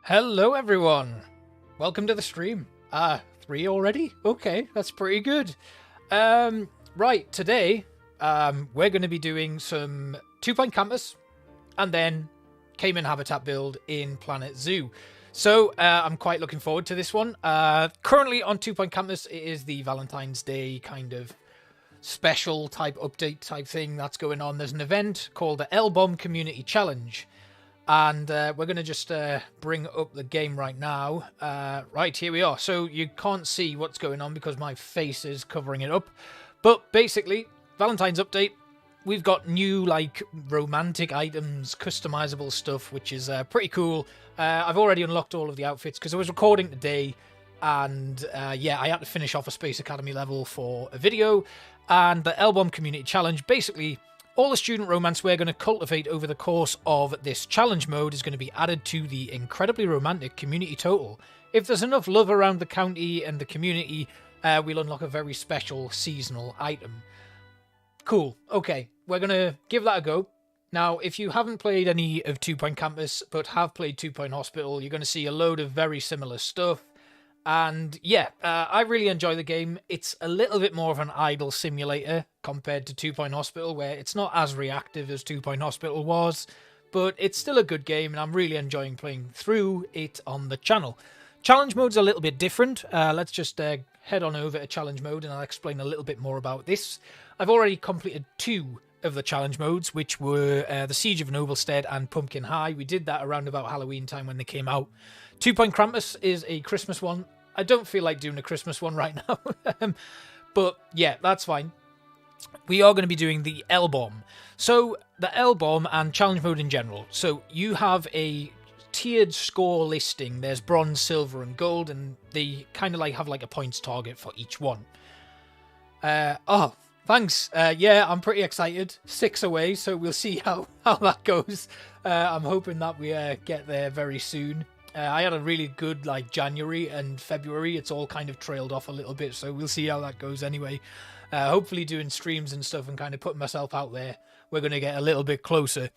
Hello everyone! Welcome to the stream. 3 already? Okay, that's pretty good. Right, today, we're going to be doing some 2-Point Campus, and then Caiman Habitat build in Planet Zoo. So, I'm quite looking forward to this one. Currently on 2-Point Campus, it is the Valentine's Day kind of special type update type thing that's going on. There's an event called the L-Bomb Community Challenge. And we're going to just bring up the game right now. Right, here we are. So you can't see what's going on because my face is covering it up. But basically, Valentine's update. We've got new, like, romantic items, customizable stuff, which is pretty cool. I've already unlocked all of the outfits because I was recording today. And, yeah, I had to finish off a Space Academy level for a video. And the L-Bomb Community Challenge, basically, all the student romance we're going to cultivate over the course of this challenge mode is going to be added to the incredibly romantic community total. If there's enough love around the county and the community, we'll unlock a very special seasonal item. Cool. Okay, we're going to give that a go. Now, if you haven't played any of 2-Point Campus, but have played 2-Point Hospital, you're going to see a load of very similar stuff. And yeah, I really enjoy the game. It's a little bit more of an idle simulator compared to 2-Point Hospital, where it's not as reactive as 2-Point Hospital was, but it's still a good game, and I'm really enjoying playing through it on the channel. Challenge mode's a little bit different. Let's just head on over to challenge mode, and I'll explain a little bit more about this. I've already completed 2 of the challenge modes, which were the Siege of Noblestead and Pumpkin High. We did that around about Halloween time when they came out. 2-Point Krampus is a Christmas one. I don't feel like doing a Christmas one right now. But yeah, that's fine. We are going to be doing the L-Bomb. So the L-Bomb and challenge mode in general. So you have a tiered score listing. There's bronze, silver and gold, and they kind of like have like a points target for each one. Oh, thanks. Yeah, I'm pretty excited. 6 away, so we'll see how that goes. I'm hoping that we get there very soon. I had a really good like January and February. It's all kind of trailed off a little bit, so we'll see how that goes anyway. Hopefully doing streams and stuff and kind of putting myself out there, we're going to get a little bit closer.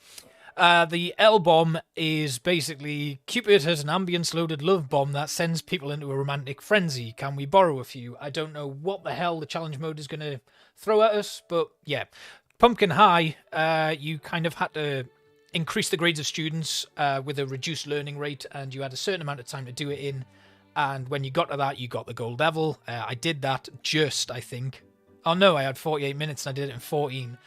The L-Bomb is basically Cupid has an ambience-loaded love bomb that sends people into a romantic frenzy. Can we borrow a few? I don't know what the hell the challenge mode is going to throw at us, but yeah. Pumpkin High, you kind of had to increase the grades of students with a reduced learning rate, and you had a certain amount of time to do it in, and when you got to that, you got the gold level. I did that just, I think. Oh no, I had 48 minutes and I did it in 14.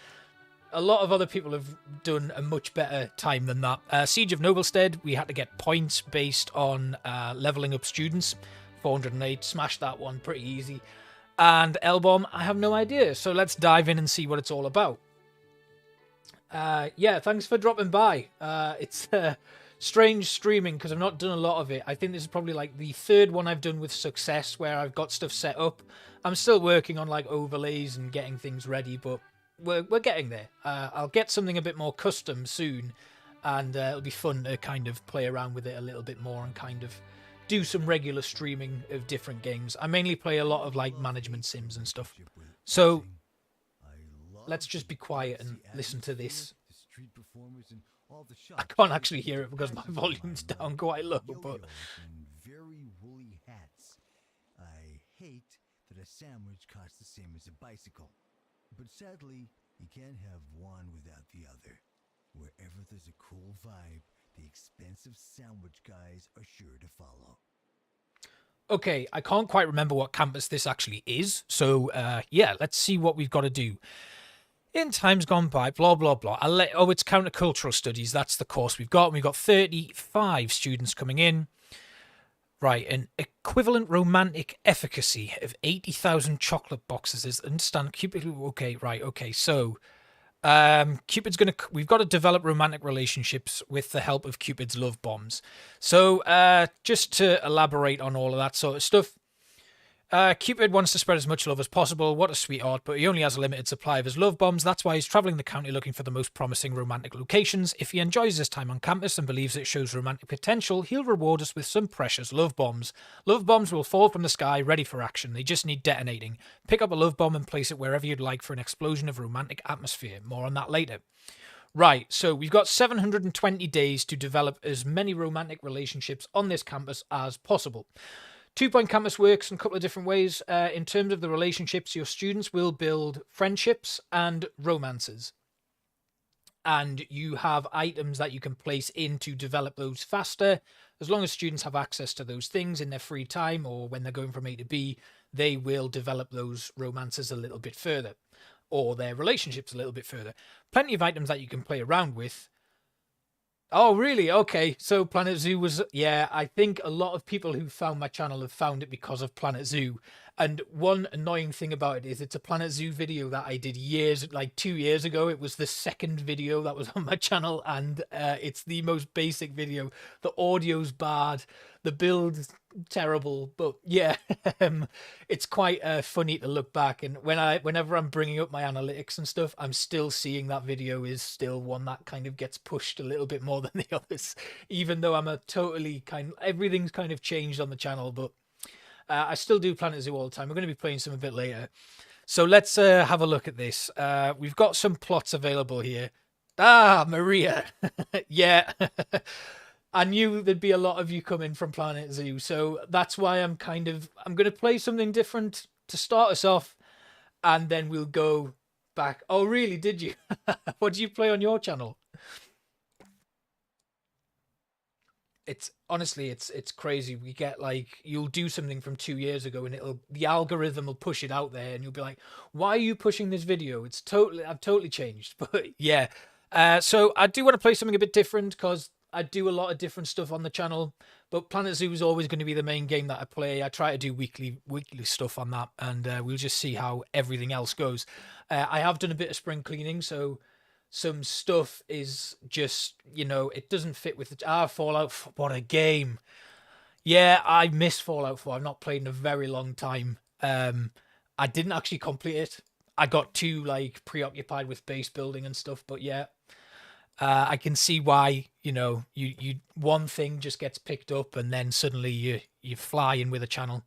A lot of other people have done a much better time than that. Siege of Noblestead, we had to get points based on leveling up students. 408, smashed that one pretty easy. And L-Bomb, I have no idea, so let's dive in and see what it's all about. Yeah, thanks for dropping by. It's strange streaming because I've not done a lot of it. I think this is probably like the 3rd one I've done with success where I've got stuff set up. I'm still working on like overlays and getting things ready, but we're getting there. I'll get something a bit more custom soon, and it'll be fun to kind of play around with it a little bit more and kind of do some regular streaming of different games. I mainly play a lot of like management sims and stuff. So let's just be quiet and listen to this. I can't actually hear it because my volume's down quite low, but very woolly hats. I hate that a sandwich costs the same as a bicycle. But sadly, you can't have one without the other. Wherever there's a cool vibe, the expensive sandwich guys are sure to follow. Okay, I can't quite remember what campus this actually is, so yeah, let's see what we've got to do. In times gone by, blah, blah, blah. Oh, it's countercultural studies. That's the course we've got. We've got 35 students coming in. Right, an equivalent romantic efficacy of 80,000 chocolate boxes is understand. Cupid, okay, right, okay. So, Cupid's we've got to develop romantic relationships with the help of Cupid's love bombs. So, just to elaborate on all of that sort of stuff. Cupid wants to spread as much love as possible. What a sweetheart, but he only has a limited supply of his love bombs. That's why he's travelling the county looking for the most promising romantic locations. If he enjoys his time on campus and believes it shows romantic potential, he'll reward us with some precious love bombs. Love bombs will fall from the sky, ready for action. They just need detonating. Pick up a love bomb and place it wherever you'd like for an explosion of romantic atmosphere. More on that later. Right, so we've got 720 days to develop as many romantic relationships on this campus as possible. 2 Point Campus works in a couple of different ways. In terms of the relationships, your students will build friendships and romances. And you have items that you can place in to develop those faster. As long as students have access to those things in their free time or when they're going from A to B, they will develop those romances a little bit further or their relationships a little bit further. Plenty of items that you can play around with. Oh, really? Okay. So Planet Zoo was, yeah, I think a lot of people who found my channel have found it because of Planet Zoo. And one annoying thing about it is it's a Planet Zoo video that I did like 2 years ago. It was the second video that was on my channel, and it's the most basic video. The audio's bad, the build's terrible, but yeah, it's quite funny to look back. And whenever I'm bringing up my analytics and stuff, I'm still seeing that video is still one that kind of gets pushed a little bit more than the others, even though everything's kind of changed on the channel, but I still do Planet Zoo all the time. We're going to be playing some a bit later. So let's have a look at this. We've got some plots available here. Ah, Maria. Yeah. I knew there'd be a lot of you coming from Planet Zoo. So that's why I'm going to play something different to start us off. And then we'll go back. Oh, really? Did you? What do you play on your channel? It's honestly, it's crazy. We get like, you'll do something from 2 years ago and the algorithm will push it out there and you'll be like, why are you pushing this video? I've totally changed. But yeah, so I do want to play something a bit different because I do a lot of different stuff on the channel, but Planet Zoo is always going to be the main game that I play. I try to do weekly stuff on that, and we'll just see how everything else goes. I have done a bit of spring cleaning, so some stuff is just, it doesn't fit with the Fallout. What a game. Yeah, I miss Fallout 4. I've not played in a very long time. I didn't actually complete it. I got too preoccupied with base building and stuff, but yeah. I can see why, you one thing just gets picked up and then suddenly you fly in with a channel.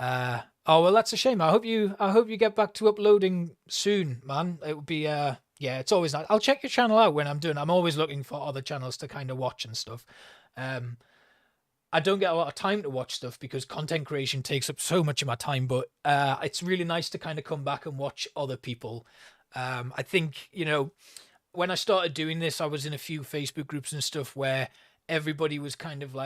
Oh well, that's a shame. I hope you get back to uploading soon, man. It would be yeah, it's always nice. I'll check your channel out when I'm always looking for other channels to kind of watch and stuff. I don't get a lot of time to watch stuff because content creation takes up so much of my time, but it's really nice to kind of come back and watch other people. I think, when I started doing this, I was in a few Facebook groups and stuff where everybody was kind of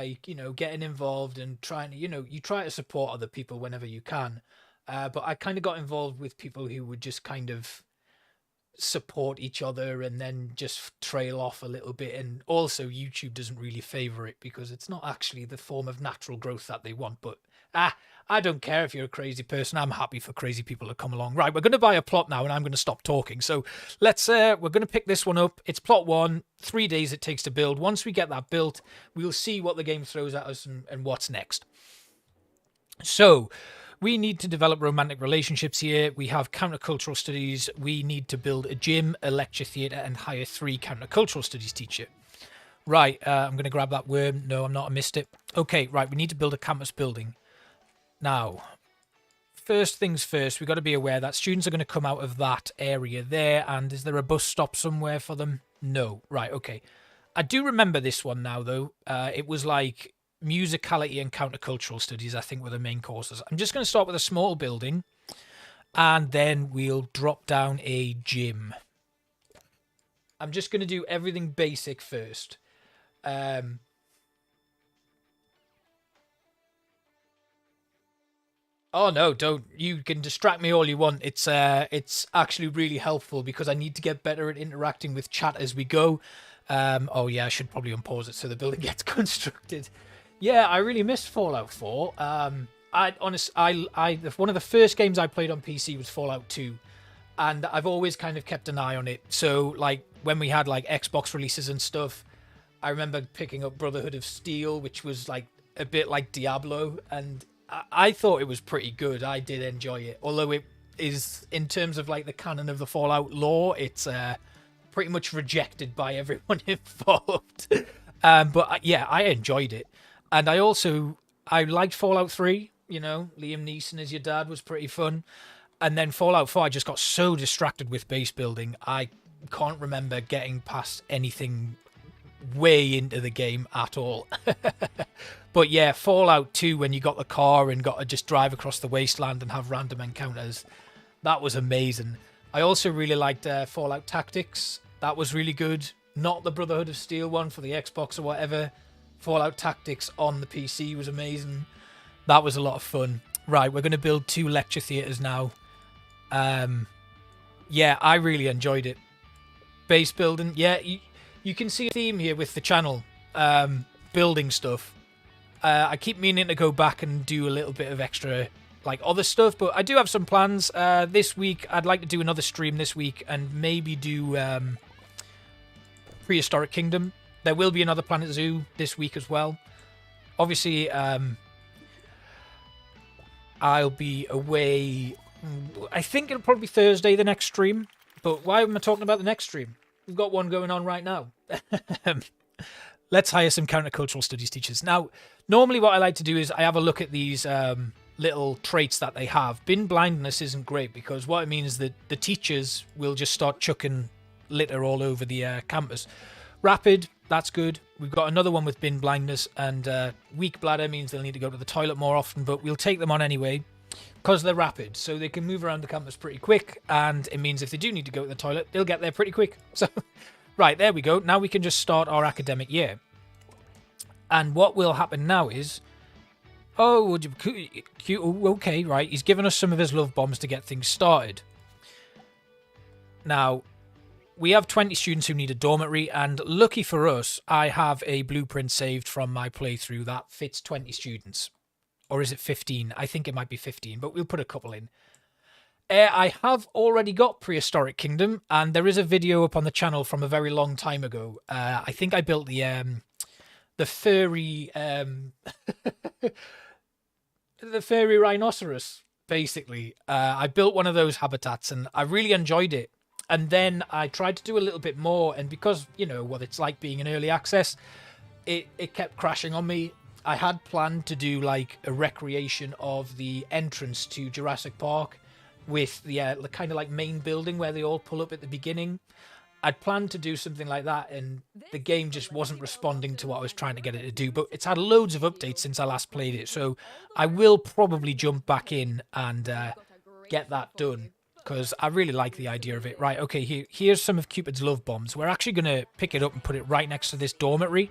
getting involved and trying to, you try to support other people whenever you can. But I kind of got involved with people who would just kind of support each other and then just trail off a little bit. And also YouTube doesn't really favor it because it's not actually the form of natural growth that they want. But I don't care if you're a crazy person. I'm happy for crazy people to come along. Right, we're going to buy a plot now and I'm going to stop talking. So we're going to pick this one up. It's plot 1, 3 days it takes to build. Once we get that built, we'll see what the game throws at us and what's next. So we need to develop romantic relationships here. We have countercultural studies. We need to build a gym, a lecture theatre, and hire 3 countercultural studies teacher. Right, I'm going to grab that worm. No, I'm not. I missed it. Okay, right, we need to build a campus building. Now, first things first, we've got to be aware that students are going to come out of that area there. And is there a bus stop somewhere for them? No. Right, okay. I do remember this one now, though. It was like musicality and countercultural studies, I think, were the main courses. I'm just going to start with a small building and then we'll drop down a gym. I'm just going to do everything basic first. Oh no, don't. You can distract me all you want. It's actually really helpful because I need to get better at interacting with chat as we go. Oh yeah, I should probably unpause it so the building gets constructed. Yeah, I really miss Fallout 4. One of the first games I played on PC was Fallout 2, and I've always kind of kept an eye on it. So when we had Xbox releases and stuff, I remember picking up Brotherhood of Steel, which was a bit like Diablo, and I thought it was pretty good. I did enjoy it, although it is, in terms of the canon of the Fallout lore, it's pretty much rejected by everyone involved. But yeah, I enjoyed it. And I liked Fallout 3, Liam Neeson as your dad was pretty fun. And then Fallout 4, I just got so distracted with base building. I can't remember getting past anything way into the game at all. But yeah, Fallout 2, when you got the car and got to just drive across the wasteland and have random encounters, that was amazing. I also really liked Fallout Tactics. That was really good. Not the Brotherhood of Steel one for the Xbox or whatever. Fallout Tactics on the PC was amazing. That was a lot of fun. Right, we're going to build 2 lecture theatres now. Yeah, I really enjoyed it. Base building. Yeah, you can see a theme here with the channel. Building stuff. I keep meaning to go back and do a little bit of extra, like, other stuff, but I do have some plans. This week, I'd like to do another stream this week and maybe do Prehistoric Kingdom. There will be another Planet Zoo this week as well. Obviously, I'll be away. I think it'll probably be Thursday, the next stream. But why am I talking about the next stream? We've got one going on right now. Let's hire some countercultural studies teachers. Now, normally what I like to do is I have a look at these little traits that they have. Bin blindness isn't great because what it means is that the teachers will just start chucking litter all over the campus. Rapid, that's good. We've got another one with bin blindness, and weak bladder means they'll need to go to the toilet more often, but we'll take them on anyway because they're rapid, so they can move around the campus pretty quick, and it means if they do need to go to the toilet, they'll get there pretty quick. So, right, there we go. Now we can just start our academic year. And what will happen now is... Oh, okay, right. He's given us some of his love bombs to get things started. Now, we have 20 students who need a dormitory, and lucky for us, I have a blueprint saved from my playthrough that fits 20 students. Or is it 15? I think it might be 15, but we'll put a couple in. I have already got Prehistoric Kingdom, and there is a video up on the channel from a very long time ago. I think I built the furry... the furry rhinoceros, basically. I built one of those habitats, and I really enjoyed it. And then I tried to do a little bit more, and because, you know, what it's like being in early access, it kept crashing on me. I had planned to do, like, a recreation of the entrance to Jurassic Park with the kind of, like, main building where they all pull up at the beginning. I'd planned to do something like that, and the game just wasn't responding to what I was trying to get it to do. But it's had loads of updates since I last played it, so I will probably jump back in and get that done, because I really like the idea of it. Right, okay, here's some of Cupid's love bombs. We're actually going to pick it up and put it right next to this dormitory,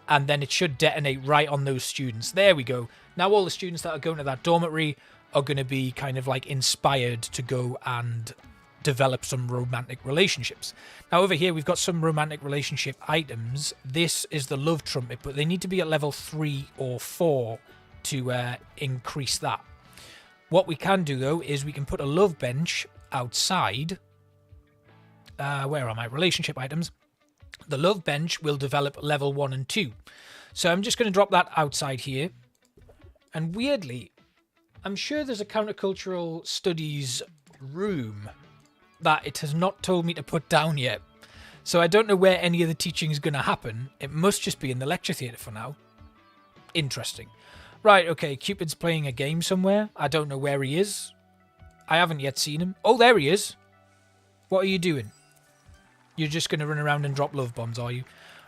and then it should detonate right on those students. There we go. Now all the students that are going to that dormitory are going to be kind of like inspired to go and develop some romantic relationships. Now over here we've got some romantic relationship items. This is the love trumpet, but they need to be at level 3 or 4 to increase that. What we can do though is we can put a love bench outside. Where are my relationship items? The love bench will develop level 1 and 2. So I'm just going to drop that outside here. And weirdly, I'm sure there's a countercultural studies room that it has not told me to put down yet. So I don't know where any of the teaching is going to happen. It must just be in the lecture theatre for now. Interesting. Right, okay, Cupid's playing a game somewhere. I don't know where he is. I haven't yet seen him. Oh, there he is. What are you doing? You're just going to run around and drop love bombs, are you?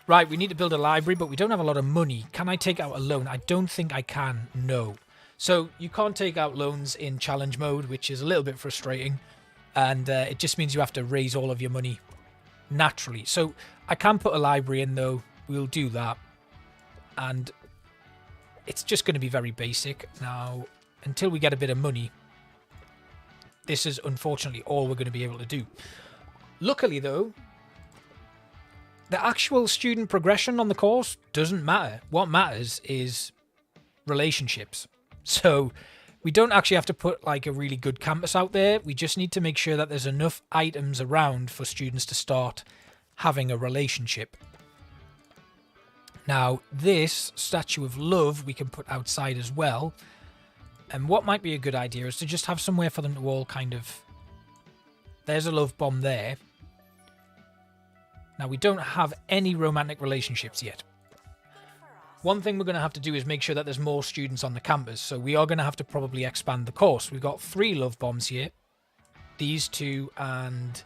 Right, we need to build a library, but we don't have a lot of money. Can I take out a loan? I don't think I can, no. So you can't take out loans in challenge mode, which is a little bit frustrating. And it just means you have to raise all of your money naturally. So I can put a library in, though. We'll do that. And it's just going to be very basic. Now, until we get a bit of money, this is unfortunately all we're going to be able to do. Luckily, though, the actual student progression on the course doesn't matter. What matters is relationships. So we don't actually have to put like a really good campus out there. We just need to make sure that there's enough items around for students to start having a relationship. Now, this statue of love we can put outside as well. And what might be a good idea is to just have somewhere for them to all kind of... There's a love bomb there. Now, we don't have any romantic relationships yet. One thing we're going to have to do is make sure that there's more students on the campus. So we are going to have to probably expand the course. We've got 3 love bombs here. These 2 and...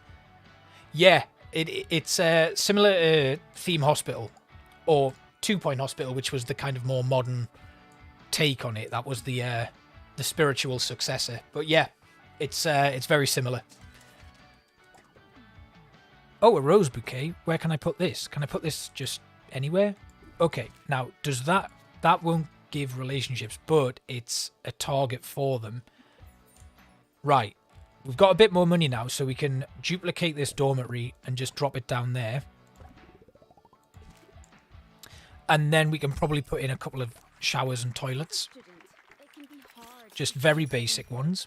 Yeah, It's similar to Theme Hospital or 2 Point Hospital, which was the kind of more modern take on it. That was the spiritual successor. But yeah, it's very similar. Oh, a rose bouquet. Where can I put this? Can I put this just anywhere? Okay, now does that won't give relationships, but it's a target for them. Right. We've got a bit more money now, so we can duplicate this dormitory and just drop it down there. And then we can probably put in a couple of showers and toilets. Just very basic ones.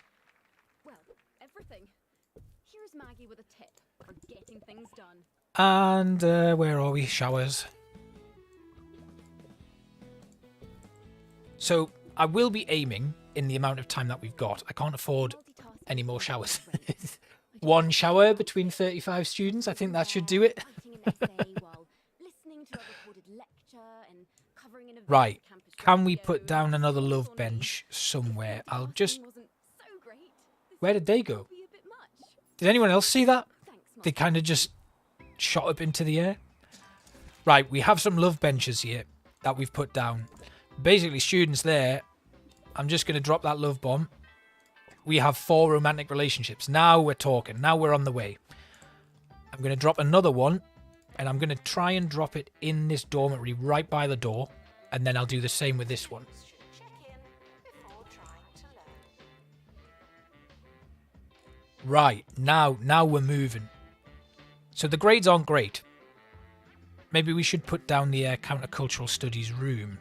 Well, everything. Here's Maggie with a tip for getting things done. And where are we? Showers. So I will be aiming in the amount of time that we've got. I can't afford any more showers. One shower between 35 students. I think that should do it. Right. Can we put down another love bench somewhere? I'll just... Where did they go? Did anyone else see that? They kind of just shot up into the air. Right, we have some love benches here that we've put down. Basically, students there. I'm just going to drop that love bomb. We have 4 romantic relationships. Now we're talking. Now we're on the way. I'm going to drop another one. And I'm going to try and drop it in this dormitory right by the door. And then I'll do the same with this one. Right. Now we're moving. So the grades aren't great. Maybe we should put down the countercultural studies room.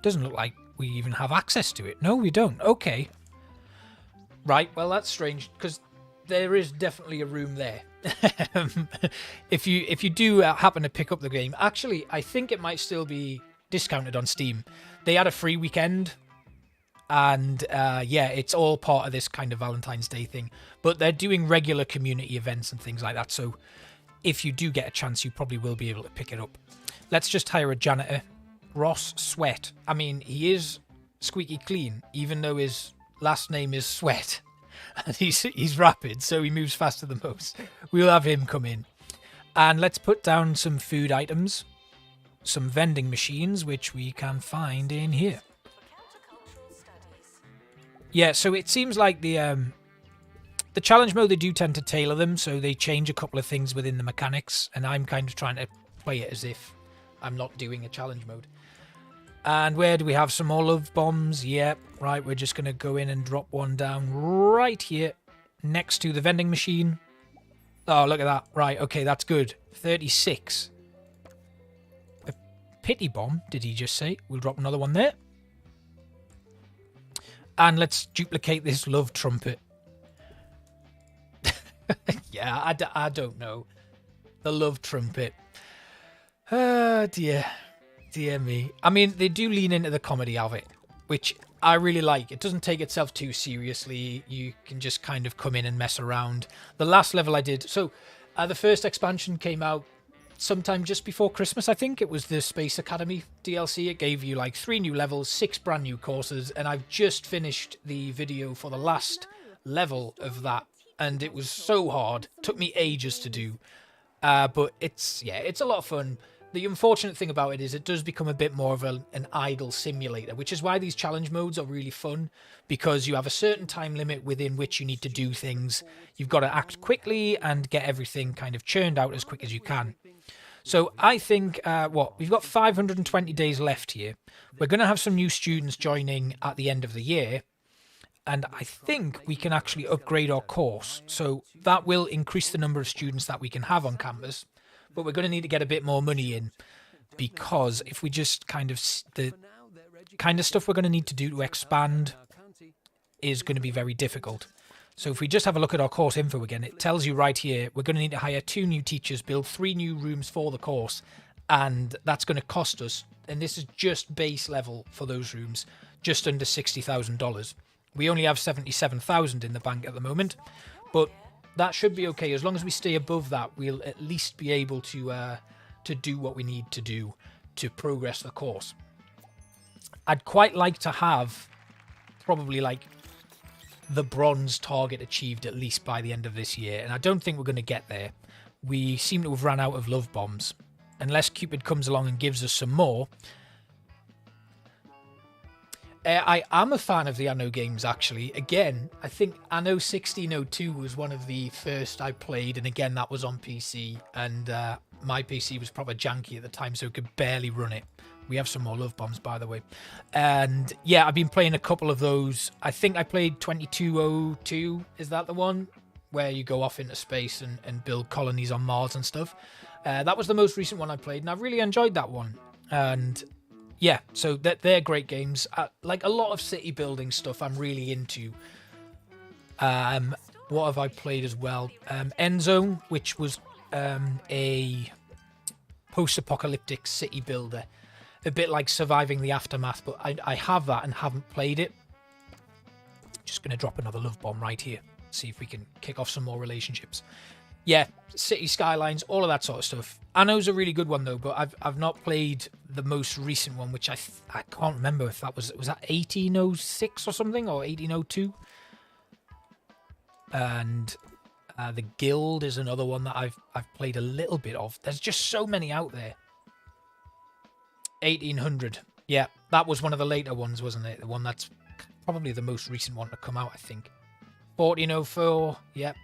Doesn't look like we even have access to it. No, we don't. Okay. Right, well, that's strange, because there is definitely a room there. If you do happen to pick up the game, actually, I think it might still be discounted on Steam. They had a free weekend, and yeah, it's all part of this kind of Valentine's Day thing. But they're doing regular community events and things like that, so if you do get a chance, you probably will be able to pick it up. Let's just hire a janitor. Ross Sweat. I mean, he is squeaky clean, even though his last name is Sweat. And he's rapid, so he moves faster than most. We'll have him come in. And let's put down some food items. Some vending machines, which we can find in here. Yeah, so it seems like the challenge mode, they do tend to tailor them, so they change a couple of things within the mechanics, and I'm kind of trying to play it as if I'm not doing a challenge mode. And where do we have some more love bombs? Yep, right, we're just going to go in and drop one down right here next to the vending machine. Oh, look at that. Right, okay, that's good. 36. A pity bomb, did he just say? We'll drop another one there. And let's duplicate this love trumpet. Yeah, I don't know. The love trumpet. Oh, dear. Dear me. I mean, they do lean into the comedy of it, which I really like. It doesn't take itself too seriously. You can just kind of come in and mess around. The last level I did... So, the first expansion came out sometime just before Christmas, I think. It was the Space Academy DLC. It gave you, like, 3 new levels, 6 brand new courses, and I've just finished the video for the last level of that, and it was so hard. It took me ages to do. But it's a lot of fun. The unfortunate thing about it is it does become a bit more of an idle simulator, which is why these challenge modes are really fun, because you have a certain time limit within which you need to do things. You've got to act quickly and get everything kind of churned out as quick as you can. So I think, we've got 520 days left here. We're going to have some new students joining at the end of the year, and I think we can actually upgrade our course. So that will increase the number of students that we can have on campus. But we're going to need to get a bit more money in, because if we just kind of... The kind of stuff we're going to need to do to expand is going to be very difficult. So if we just have a look at our course info again, it tells you right here, we're going to need to hire 2 new teachers, build 3 new rooms for the course, and that's going to cost us, and this is just base level for those rooms, just under $60,000. We only have 77,000 in the bank at the moment, but that should be okay. As long as we stay above that, we'll at least be able to do what we need to do to progress the course. I'd quite like to have probably like the bronze target achieved at least by the end of this year, and I don't think we're going to get there. we seem to have run out of love bombs. Unless Cupid comes along and gives us some more. I am a fan of the Anno games, actually. Again, I think Anno 1602 was one of the first I played, and again, that was on PC, and my PC was proper janky at the time, so it could barely run it. We have some more love bombs, by the way. And yeah, I've been playing a couple of those. I think I played 2202, is that the one? Where you go off into space and build colonies on Mars and stuff. That was the most recent one I played, and I really enjoyed that one. And yeah, so they're great games. Like a lot of city building stuff I'm really into. What have I played as well? Endzone, which was a post-apocalyptic city builder. A bit like Surviving the Aftermath, but I have that and haven't played it. Just going to drop another love bomb right here. See if we can kick off some more relationships. Yeah, city skylines, all of that sort of stuff. Anno's a really good one though, but I've not played the most recent one, which I can't remember if that was that 1806 or something, or 1802. And the Guild is another one that I've played a little bit of. There's just so many out there. 1800. Yeah, that was one of the later ones, wasn't it? The one that's probably the most recent one to come out, I think. 1404. Yep.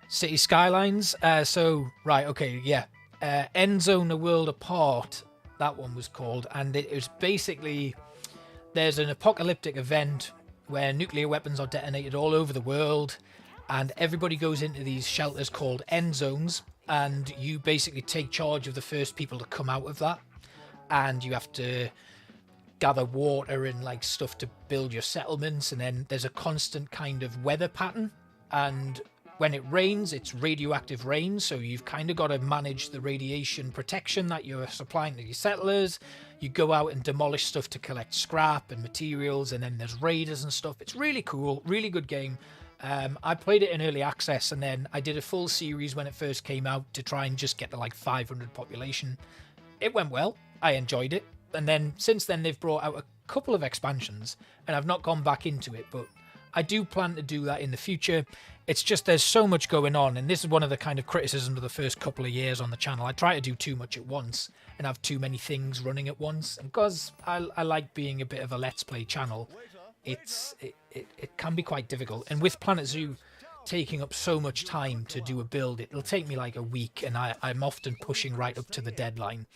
City Skylines. Right, okay, yeah. Endzone, A World Apart, that one was called. And it was basically, there's an apocalyptic event where nuclear weapons are detonated all over the world. And everybody goes into these shelters called end zones. And you basically take charge of the first people to come out of that. And you have to gather water and like stuff to build your settlements, and then there's a constant kind of weather pattern, and when it rains it's radioactive rain, so you've kind of got to manage the radiation protection that you're supplying to your settlers. You go out and demolish stuff to collect scrap and materials, and then there's raiders and stuff. It's really cool, really good game. I played it in early access, and then I did a full series when it first came out to try and just get to like 500 population. It went well. I enjoyed it. And then since then they've brought out a couple of expansions, and I've not gone back into it, but I do plan to do that in the future. It's just there's so much going on, and this is one of the kind of criticisms of the first couple of years on the channel. I try to do too much at once and have too many things running at once, and because I like being a bit of a Let's Play channel, it can be quite difficult. And with Planet Zoo taking up so much time to do a build, it'll take me like a week, and I'm often pushing right up to the deadline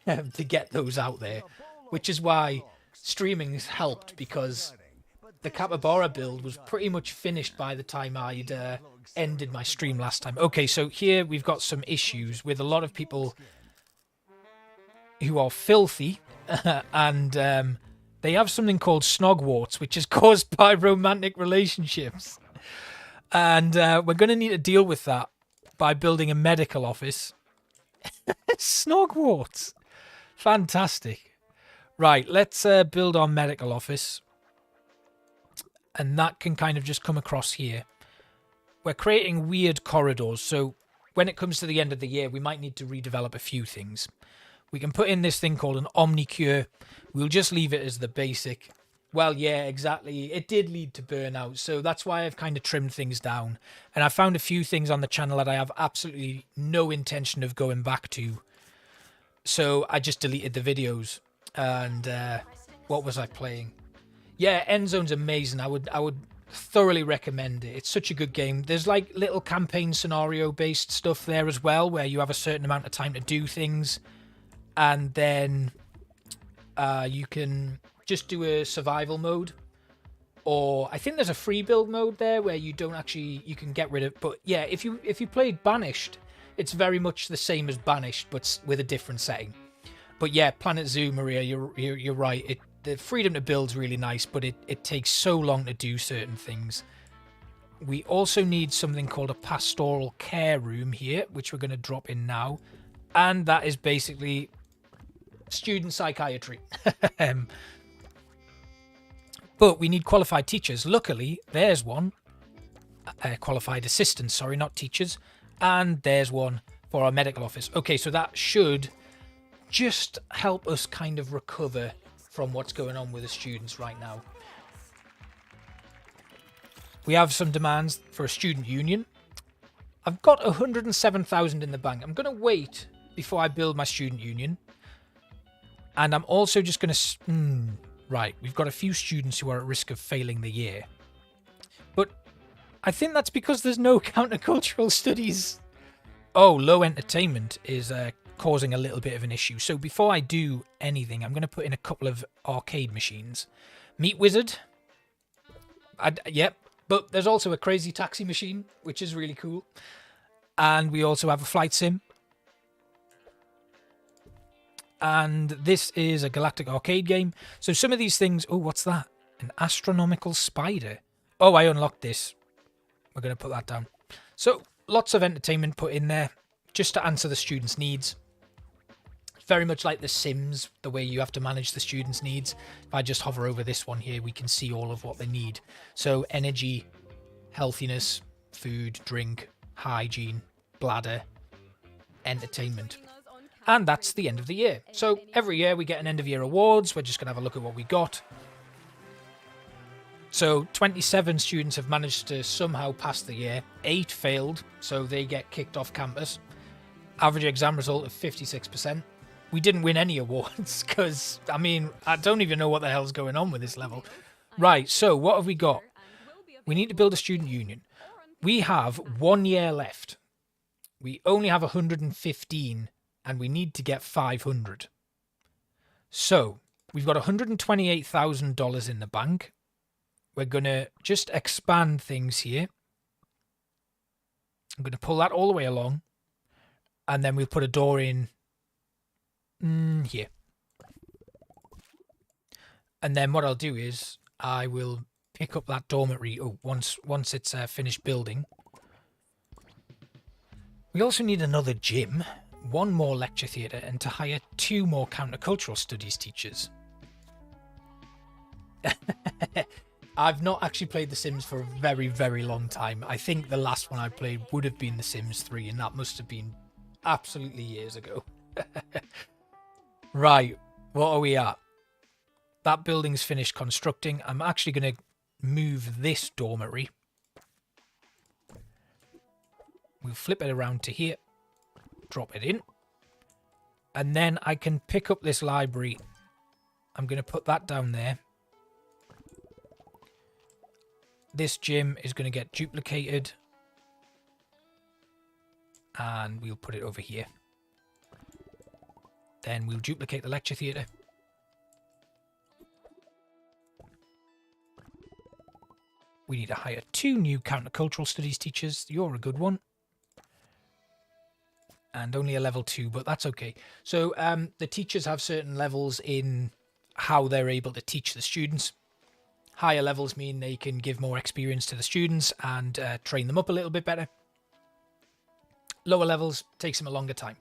to get those out there, which is why streaming has helped, because the capybara build was pretty much finished by the time I'd ended my stream last time. Okay, so here we've got some issues with a lot of people who are filthy, and they have something called snogwarts, which is caused by romantic relationships. And we're going to need to deal with that by building a medical office. Snogwarts. Fantastic. Right, let's build our medical office. And that can kind of just come across here. We're creating weird corridors, so when it comes to the end of the year, we might need to redevelop a few things. We can put in this thing called an omnicure. We'll just leave it as the basic. Well, yeah, exactly. It did lead to burnout, so that's why I've kind of trimmed things down. And I found a few things on the channel that I have absolutely no intention of going back to. So I just deleted the videos. And what was I playing? Yeah, Endzone's amazing. I would thoroughly recommend it. It's such a good game. There's like little campaign scenario based stuff there as well, where you have a certain amount of time to do things, and then you can just do a survival mode, or I think there's a free build mode there where you don't actually, you can get rid of. But yeah, if you played Banished, it's very much the same as Banished, but with a different setting. But yeah, Planet Zoo, Maria, you're right. The freedom to build's really nice, but it takes so long to do certain things. We also need something called a pastoral care room here, which we're going to drop in now. And that is basically student psychiatry. But we need qualified teachers. Luckily, there's one. Qualified assistants, sorry, not teachers. And there's one for our medical office. Okay, so that should just help us kind of recover from what's going on with the students right now. We have some demands for a student union. I've got 107,000 in the bank. I'm going to wait before I build my student union. And I'm also just going to... right, we've got a few students who are at risk of failing the year. But I think that's because there's no countercultural studies. Oh, low entertainment is causing a little bit of an issue. So before I do anything, I'm going to put in a couple of arcade machines. Meat Wizard. Yep. But there's also a crazy taxi machine, which is really cool. And we also have a flight sim. And this is a galactic arcade game. So some of these things... Oh, what's that? An astronomical spider. Oh, I unlocked this. We're going to put that down. So lots of entertainment put in there just to answer the students' needs. Very much like The Sims, the way you have to manage the students' needs. If I just hover over this one here, we can see all of what they need. So energy, healthiness, food, drink, hygiene, bladder, entertainment. And that's the end of the year. So every year we get an end of year awards. We're just going to have a look at what we got. So 27 students have managed to somehow pass the year. 8 failed, so they get kicked off campus. Average exam result of 56%. We didn't win any awards because, I mean, I don't even know what the hell's going on with this level. Right, so what have we got? We need to build a student union. We have 1 year left. We only have 115 and we need to get 500. So we've got $128,000 in the bank. We're going to just expand things here. I'm going to pull that all the way along. And then we'll put a door in here. And then what I'll do is I will pick up that dormitory once it's finished building. We also need another gym, 1 more lecture theatre, and to hire 2 more countercultural studies teachers. I've not actually played The Sims for a very, very long time. I think the last one I played would have been The Sims 3, and that must have been absolutely years ago. Right, what are we at? That building's finished constructing. I'm actually going to move this dormitory. We'll flip it around to here. Drop it in. And then I can pick up this library. I'm going to put that down there. This gym is going to get duplicated. And we'll put it over here. Then we'll duplicate the lecture theatre. We need to hire 2 new countercultural studies teachers. You're a good one. And only a level 2, but that's okay. So the teachers have certain levels in how they're able to teach the students. Higher levels mean they can give more experience to the students and train them up a little bit better. Lower levels takes them a longer time.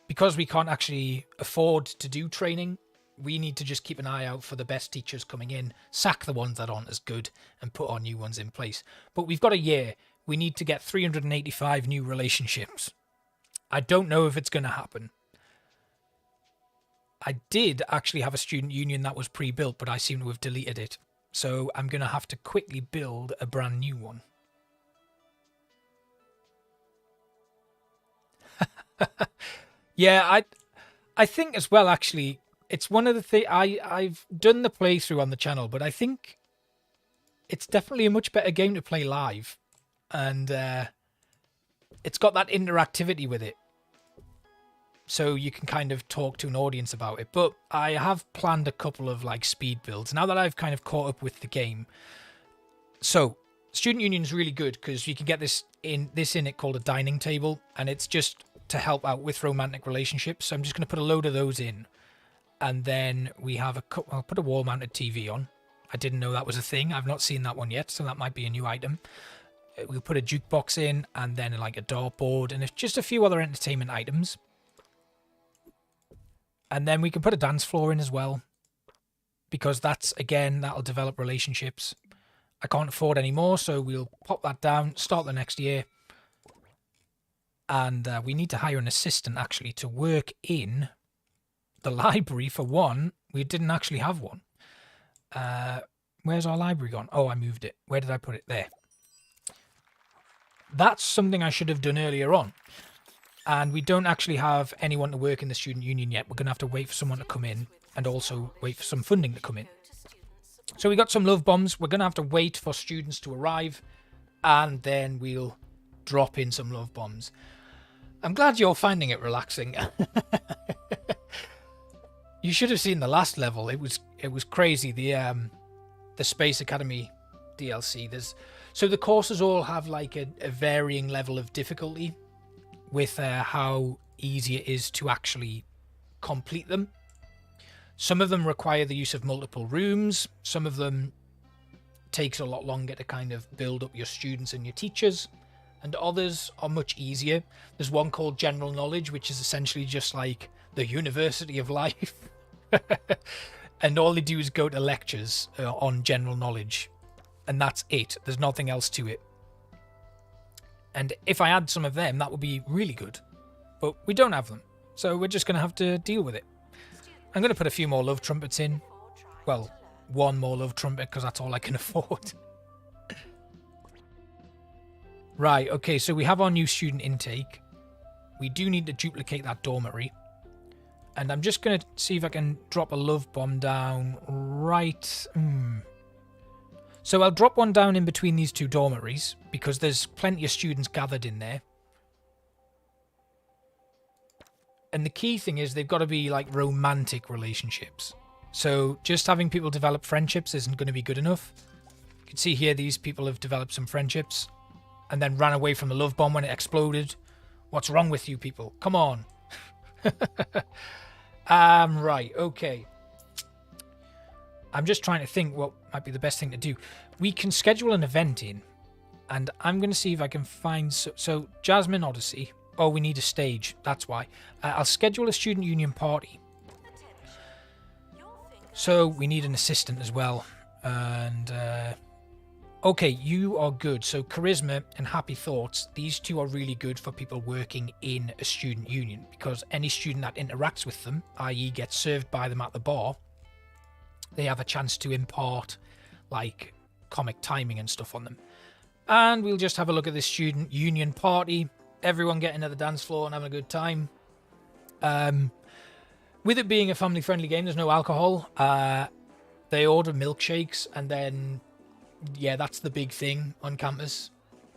Because we can't actually afford to do training, we need to just keep an eye out for the best teachers coming in, sack the ones that aren't as good, and put our new ones in place. But we've got a year. We need to get 385 new relationships. I don't know if it's going to happen. I did actually have a student union that was pre-built, but I seem to have deleted it. So I'm going to have to quickly build a brand new one. Yeah, I think as well, actually, it's one of the things... I've done the playthrough on the channel, but I think it's definitely a much better game to play live. And it's got that interactivity with it. So you can kind of talk to an audience about it. But I have planned a couple of like speed builds now that I've kind of caught up with the game. So Student Union is really good because you can get this in it called a dining table, and it's just to help out with romantic relationships. So I'm just going to put a load of those in. And then we have I'll put a wall-mounted TV on. I didn't know that was a thing. I've not seen that one yet, so that might be a new item. We'll put a jukebox in, and then like a dartboard, and just a few other entertainment items. And then we can put a dance floor in as well, because that'll develop relationships. I can't afford any more, so we'll pop that down, start the next year. And we need to hire an assistant, actually, to work in the library for one. We didn't actually have one. Where's our library gone? Oh, I moved it. Where did I put it? There. that's something I should have done earlier on. And we don't actually have anyone to work in the student union yet. We're going to have to wait for someone to come in and also wait for some funding to come in. So we got some love bombs. We're going to have to wait for students to arrive and then we'll drop in some love bombs. I'm glad you're finding it relaxing. You should have seen the last level. It was crazy. The Space Academy DLC. So the courses all have like a varying level of difficulty with how easy it is to actually complete them. Some of them require the use of multiple rooms. Some of them takes a lot longer to kind of build up your students and your teachers. And others are much easier. There's one called General Knowledge, which is essentially just like the University of Life. And all they do is go to lectures on general knowledge. And that's it. There's nothing else to it. And if I had some of them, that would be really good. But we don't have them. So we're just going to have to deal with it. I'm going to put a few more love trumpets in. Well, one more love trumpet because that's all I can afford. Right, okay, so we have our new student intake. We do need to duplicate that dormitory. And I'm just going to see if I can drop a love bomb down right... So I'll drop one down in between these two dormitories because there's plenty of students gathered in there. And the key thing is they've got to be like romantic relationships. So just having people develop friendships isn't going to be good enough. You can see here these people have developed some friendships and then ran away from the love bomb when it exploded. What's wrong with you people? Come on. Right, okay. I'm just trying to think what might be the best thing to do. We can schedule an event in, and I'm going to see if I can find... So Jasmine Odyssey. Oh, we need a stage. That's why. I'll schedule a student union party. So we need an assistant as well. And... okay, you are good. So Charisma and Happy Thoughts, these two are really good for people working in a student union because any student that interacts with them, i.e. gets served by them at the bar, they have a chance to impart like comic timing and stuff on them. And we'll just have a look at this student union party. Everyone getting to the dance floor and having a good time. With it being a family-friendly game, there's no alcohol. They order milkshakes and then... Yeah, that's the big thing on campus.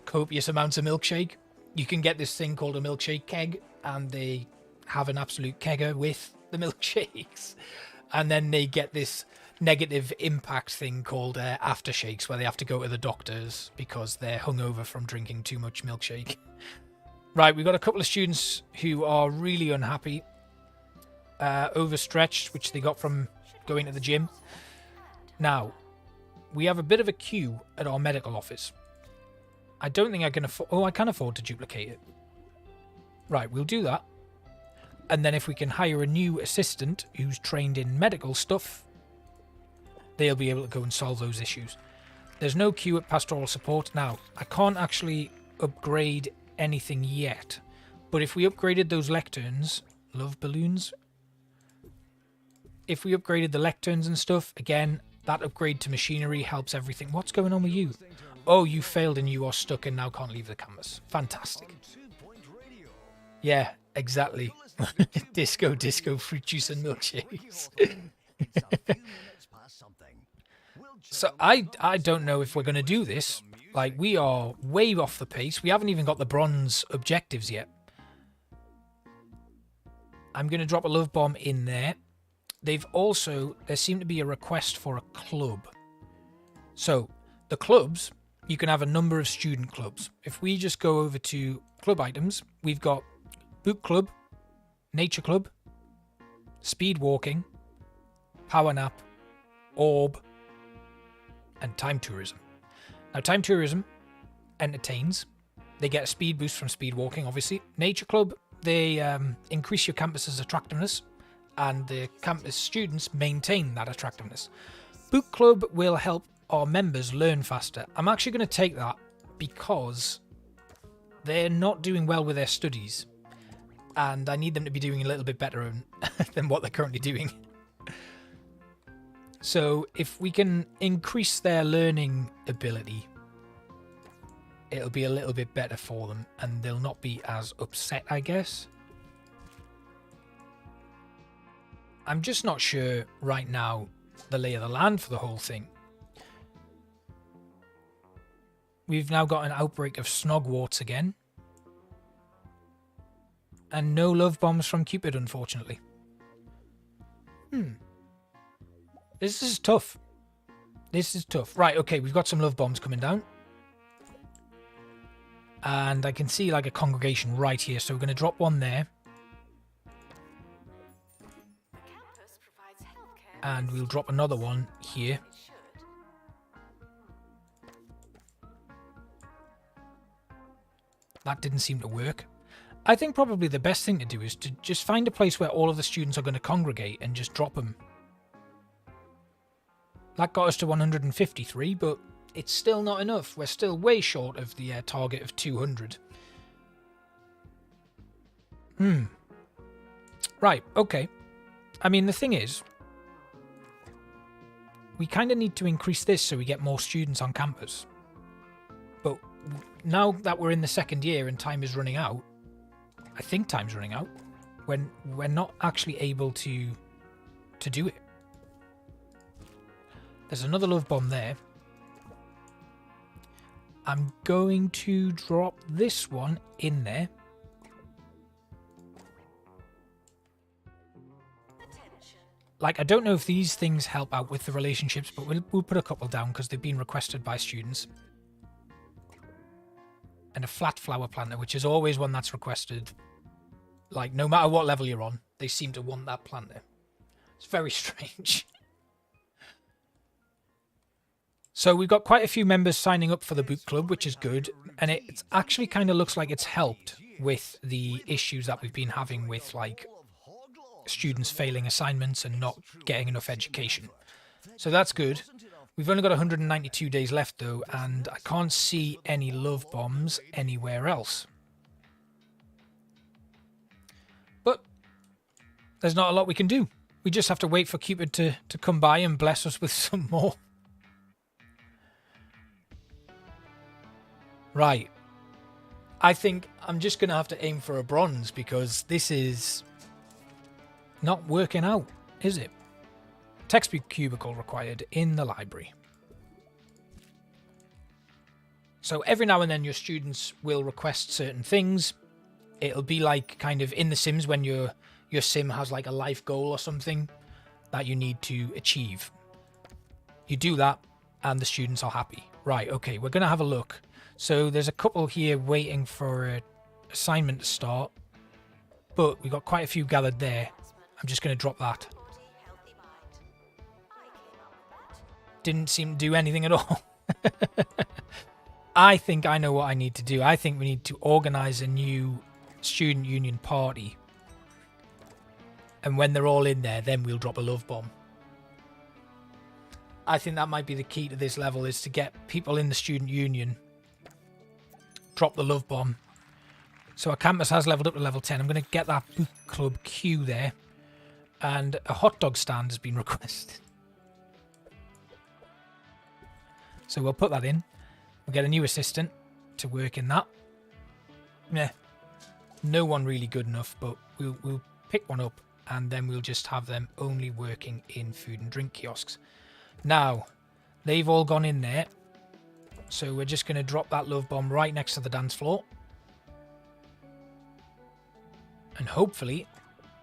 Copious amounts of milkshake. You can get this thing called a milkshake keg, and they have an absolute kegger with the milkshakes. And then they get this negative impact thing called aftershakes, where they have to go to the doctors because they're hungover from drinking too much milkshake. Right, we've got a couple of students who are really unhappy. Overstretched, which they got from going to the gym. Now... we have a bit of a queue at our medical office. I don't think I can afford... Oh, I can afford to duplicate it. Right, we'll do that. And then if we can hire a new assistant who's trained in medical stuff, they'll be able to go and solve those issues. There's no queue at pastoral support. Now, I can't actually upgrade anything yet. But if we upgraded those lecterns... Love balloons? If we upgraded the lecterns and stuff, again... that upgrade to machinery helps everything. What's going on with you? Oh, you failed and you are stuck and now can't leave the campus. Fantastic. Yeah, exactly. Disco, fruit juice and milkshakes. So I don't know if we're going to do this. Like, we are way off the pace. We haven't even got the bronze objectives yet. I'm going to drop a love bomb in there. There seemed to be a request for a club. So, the clubs, you can have a number of student clubs. If we just go over to club items, we've got book club, nature club, speed walking, power nap, orb, and time tourism. Now, time tourism entertains. They get a speed boost from speed walking, obviously. Nature club, they increase your campus's attractiveness, and the campus students maintain that attractiveness. Book club will help our members learn faster. I'm actually going to take that because they're not doing well with their studies, and I need them to be doing a little bit better than what they're currently doing. So if we can increase their learning ability, it'll be a little bit better for them and they'll not be as upset, I guess. I'm just not sure right now the lay of the land for the whole thing. We've now got an outbreak of snogwarts again. And no love bombs from Cupid, unfortunately. This is tough. This is tough. Right, okay, we've got some love bombs coming down. And I can see like a congregation right here, so we're going to drop one there. And we'll drop another one here. That didn't seem to work. I think probably the best thing to do is to just find a place where all of the students are going to congregate and just drop them. That got us to 153, but it's still not enough. We're still way short of the target of 200. Right, okay. I mean, the thing is, we kind of need to increase this so we get more students on campus. But now that we're in the second year and time is running out, I think time's running out, when we're not actually able to do it. There's another love bomb there. I'm going to drop this one in there. Like, I don't know if these things help out with the relationships, but we'll put a couple down because they've been requested by students. And a flat flower planter, which is always one that's requested. Like, no matter what level you're on, they seem to want that planter. It's very strange. So we've got quite a few members signing up for the book club, which is good. And it actually kind of looks like it's helped with the issues that we've been having with, like, students failing assignments and not getting enough education. So that's good. We've only got 192 days left, though, and I can't see any love bombs anywhere else. But there's not a lot we can do. We just have to wait for Cupid to come by and bless us with some more. Right. I think I'm just going to have to aim for a bronze because this is not working out, is it? Textbook cubicle required in the library. So every now and then your students will request certain things. It'll be like kind of in The Sims when your sim has like a life goal or something that you need to achieve. You do that and the students are happy. Right, okay, we're going to have a look. So there's a couple here waiting for an assignment to start. But we've got quite a few gathered there. I'm just going to drop that. Didn't seem to do anything at all. I think I know what I need to do. I think we need to organise a new student union party. And when they're all in there, then we'll drop a love bomb. I think that might be the key to this level, is to get people in the student union, drop the love bomb. So our campus has leveled up to level 10. I'm going to get that book club queue there. And a hot dog stand has been requested. So we'll put that in. We'll get a new assistant to work in that. Meh. No one really good enough, but we'll pick one up and then we'll just have them only working in food and drink kiosks. Now, they've all gone in there. So we're just going to drop that love bomb right next to the dance floor. And hopefully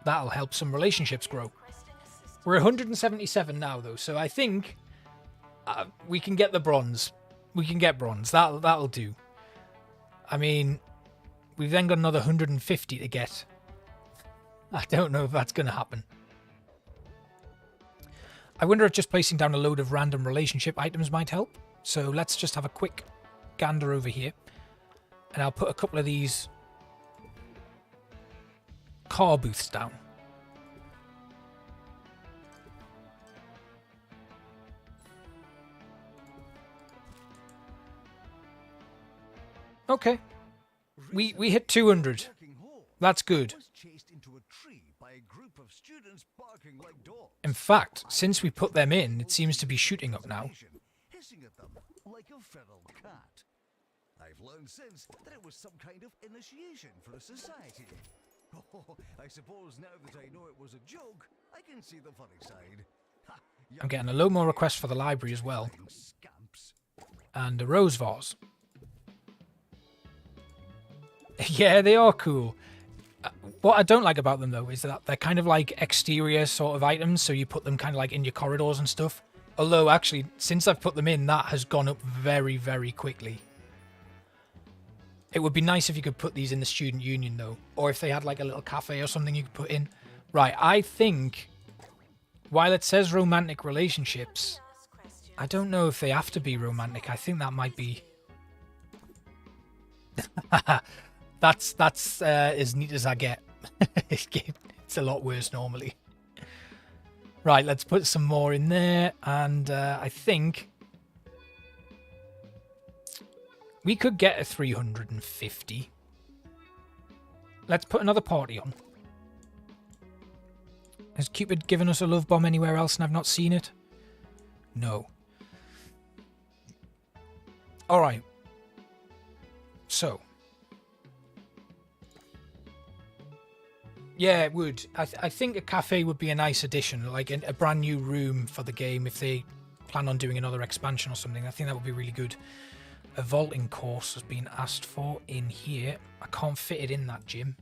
that'll help some relationships grow. We're 177 now, though, so I think we can get the bronze. We can get bronze. That'll do. I mean, we've then got another 150 to get. I don't know if that's going to happen. I wonder if just placing down a load of random relationship items might help. So let's just have a quick gander over here. And I'll put a couple of these car booths down. Okay. We hit 200. That's good. In fact, since we put them in, it seems to be shooting up now. I've learned since that it was some kind of initiation for a society. Oh, I suppose now that I know it was a joke, I can see the funny side. Ha, I'm getting a load more requests for the library as well. Scamps. And a rose vase. Yeah, they are cool. What I don't like about them, though, is that they're kind of like exterior sort of items, so you put them kind of like in your corridors and stuff. Although, actually, since I've put them in, that has gone up very, very quickly. It would be nice if you could put these in the student union, though. Or if they had like a little cafe or something you could put in. Right, I think, while it says romantic relationships, I don't know if they have to be romantic. I think that might be... that's as neat as I get. It's a lot worse normally. Right, let's put some more in there. And I think... we could get a 350. Let's put another party on. Has Cupid given us a love bomb anywhere else and I've not seen it? No. Alright. So. Yeah, it would. I think a cafe would be a nice addition. Like a brand new room for the game if they plan on doing another expansion or something. I think that would be really good. A vaulting course has been asked for in here. I can't fit it in that gym.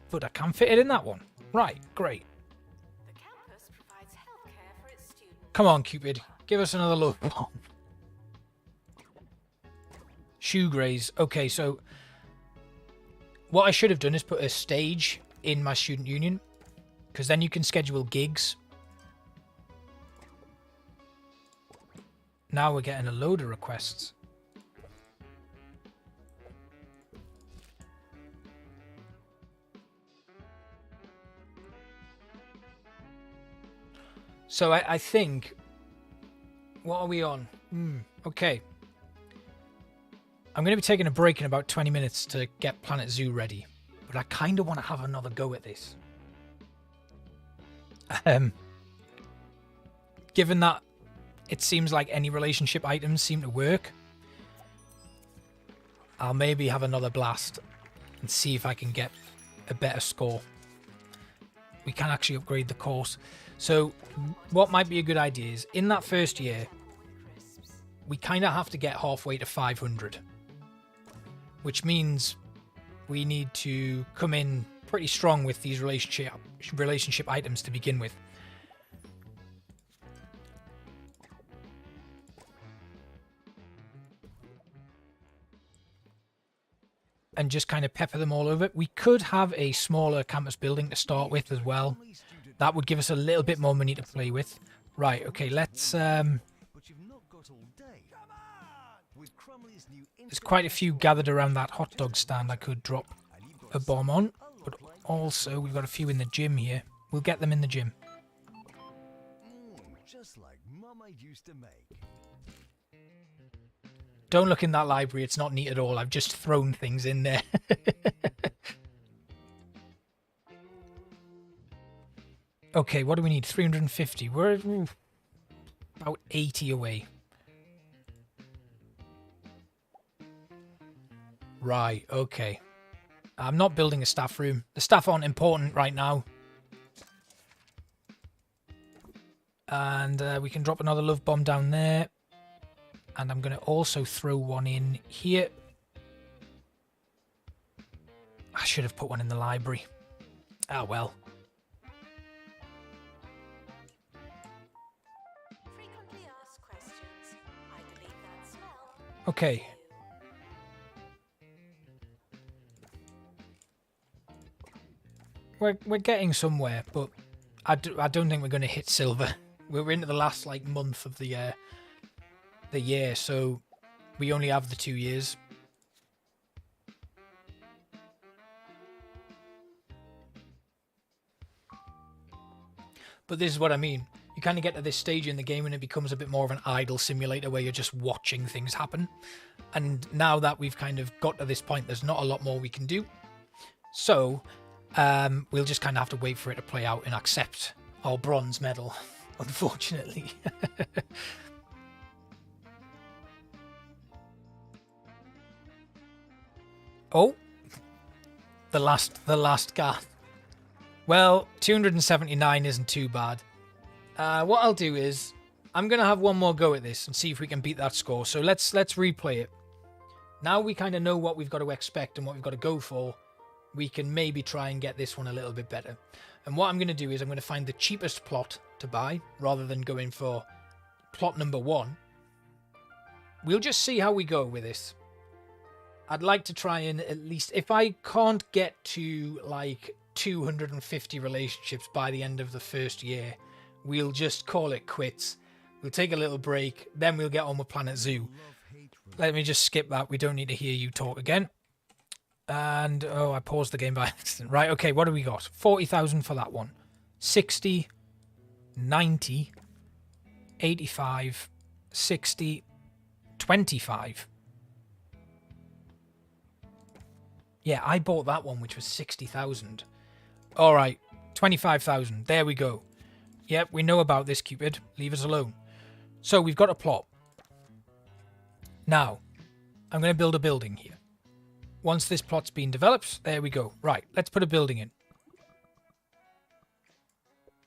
But I can fit it in that one. Right, great. The campus provides healthcare for its students. Come on, Cupid. Give us another love bomb. Shoe graze. Okay, so what I should have done is put a stage in my student union, because then you can schedule gigs. Now we're getting a load of requests. So I think... what are we on? Okay. I'm going to be taking a break in about 20 minutes to get Planet Zoo ready. But I kind of want to have another go at this. Given that it seems like any relationship items seem to work, I'll maybe have another blast and see if I can get a better score. We can actually upgrade the course. So what might be a good idea is, in that first year, we kind of have to get halfway to 500. Which means we need to come in pretty strong with these relationship items to begin with. And just kind of pepper them all over. We could have a smaller campus building to start with as well. That would give us a little bit more money to play with. Right, okay, let's... There's quite a few gathered around that hot dog stand I could drop a bomb on. But also, we've got a few in the gym here. We'll get them in the gym. Just like Mama used to make. Don't look in that library, it's not neat at all. I've just thrown things in there. Okay, what do we need? 350. We're about 80 away. Right, okay. I'm not building a staff room. The staff aren't important right now. And we can drop another love bomb down there. And I'm going to also throw one in here. I should have put one in the library. Ah, well. Frequently asked questions. I believe that smell. Okay. We're getting somewhere, but I don't think we're going to hit silver. We're into the last like month of the year, so we only have the 2 years. But this is what I mean. You kind of get to this stage in the game and it becomes a bit more of an idle simulator where you're just watching things happen. And now that we've kind of got to this point, there's not a lot more we can do. So we'll just kind of have to wait for it to play out and accept our bronze medal, unfortunately. Oh, the last Gath. Well, 279 isn't too bad. What I'll do is I'm gonna have one more go at this and see if we can beat that score. So let's replay it. Now we kind of know what we've got to expect and what we've got to go for. We can maybe try and get this one a little bit better. And what I'm going to do is I'm going to find the cheapest plot to buy rather than going for plot number 1. We'll just see how we go with this. I'd like to try and at least, if I can't get to like 250 relationships by the end of the first year, we'll just call it quits. We'll take a little break, then we'll get on with Planet Zoo. Let me just skip that. We don't need to hear you talk again. And, oh, I paused the game by accident. Right, okay, what do we got? 40,000 for that one. 60, 90, 85, 60, 25. Yeah, I bought that one, which was 60,000. All right, 25,000. There we go. Yep, we know about this, Cupid. Leave us alone. So we've got a plot. Now, I'm going to build a building here. Once this plot's been developed, there we go. Right, let's put a building in.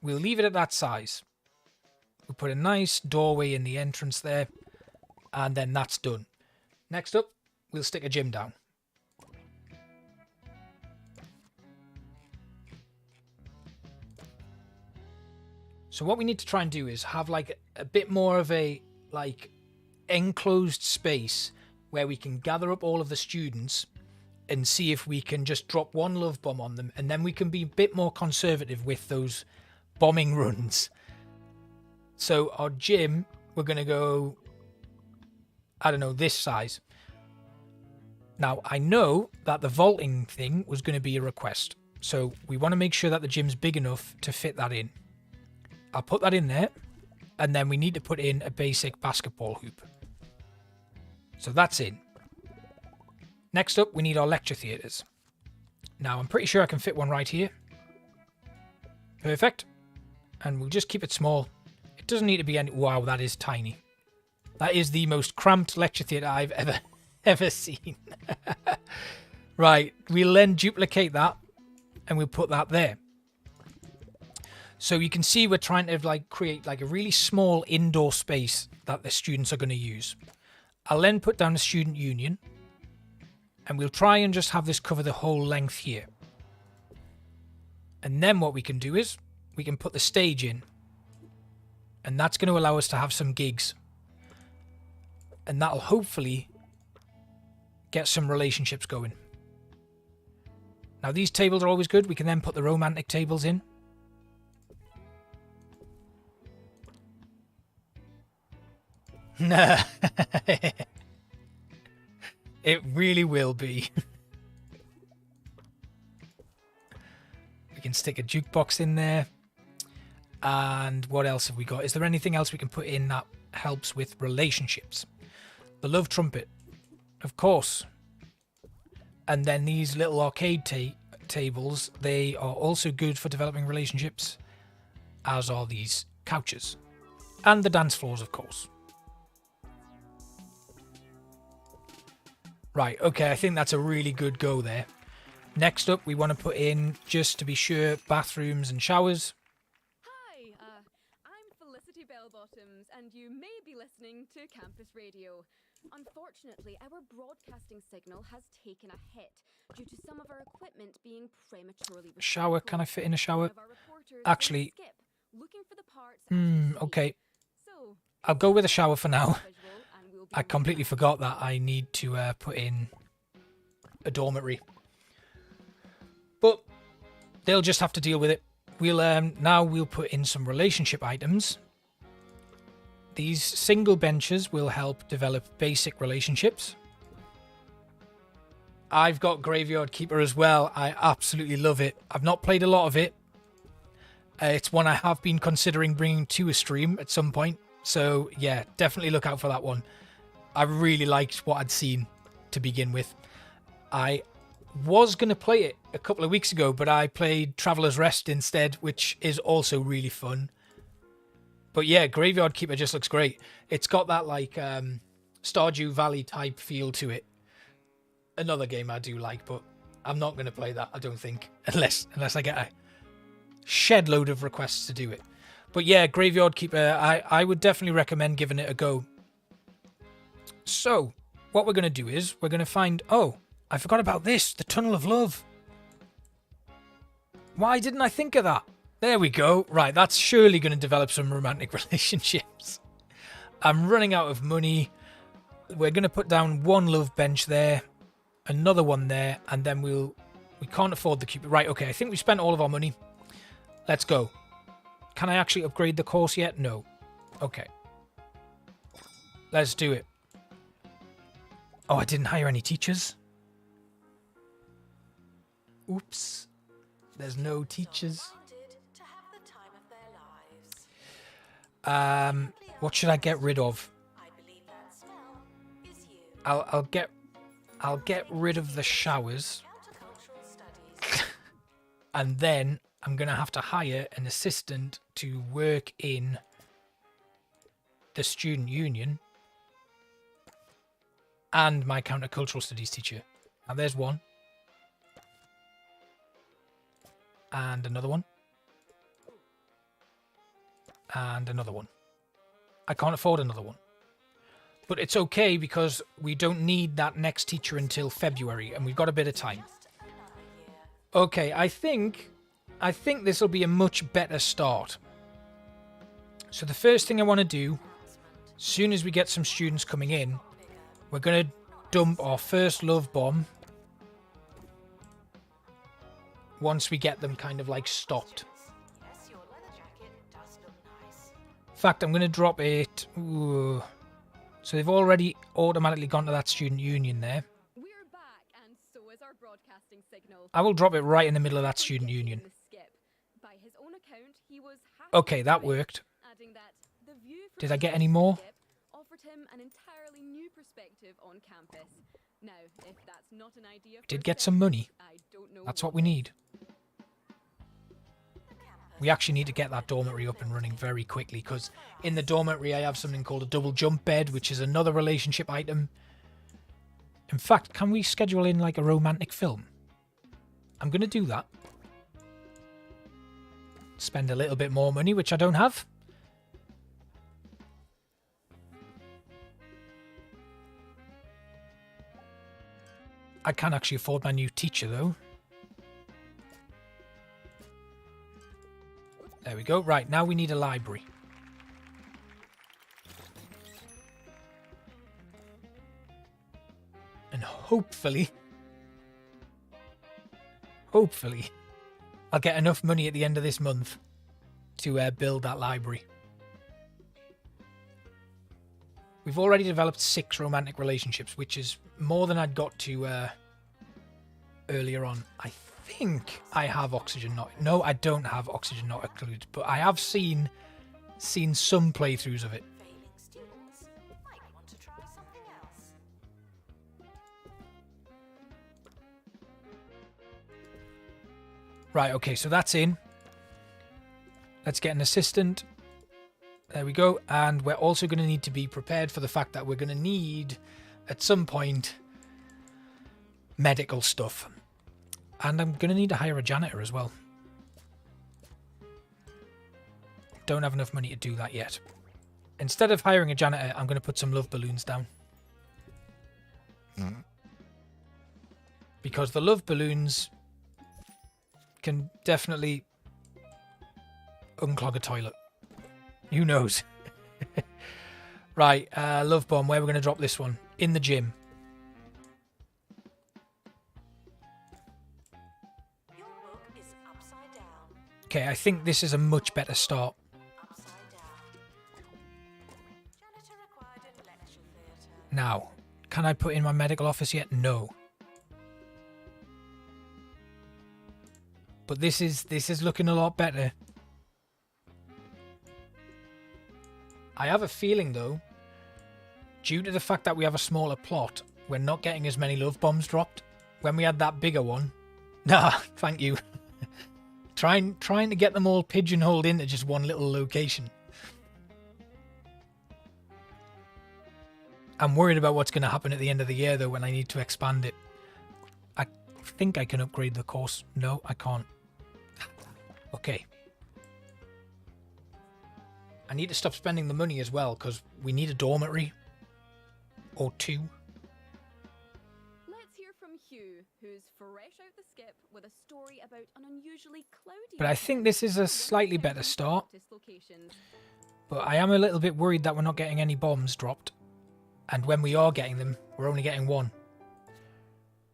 We'll leave it at that size. We'll put a nice doorway in the entrance there, and then that's done. Next up, we'll stick a gym down. So what we need to try and do is have like a bit more of a like enclosed space where we can gather up all of the students and see if we can just drop one love bomb on them, and then we can be a bit more conservative with those bombing runs. So our gym, we're going to go, I don't know, this size. Now, I know that the vaulting thing was going to be a request, so we want to make sure that the gym's big enough to fit that in. I'll put that in there, and then we need to put in a basic basketball hoop. So that's in. Next up, we need our lecture theatres. Now, I'm pretty sure I can fit one right here. Perfect. And we'll just keep it small. It doesn't need to be any... Wow, that is tiny. That is the most cramped lecture theatre I've ever seen. Right, we'll then duplicate that, and we'll put that there. So you can see we're trying to like create like a really small indoor space that the students are going to use. I'll then put down a student union, and we'll try and just have this cover the whole length here. And then what we can do is we can put the stage in, and that's going to allow us to have some gigs. And that'll hopefully get some relationships going. Now these tables are always good. We can then put the romantic tables in. It really will be. We can stick a jukebox in there. And what else have we got? Is there anything else we can put in that helps with relationships? The love trumpet, of course. And then these little arcade tables, they are also good for developing relationships, as are these couches. And the dance floors, of course. Right, okay, I think that's a really good go there. Next up, we want to put in, just to be sure, bathrooms and showers. Hi, I'm Felicity Bellbottoms, and you may be listening to Campus Radio. Unfortunately, our broadcasting signal has taken a hit due to some of our equipment being prematurely recycled. Shower, can I fit in a shower? Actually, okay. So, I'll go with a shower for now. I completely forgot that I need to put in a dormitory. But they'll just have to deal with it. We'll now we'll put in some relationship items. These single benches will help develop basic relationships. I've got Graveyard Keeper as well. I absolutely love it. I've not played a lot of it. It's one I have been considering bringing to a stream at some point. So yeah, definitely look out for that one. I really liked what I'd seen to begin with. I was going to play it a couple of weeks ago, but I played Traveler's Rest instead, which is also really fun. But yeah, Graveyard Keeper just looks great. It's got that like Stardew Valley type feel to it. another game I do like, but I'm not going to play that, I don't think, unless I get a shed load of requests to do it. But yeah, Graveyard Keeper, I would definitely recommend giving it a go. So, what we're going to do is, we're going to find... Oh, I forgot about this, the Tunnel of Love. Why didn't I think of that? There we go. Right, that's surely going to develop some romantic relationships. I'm running out of money. We're going to put down one love bench there, another one there, and then we can't afford the Cupid. Right, okay, I think we spent all of our money. Let's go. Can I actually upgrade the course yet? No. Okay. Let's do it. Oh, I didn't hire any teachers. Oops. There's no teachers. What should I get rid of? I'll get rid of the showers. And then I'm going to have to hire an assistant to work in the student union and my countercultural studies teacher. Now there's one. And another one. And another one. I can't afford another one. But it's okay because we don't need that next teacher until February and we've got a bit of time. Okay, I think this will be a much better start. So the first thing I want to do, as soon as we get some students coming in, we're going to dump our first love bomb once we get them kind of like stopped. In fact, I'm going to drop it. Ooh. So they've already automatically gone to that student union there. We're back, and so is our broadcasting signal. I will drop it right in the middle of that student union. By his own account, he was Okay, that worked. adding that the view from Did I get his any more? skip offered him an entirely new perspective on campus. Now, if that's not an idea for Did a get some segment, money. I don't know That's what we need. We actually need to get that dormitory up and running very quickly because in the dormitory I have something called a double jump bed, which is another relationship item. In fact, can we schedule in like a romantic film? I'm going to do that. Spend a little bit more money, which I don't have. I can actually afford my new teacher though. There we go. Right, now we need a library. And hopefully, I'll get enough money at the end of this month to build that library. We've already developed 6 romantic relationships, which is more than I'd got to earlier on. I think I have oxygen not... No, I don't have oxygen not included, but I have seen some playthroughs of it. Failing students might want to try something else. Right, okay, so that's in. Let's get an assistant. There we go. And we're also going to need to be prepared for the fact that we're going to need, at some point, medical stuff. And I'm going to need to hire a janitor as well. Don't have enough money to do that yet. Instead of hiring a janitor, I'm going to put some love balloons down. Because the love balloons can definitely unclog a toilet. Who knows? Right, love bomb. Where we're going to drop this one? In the gym. Your book is upside down. Okay, I think this is a much better start. Upside down. Janitor required in lecture theatre. Now, can I put in my medical office yet? No. But this is looking a lot better. I have a feeling though, due to the fact that we have a smaller plot, we're not getting as many love bombs dropped. When we had that bigger one, nah, thank you. trying to get them all pigeonholed into just one little location. I'm worried about what's going to happen at the end of the year though when I need to expand it. think I can upgrade the course. No, I can't. Okay. I need to stop spending the money as well, because we need a dormitory. Or two. Let's hear from Hugh, who's fresh out the skip with a story about an unusually cloudy. But I think this is a slightly better start. But I am a little bit worried that we're not getting any bombs dropped. And when we are getting them, we're only getting one.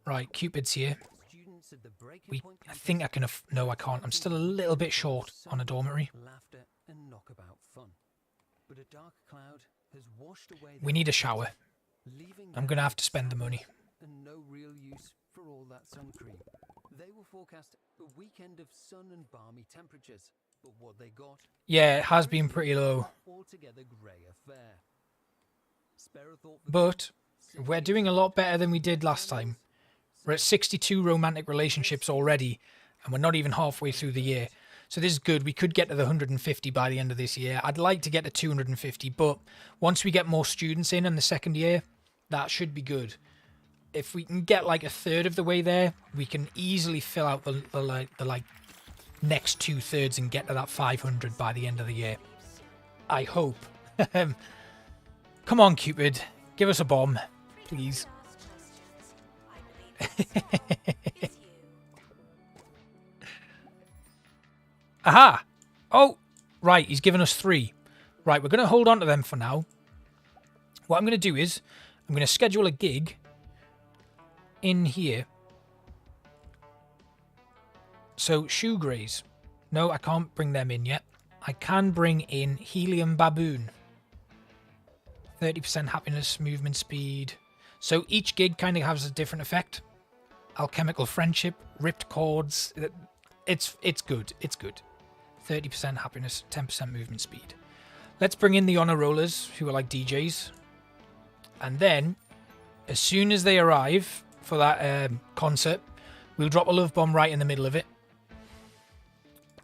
Right, Cupid's here. I think I can... No, I can't. I'm still a little bit short on a dormitory. We need a shower. I'm going to have to spend the money. And no real use for all that sun cream. They will forecast a weekend of sun and balmy temperatures, but what they got... Yeah, it has been pretty low. Altogether grey affair. But we're doing a lot better than we did last time. We're at 62 romantic relationships already, and we're not even halfway through the year. So this is good. We could get to the 150 by the end of this year. I'd like to get to 250, but once we get more students in the second year, that should be good. If we can get like a third of the way there, we can easily fill out the next 2/3 and get to that 500 by the end of the year. I hope. Come on, Cupid. Give us a bomb, please. Aha! Oh, right, he's given us 3. Right, we're going to hold on to them for now. What I'm going to do is, I'm going to schedule a gig in here. So, shoe greys. No, I can't bring them in yet. I can bring in Helium Baboon. 30% happiness, movement speed. So each gig kind of has a different effect. Alchemical friendship, ripped chords. It's good. It's good. 30% happiness, 10% movement speed. Let's bring in the honor rollers, who are like DJs. And then, as soon as they arrive for that concert, we'll drop a love bomb right in the middle of it.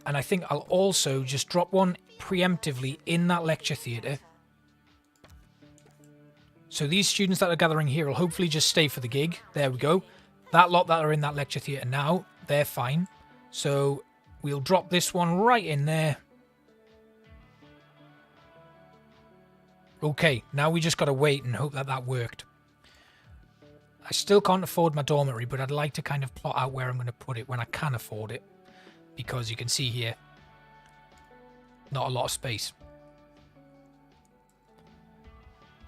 And I think I'll also just drop one preemptively in that lecture theatre. So these students that are gathering here will hopefully just stay for the gig. There we go. That lot that are in that lecture theatre now, they're fine. So we'll drop this one right in there. Okay, now we just got to wait and hope that that worked. I still can't afford my dormitory, but I'd like to kind of plot out where I'm going to put it when I can afford it. Because you can see here, not a lot of space.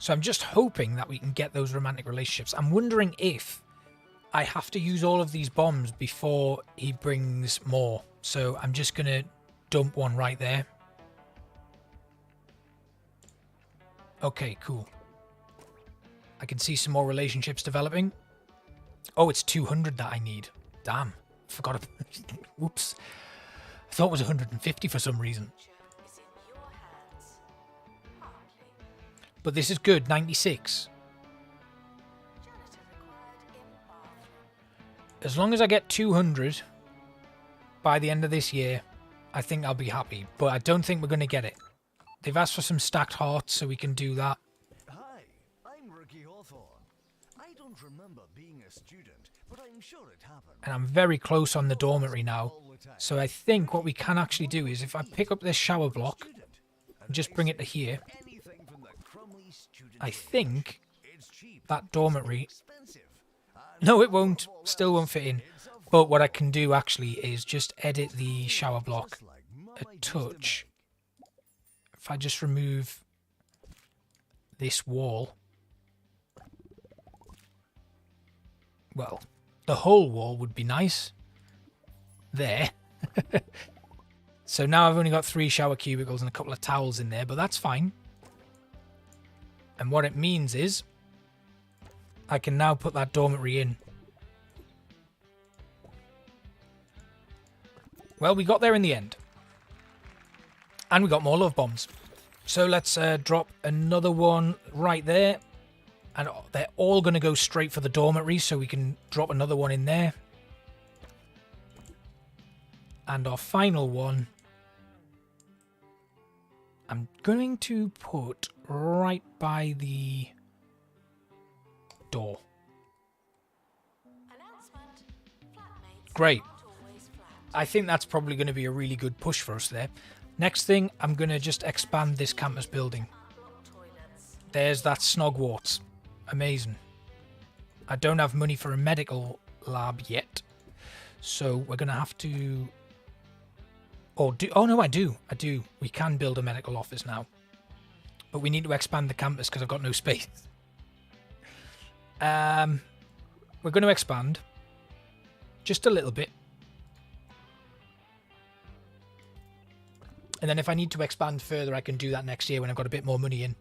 So I'm just hoping that we can get those romantic relationships. I'm wondering if I have to use all of these bombs before he brings more. So I'm just going to dump one right there. Okay, cool. I can see some more relationships developing. Oh, it's 200 that I need. Damn. Forgot about... Whoops. I thought it was 150 for some reason. But this is good, 96. As long as I get 200 by the end of this year, I think I'll be happy. But I don't think we're going to get it. They've asked for some stacked hearts, so we can do that. Hi, I'm Ricky Hawthorne. I don't remember being a student, but I'm sure it happened. And I'm very close on the dormitory now. So I think what we can actually do is if I pick up this shower block and just bring it to here, I think that dormitory... No, it won't. Still won't fit in. But what I can do actually is just edit the shower block a touch. If I just remove this wall. Well, the whole wall would be nice. There. So now I've only got 3 shower cubicles and a couple of towels in there, but that's fine. And what it means is I can now put that dormitory in. Well, we got there in the end. And we got more love bombs. So let's drop another one right there. And they're all going to go straight for the dormitory, so we can drop another one in there. And our final one, I'm going to put right by the door. Great. Not always flat. I think that's probably going to be a really good push for us there. Next thing, I'm going to just expand this campus building. Block toilets. There's that Snogwarts. Amazing. I don't have money for a medical lab yet. So we're going to have to... Oh, no, I do. We can build a medical office now. But we need to expand the campus because I've got no space. We're going to expand. Just a little bit. And then if I need to expand further, I can do that next year when I've got a bit more money in.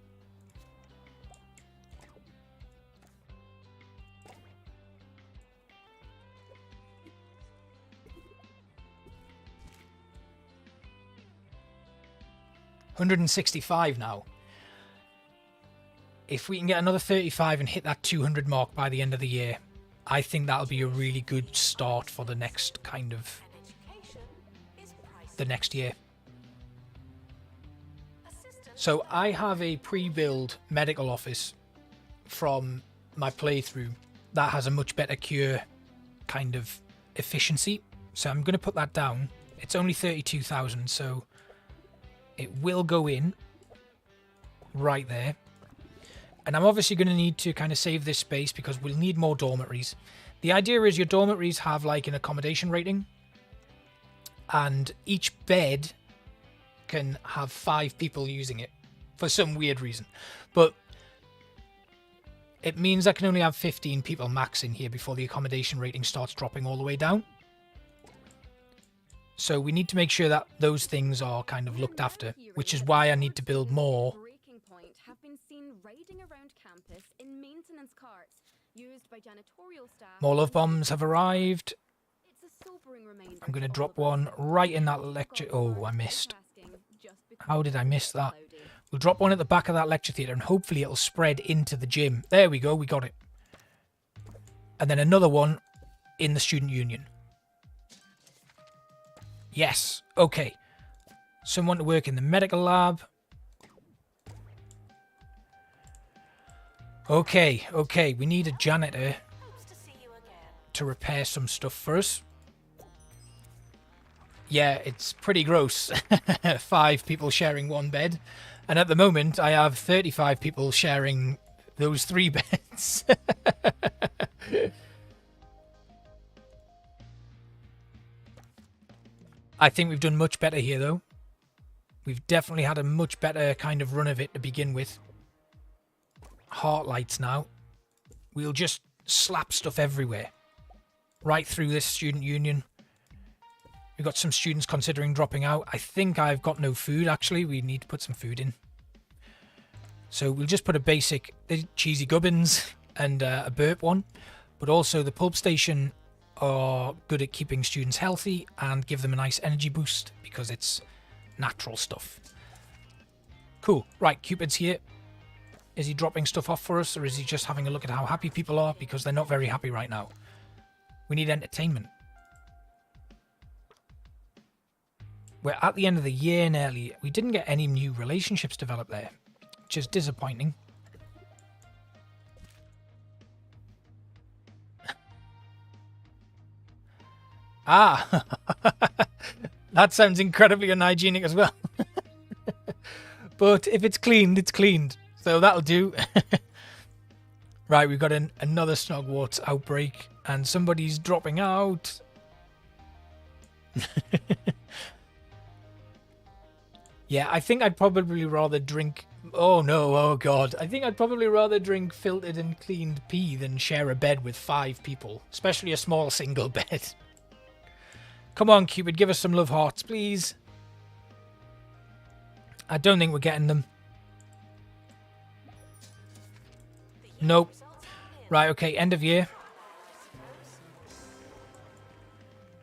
$165 now. If we can get another 35 and hit that 200 mark by the end of the year, I think that'll be a really good start for the next kind of And education is pricey. the next year. Assistant So I have a pre-built medical office from my playthrough that has a much better cure kind of efficiency. So I'm going to put that down. It's only 32,000, so it will go in right there. And I'm obviously going to need to kind of save this space because we'll need more dormitories. The idea is your dormitories have like an accommodation rating, and each bed can have 5 people using it for some weird reason. But it means I can only have 15 people max in here before the accommodation rating starts dropping all the way down. So we need to make sure that those things are kind of looked after, which is why I need to build more. Breaking Point have been seen riding around campus in maintenance carts used by janitorial staff. More love bombs have arrived. It's a sobering reminder I'm going to to drop all of us one right in that lecture. Oh, I missed. just because How did I miss that? cloudy. We'll drop one at the back of that lecture theatre and hopefully it'll spread into the gym. There we go, we got it. And then another one in the student union. Yes, okay. Someone to work in the medical lab. Okay, we need a janitor hopes to see you again. to repair some stuff for us. Yeah, it's pretty gross. 5 people sharing one bed. And at the moment, I have 35 people sharing those 3 beds. I think we've done much better here, though. We've definitely had a much better kind of run of it to begin with. Heart lights now. We'll just slap stuff everywhere. Right through this student union. We've got some students considering dropping out. I think I've got no food, actually. We need to put some food in. So we'll just put a basic cheesy gubbins and a burp one. But also the pulp station are good at keeping students healthy and give them a nice energy boost because it's natural stuff. Cool. Right, Cupid's here. Is he dropping stuff off for us, or is he just having a look at how happy people are? Because they're not very happy right now. We need entertainment. We're at the end of the year nearly. We didn't get any new relationships developed there, which is disappointing. Ah, that sounds incredibly unhygienic as well. But if it's cleaned, it's cleaned. So that'll do. Right, we've got another Snogwarts outbreak and somebody's dropping out. Yeah, I think I'd probably rather drink... Oh no, oh god. I think I'd probably rather drink filtered and cleaned pee than share a bed with 5 people. Especially a small single bed. Come on, Cupid, give us some love hearts, please. I don't think we're getting them. Nope. Right, okay, end of year.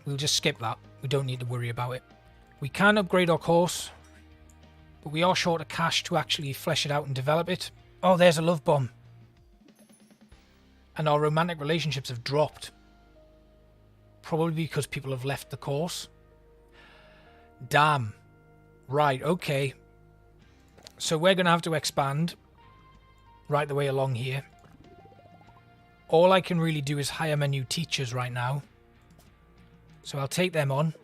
We'll just skip that. We don't need to worry about it. We can upgrade our course, but we are short of cash to actually flesh it out and develop it. Oh, there's a love bomb. And our romantic relationships have dropped. Probably because people have left the course. Damn. Right, okay. So we're going to have to expand right the way along here. All I can really do is hire my new teachers right now. So I'll take them on.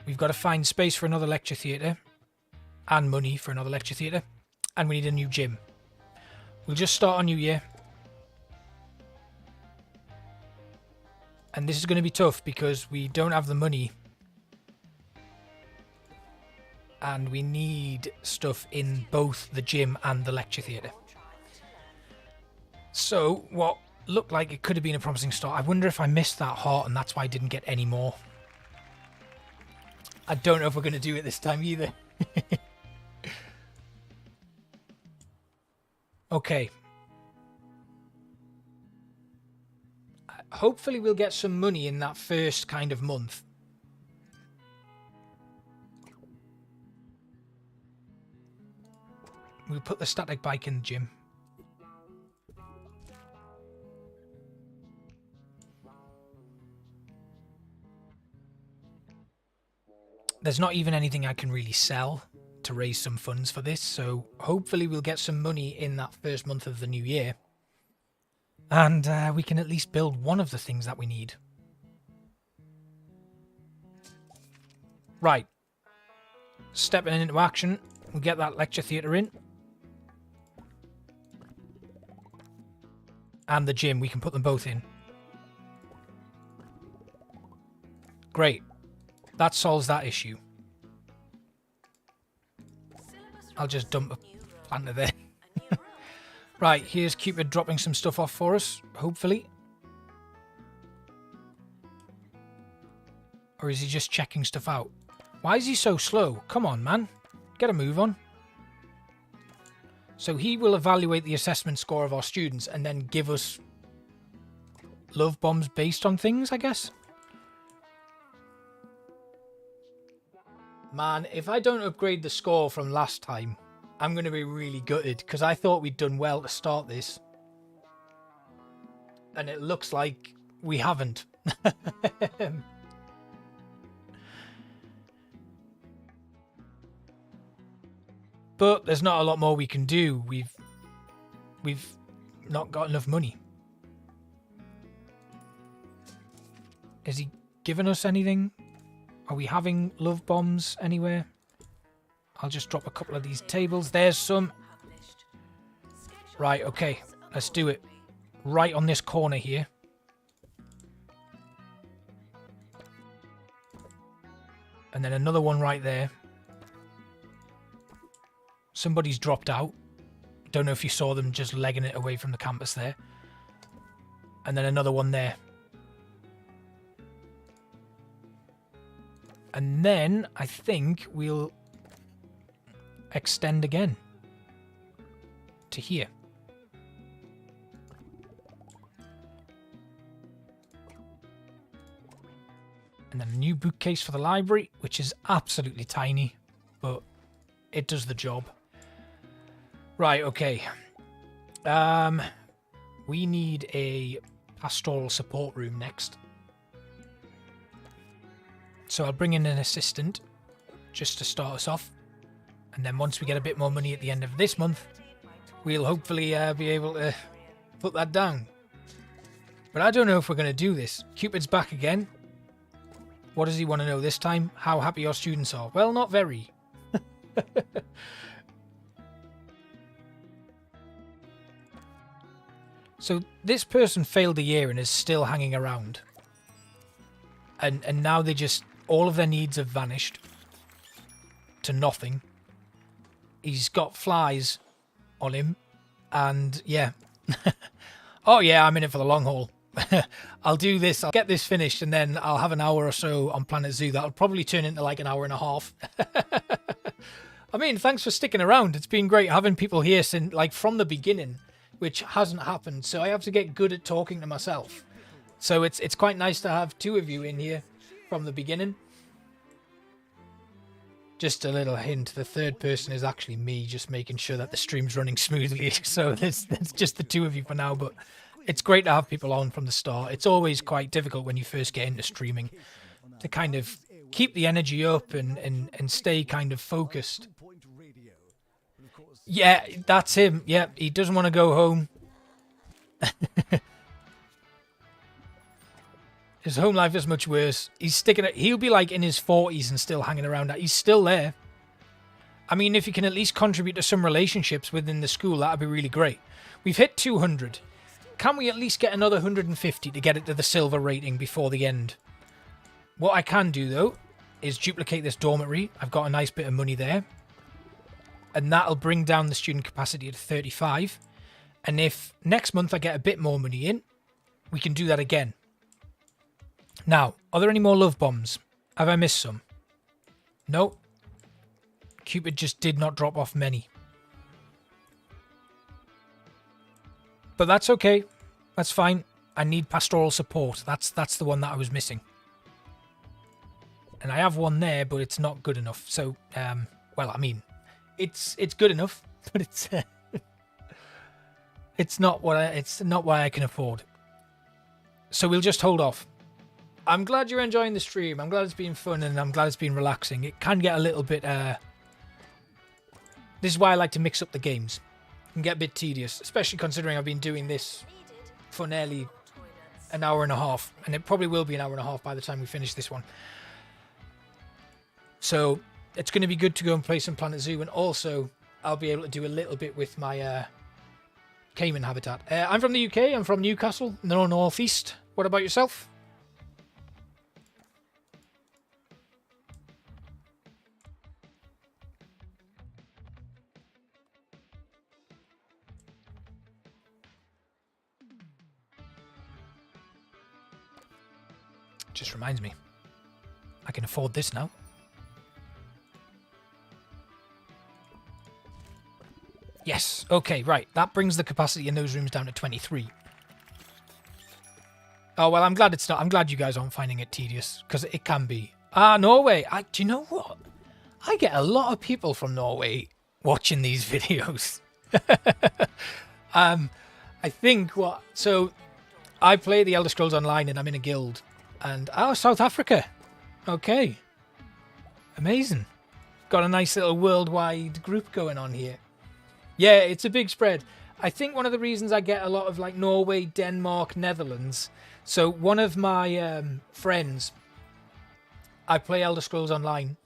We've got to find space for another lecture theatre. And money for another lecture theatre. And we need a new gym. We'll just start on New Year. And this is going to be tough because we don't have the money. And we need stuff in both the gym and the lecture theatre. So, what looked like it could have been a promising start. I wonder if I missed that heart and that's why I didn't get any more. I don't know if we're going to do it this time either. Okay. Hopefully we'll get some money in that first kind of month. We'll put the static bike in the gym. There's not even anything I can really sell to raise some funds for this, so hopefully we'll get some money in that first month of the new year. And we can at least build one of the things that we need. Right. Stepping into action. We'll get that lecture theatre in. And the gym, we can put them both in. Great. That solves that issue. I'll just dump a planter there. Right, here's Cupid dropping some stuff off for us, hopefully. Or is he just checking stuff out? Why is he so slow? Come on, man. Get a move on. So he will evaluate the assessment score of our students and then give us love bombs based on things, I guess. Man, if I don't upgrade the score from last time, I'm going to be really gutted because I thought we'd done well to start this. And it looks like we haven't. But there's not a lot more we can do. We've not got enough money. Is he giving us anything? Are we having love bombs anywhere? I'll just drop a couple of these tables. There's some. Right, okay. Let's do it. Right on this corner here. And then another one right there. Somebody's dropped out. Don't know if you saw them just legging it away from the campus there. And then another one there. And then I think we'll extend again to here. And then a new bookcase for the library, which is absolutely tiny, but it does the job. Right, okay. We need a pastoral support room next. So I'll bring in an assistant just to start us off. And then once we get a bit more money at the end of this month, we'll hopefully be able to put that down. But I don't know if we're going to do this. Cupid's back again. What does he want to know this time? How happy your students are? Well, not very. So this person failed a year and is still hanging around. And now they just... all of their needs have vanished to nothing. He's got flies on him. And, yeah. Oh, yeah, I'm in it for the long haul. I'll do this. I'll get this finished, and then I'll have an hour or so on Planet Zoo. That'll probably turn into like an hour and a half. I mean, thanks for sticking around. It's been great having people here since, like, from the beginning, which hasn't happened. So I have to get good at talking to myself. So it's quite nice to have two of you in here from the beginning. Just a little hint, the third person is actually me, just making sure that the stream's running smoothly. So it's just the two of you for now, but it's great to have people on from the start. It's always quite difficult when you first get into streaming to kind of keep the energy up and stay kind of focused. Yeah, that's him. Yeah, he doesn't want to go home. His home life is much worse. He's sticking it. He'll be like in his 40s and still hanging around. He's still there. I mean, if you can at least contribute to some relationships within the school, that'd be really great. We've hit 200. Can we at least get another 150 to get it to the silver rating before the end? What I can do, though, is duplicate this dormitory. I've got a nice bit of money there. And that'll bring down the student capacity to 35. And if next month I get a bit more money in, we can do that again. Now, are there any more love bombs? Have I missed some? No. Cupid just did not drop off many. But that's okay. That's fine. I need pastoral support. That's the one that I was missing. And I have one there, but it's not good enough. So, well, I mean, it's good enough, but it's not what I can afford. So we'll just hold off. I'm glad you're enjoying the stream. I'm glad it's been fun, and I'm glad it's been relaxing. It can get a little bit. This is why I like to mix up the games. It can get a bit tedious, especially considering I've been doing this for nearly an hour and a half, and it probably will be an hour and a half by the time we finish this one. So it's going to be good to go and play some Planet Zoo, and also I'll be able to do a little bit with my Caiman Habitat. I'm from the UK. I'm from Newcastle, no northeast. What about yourself? Just reminds me, I can afford this now. Yes, okay, right. That brings the capacity in those rooms down to 23. Oh, well, I'm glad it's not. I'm glad you guys aren't finding it tedious, because it can be. Norway. Do you know what? I get a lot of people from Norway watching these videos. I think what... So, I play the Elder Scrolls Online, and I'm in a guild. And, South Africa. Okay. Amazing. Got a nice little worldwide group going on here. Yeah, it's a big spread. I think one of the reasons I get a lot of, like, Norway, Denmark, Netherlands. So, one of my friends, I play Elder Scrolls Online,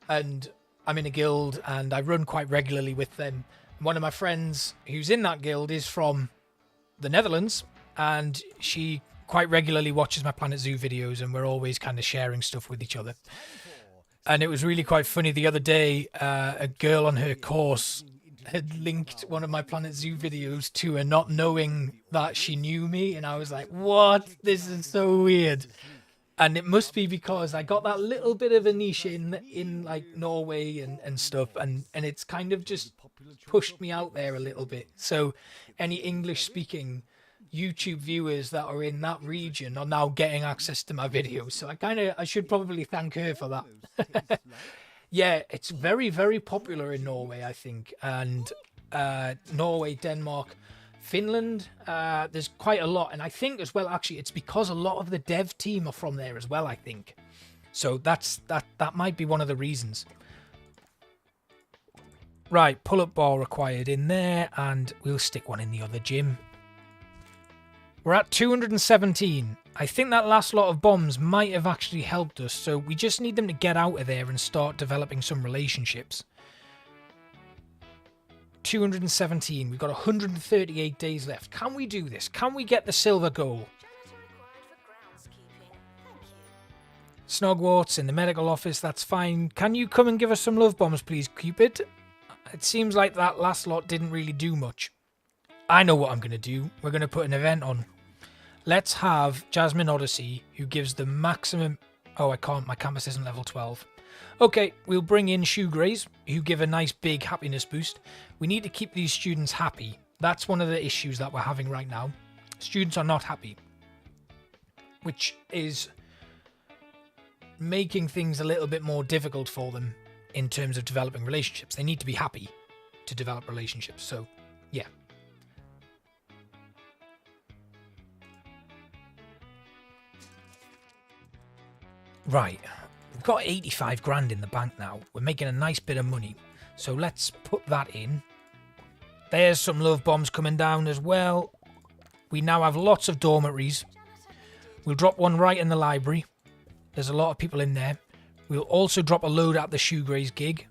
and I'm in a guild, and I run quite regularly with them. One of my friends who's in that guild is from the Netherlands, and she quite regularly watches my Planet Zoo videos, and we're always kind of sharing stuff with each other. And it was really quite funny the other day, a girl on her course had linked one of my Planet Zoo videos to her, not knowing that she knew me, and I was like, what? This is so weird. And it must be because I got that little bit of a niche in like Norway and stuff, and it's kind of just pushed me out there a little bit. So any English speaking YouTube viewers that are in that region are now getting access to my videos. So I should probably thank her for that. Yeah, it's very, very popular in Norway, I think. And Norway, Denmark, Finland, there's quite a lot. And I think as well, actually, it's because a lot of the dev team are from there as well, I think. So that might be one of the reasons. Right, pull-up bar required in there, and we'll stick one in the other gym. We're at 217. I think that last lot of bombs might have actually helped us, so we just need them to get out of there and start developing some relationships. 217. We've got 138 days left. Can we do this? Can we get the silver goal? Snogwarts in the medical office, that's fine. Can you come and give us some love bombs, please, Cupid? It seems like that last lot didn't really do much. I know what I'm going to do. We're going to put an event on. Let's have Jasmine Odyssey, who gives the maximum... Oh, I can't. My campus isn't level 12. Okay, we'll bring in Shoegrays, who give a nice big happiness boost. We need to keep these students happy. That's one of the issues that we're having right now. Students are not happy, which is making things a little bit more difficult for them in terms of developing relationships. They need to be happy to develop relationships. So, yeah. Right, we've got 85 grand in the bank now. We're making a nice bit of money. So let's put that in. There's some love bombs coming down as well. We now have lots of dormitories. We'll drop one right in the library. There's a lot of people in there. We'll also drop a load at the shoegraze gig.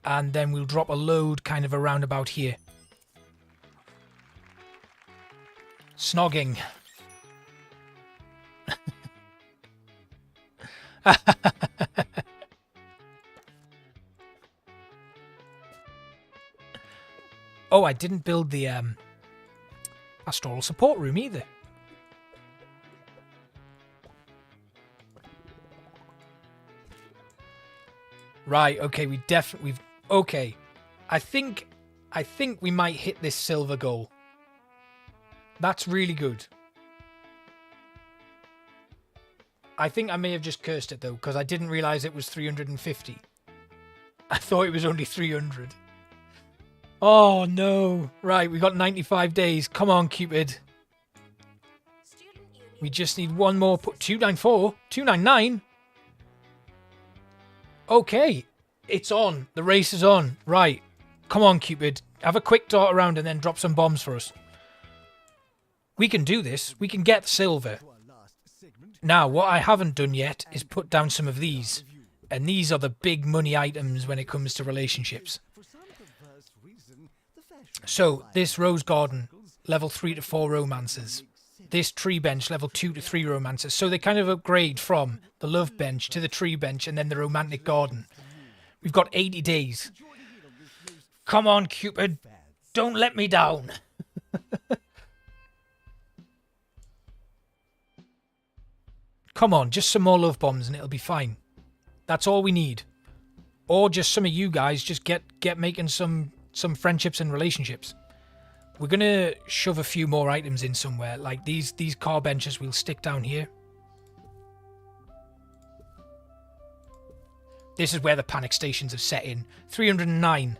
And then we'll drop a load kind of around about here. Snogging. Oh, I didn't build the pastoral support room either. Right, okay, okay. I think we might hit this silver goal. That's really good. I think I may have just cursed it though, because I didn't realize it was 350. I thought it was only 300. Oh no. Right, we got 95 days. Come on, Cupid. We just need one more. 294? 299? Okay. It's on. The race is on. Right. Come on, Cupid. Have a quick dart around and then drop some bombs for us. We can do this. We can get silver. Now, what I haven't done yet is put down some of these. And these are the big money items when it comes to relationships. So, this rose garden, level 3 to 4 romances. This tree bench, level 2 to 3 romances. So they kind of upgrade from the love bench to the tree bench and then the romantic garden. We've got 80 days. Come on, Cupid. Don't let me down. Come on, just some more love bombs and it'll be fine. That's all we need. Or just some of you guys just get making some friendships and relationships. We're going to shove a few more items in somewhere. Like these car benches we'll stick down here. This is where the panic stations have set in. 309.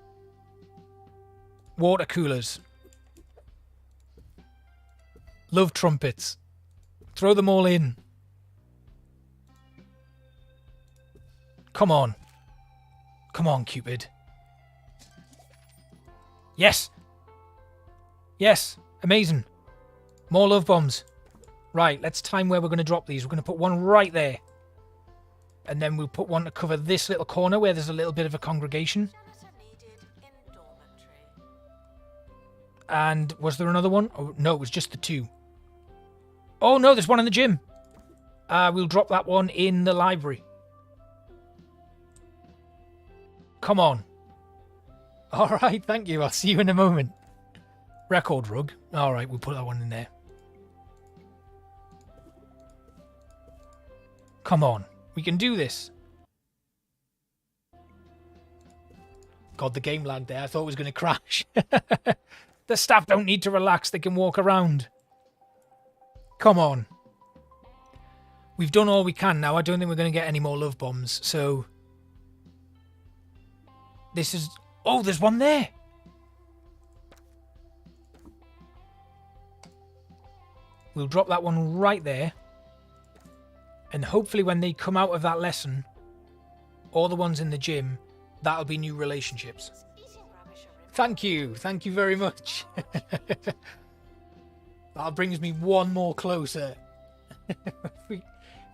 Water coolers. Love trumpets. Throw them all in. Come on. Come on, Cupid. Yes. Yes. Amazing. More love bombs. Right, let's time where we're going to drop these. We're going to put one right there. And then we'll put one to cover this little corner where there's a little bit of a congregation. And was there another one? Oh, no, it was just the two. Oh, no, there's one in the gym. We'll drop that one in the library. Come on. All right, thank you. I'll see you in a moment. Record rug. All right, we'll put that one in there. Come on. We can do this. God, the game lagged there. I thought it was going to crash. The staff don't need to relax. They can walk around. Come on. We've done all we can now. I don't think we're going to get any more love bombs. So this is... Oh, there's one there. We'll drop that one right there. And hopefully when they come out of that lesson, or the ones in the gym, that'll be new relationships. Thank you. Thank you very much. That brings me one more closer. If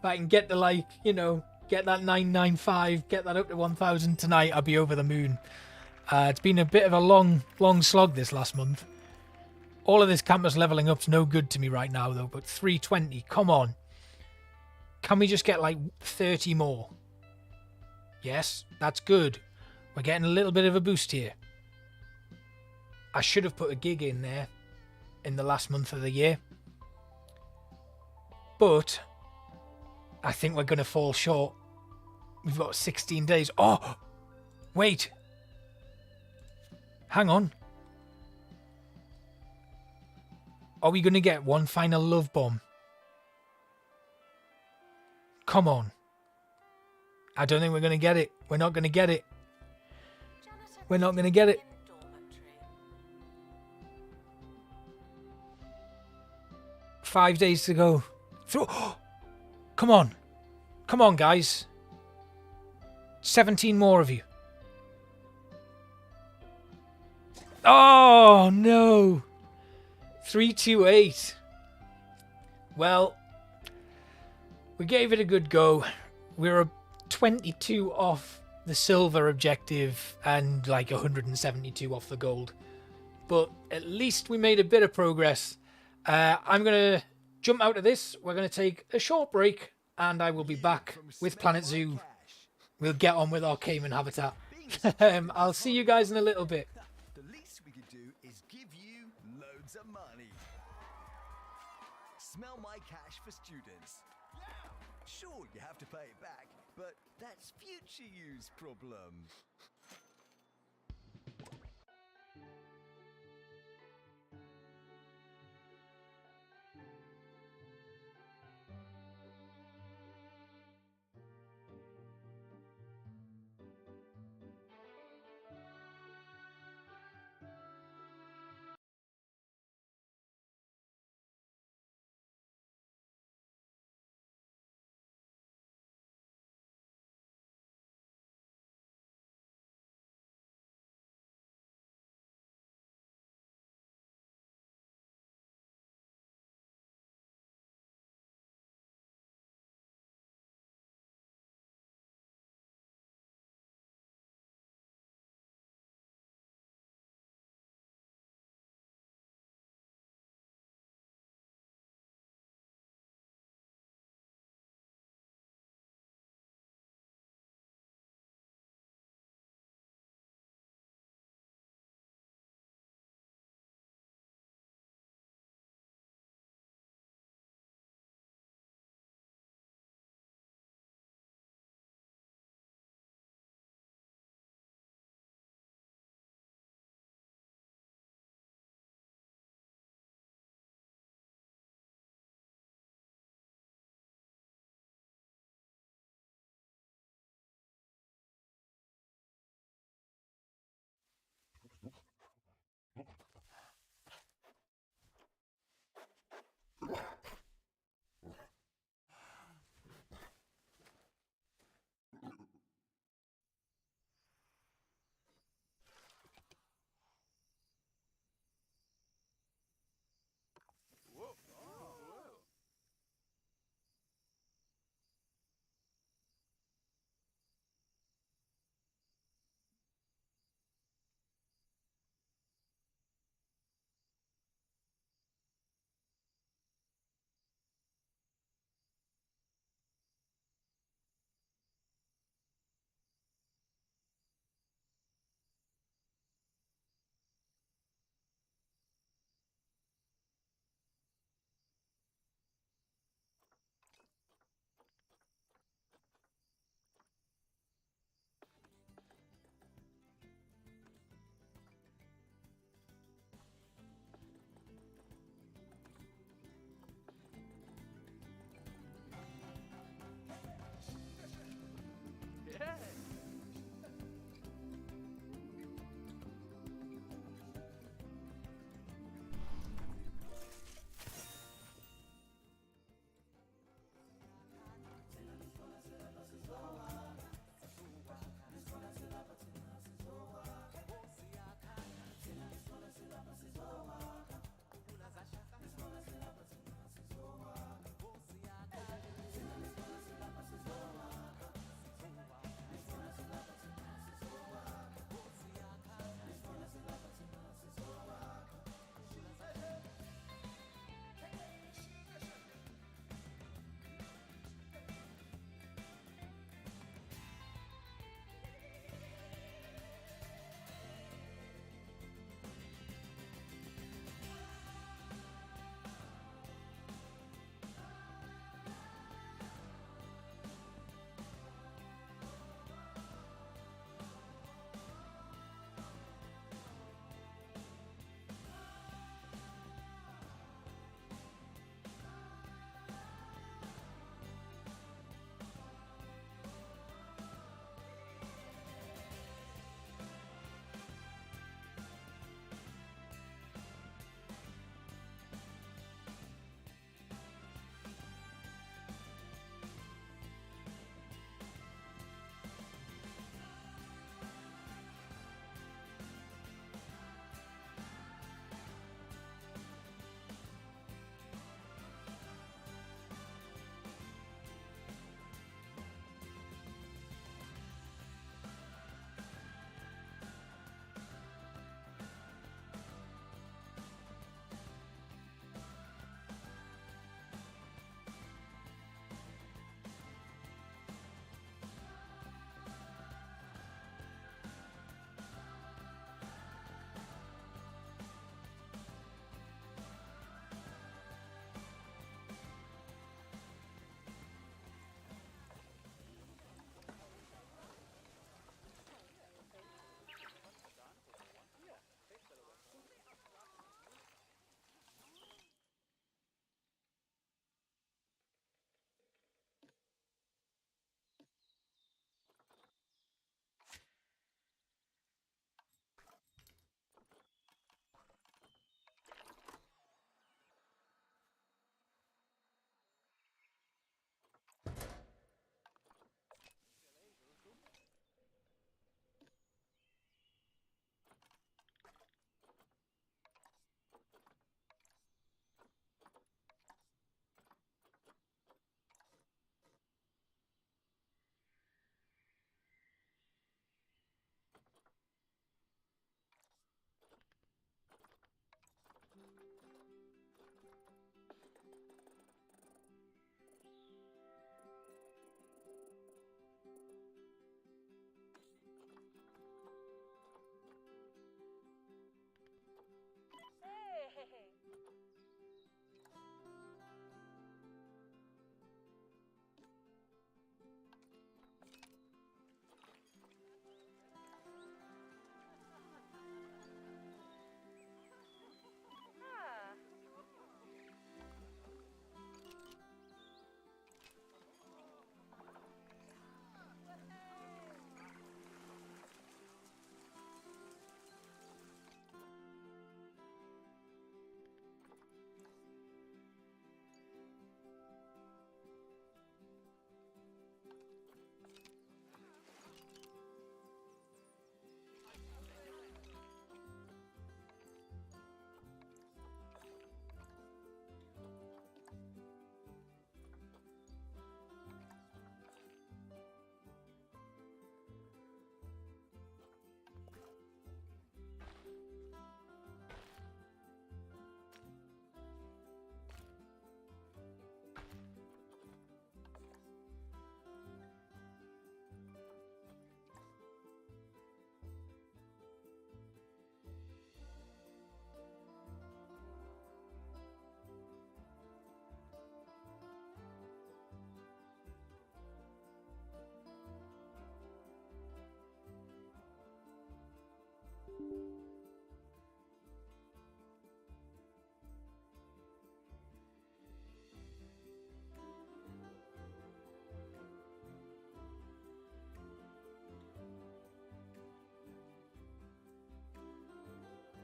I can get to, like, you know, get that 995, get that up to 1,000 tonight, I'll be over the moon. It's been a bit of a long slog this last month. All of this campus leveling up's no good to me right now, though, but 320, come on. Can we just get, like, 30 more? Yes, that's good. We're getting a little bit of a boost here. I should have put a gig in there in the last month of the year. But I think we're going to fall short. We've got 16 days. Oh, wait. Hang on. Are we going to get one final love bomb? Come on. I don't think we're going to get it. We're not going to get it. We're not going to get it. Five days to go. Come on. Come on, guys. 17 more of you. Oh, no. 328. Well, We gave it a good go. We were 22 off the silver objective and like 172 off the gold. But at least we made a bit of progress. I'm going to jump out of this. We're going to take a short break and I will be back with Planet Zoo. We'll get on with our Caiman Habitat. I'll see you guys in a little bit. The least we could do is give you loads of money. Smell my cash for students. Sure, you have to pay it back, but that's future use problem.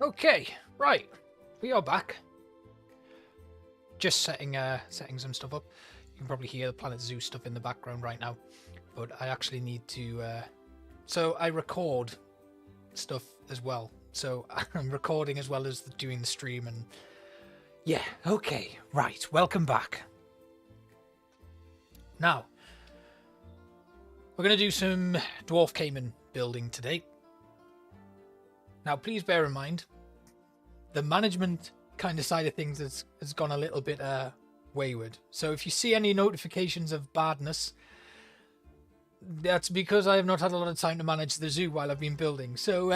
Okay, right. We are back. Just setting some stuff up. You can probably hear the Planet Zoo stuff in the background right now. But I actually need to... So I record stuff as well. So I'm recording as well as doing the stream and... Yeah, okay, right. Welcome back. Now, we're going to do some Dwarf Caiman building today. Now, please bear in mind, the management kind of side of things has gone a little bit wayward. So if you see any notifications of badness, that's because I have not had a lot of time to manage the zoo while I've been building. So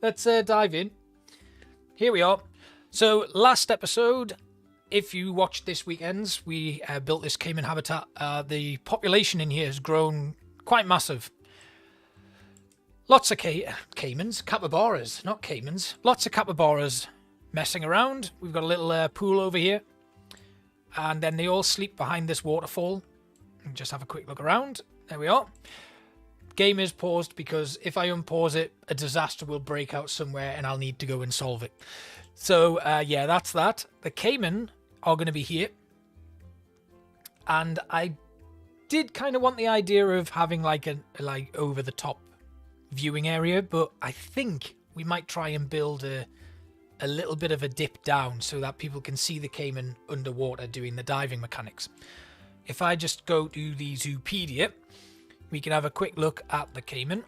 let's dive in. Here we are. So last episode, if you watched this weekend's, we built this Caiman Habitat. The population in here has grown quite massive. Lots of caimans, capybaras, not caimans. Lots of capybaras messing around. We've got a little pool over here. And then they all sleep behind this waterfall. And just have a quick look around. There we are. Game is paused because if I unpause it, a disaster will break out somewhere and I'll need to go and solve it. So, yeah, that's that. The Caiman are going to be here. And I did kind of want the idea of having like a over-the-top viewing area, but I think we might try and build a little bit of a dip down so that people can see the Caiman underwater doing the diving mechanics. If I just go to the Zoopedia, we can have a quick look at the Caiman.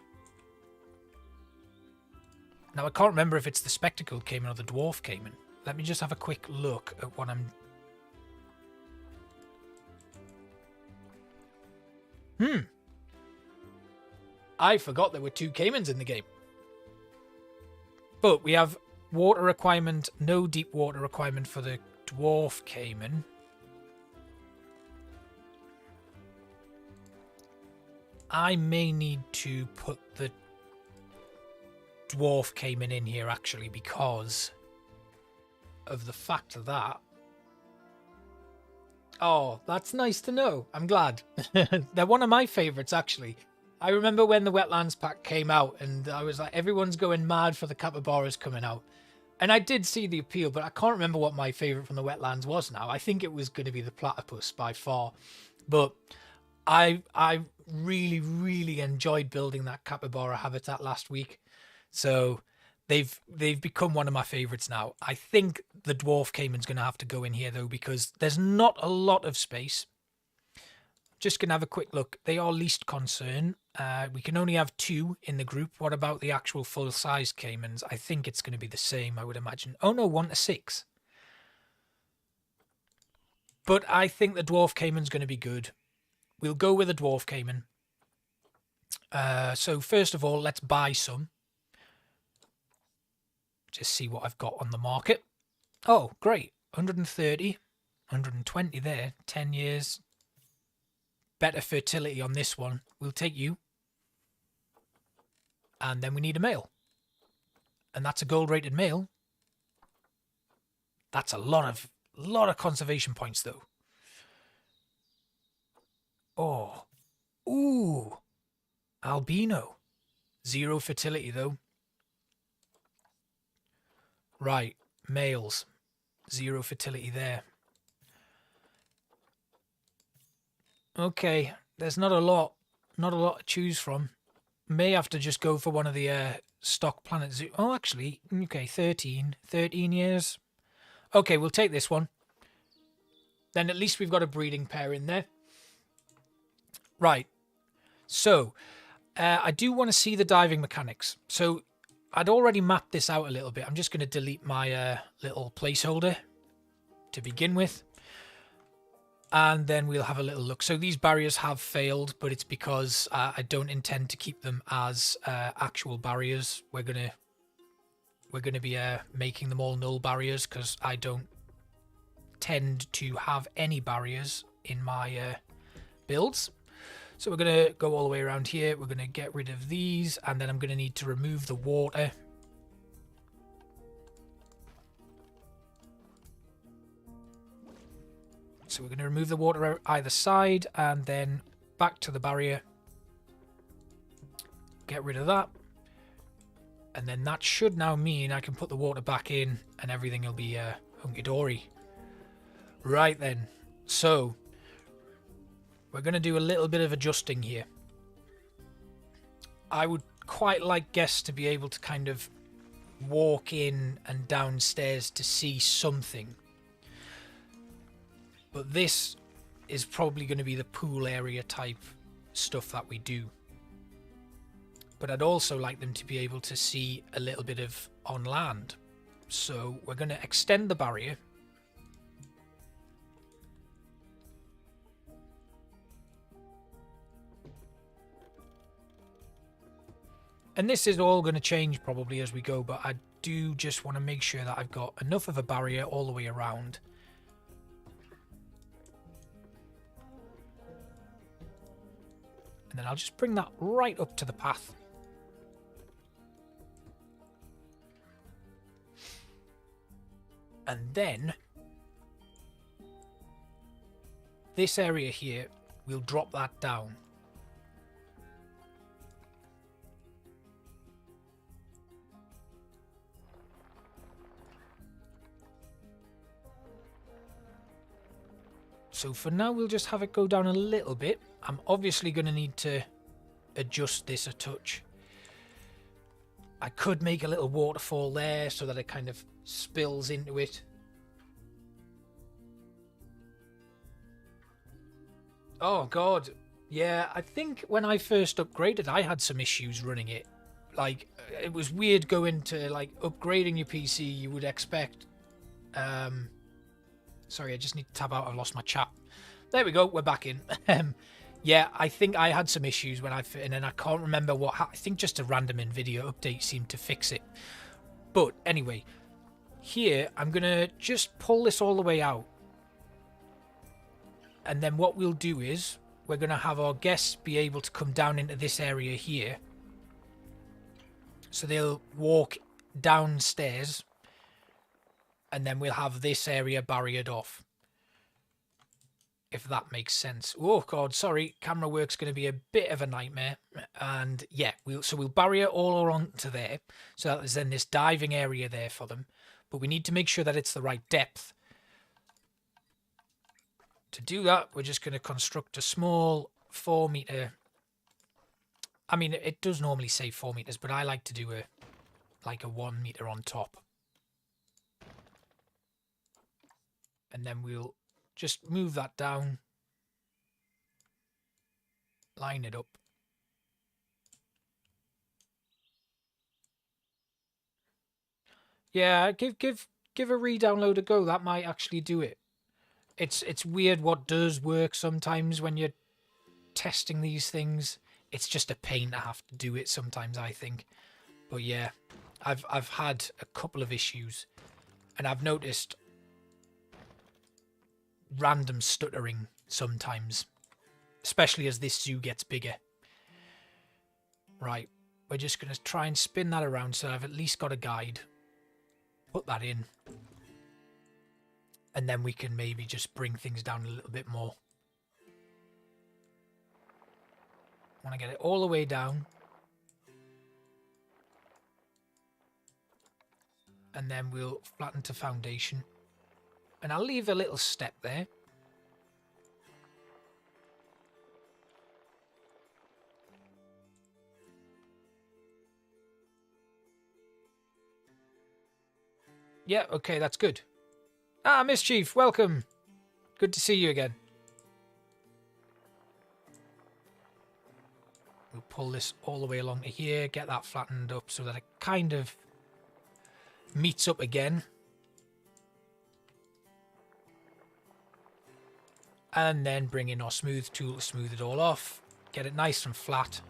Now, I can't remember if it's the spectacled Caiman or the dwarf Caiman. Let me just have a quick look at what I'm... I forgot there were two Caimans in the game. But we have water requirement, no deep water requirement for the dwarf Caiman. I may need to put the dwarf Caiman in here actually because of the fact that... Oh, that's nice to know. I'm glad. They're one of my favourites actually. I remember when the Wetlands pack came out and I was like, everyone's going mad for the capybaras coming out. And I did see the appeal, but I can't remember what my favourite from the Wetlands was now. I think it was going to be the platypus by far. But I really, really enjoyed building that capybara habitat last week. So they've become one of my favourites now. I think the dwarf Caiman's going to have to go in here though because there's not a lot of space. Just going to have a quick look. They are least concern. We can only have 2 in the group. What about the actual full-size Caimans? I think it's going to be the same, I would imagine. Oh no, 1 to 6. But I think the dwarf Caiman's going to be good. We'll go with the dwarf Caiman. So first of all, let's buy some. Just see what I've got on the market. Oh, great. 130. 120 there. 10 years. Better fertility on this one. We'll take you. And then we need a male. And that's a gold-rated male. That's a lot of conservation points, though. Oh. Ooh. Albino. 0 fertility, though. Right. Males. 0 fertility there. Okay. There's not a lot to choose from. May have to just go for one of the stock Planet Zoo. Oh, actually, okay, 13 years. Okay, we'll take this one. Then at least we've got a breeding pair in there. Right. So, I do want to see the diving mechanics. So, I'd already mapped this out a little bit. I'm just going to delete my little placeholder to begin with. And then we'll have a little look. So these barriers have failed, but it's because I don't intend to keep them as actual barriers. We're gonna be making them all null barriers because I don't tend to have any barriers in my builds. So we're gonna go all the way around here. We're gonna get rid of these, and then I'm gonna need to remove the water. So we're going to remove the water out either side and then back to the barrier. Get rid of that. And then that should now mean I can put the water back in and everything will be hunky-dory. Right then. So, we're going to do a little bit of adjusting here. I would quite like guests to be able to kind of walk in and downstairs to see something. But this is probably going to be the pool area type stuff that we do. But I'd also like them to be able to see a little bit of on land. So we're going to extend the barrier. And this is all going to change probably as we go, but I do just want to make sure that I've got enough of a barrier all the way around. And then I'll just bring that right up to the path. And then this area here, we'll drop that down. So for now, we'll just have it go down a little bit. I'm obviously going to need to adjust this a touch. I could make a little waterfall there so that it kind of spills into it. Oh god, yeah, I think when I first upgraded I had some issues running it. Like, it was weird going to, like, upgrading your PC. You would expect sorry, I just need to tab out. I've lost my chat. There we go, we're back in. Yeah, I think I had some issues when and then I can't remember what. I think just a random NVIDIA update seemed to fix it. But anyway, here I'm gonna just pull this all the way out, and then what we'll do is we're gonna have our guests be able to come down into this area here, so they'll walk downstairs, and then we'll have this area barriered off. If that makes sense. Oh god, sorry, camera work's going to be a bit of a nightmare. And yeah, we'll barrier all around to there, so that there's then this diving area there for them. But we need to make sure that it's the right depth. To do that, we're just going to construct a small 4 meter. I mean, it does normally say 4 meters, but I like to do a 1 meter on top. And then we'll just move that down, line it up. Yeah, give a re-download a go. That might actually do it. It's weird what does work sometimes when you're testing these things. It's just a pain to have to do it sometimes, I think. But yeah, I've had a couple of issues, and I've noticed random stuttering sometimes, especially as this zoo gets bigger. Right, we're just going to try and spin that around so I've at least got a guide. Put that in, and then we can maybe just bring things down a little bit more. I want to get it all the way down, and then we'll flatten to foundation. And I'll leave a little step there. Yeah, okay, that's good. Ah, Mischief, welcome. Good to see you again. We'll pull this all the way along to here, get that flattened up so that it kind of meets up again. And then bring in our smooth tool to smooth it all off. Get it nice and flat.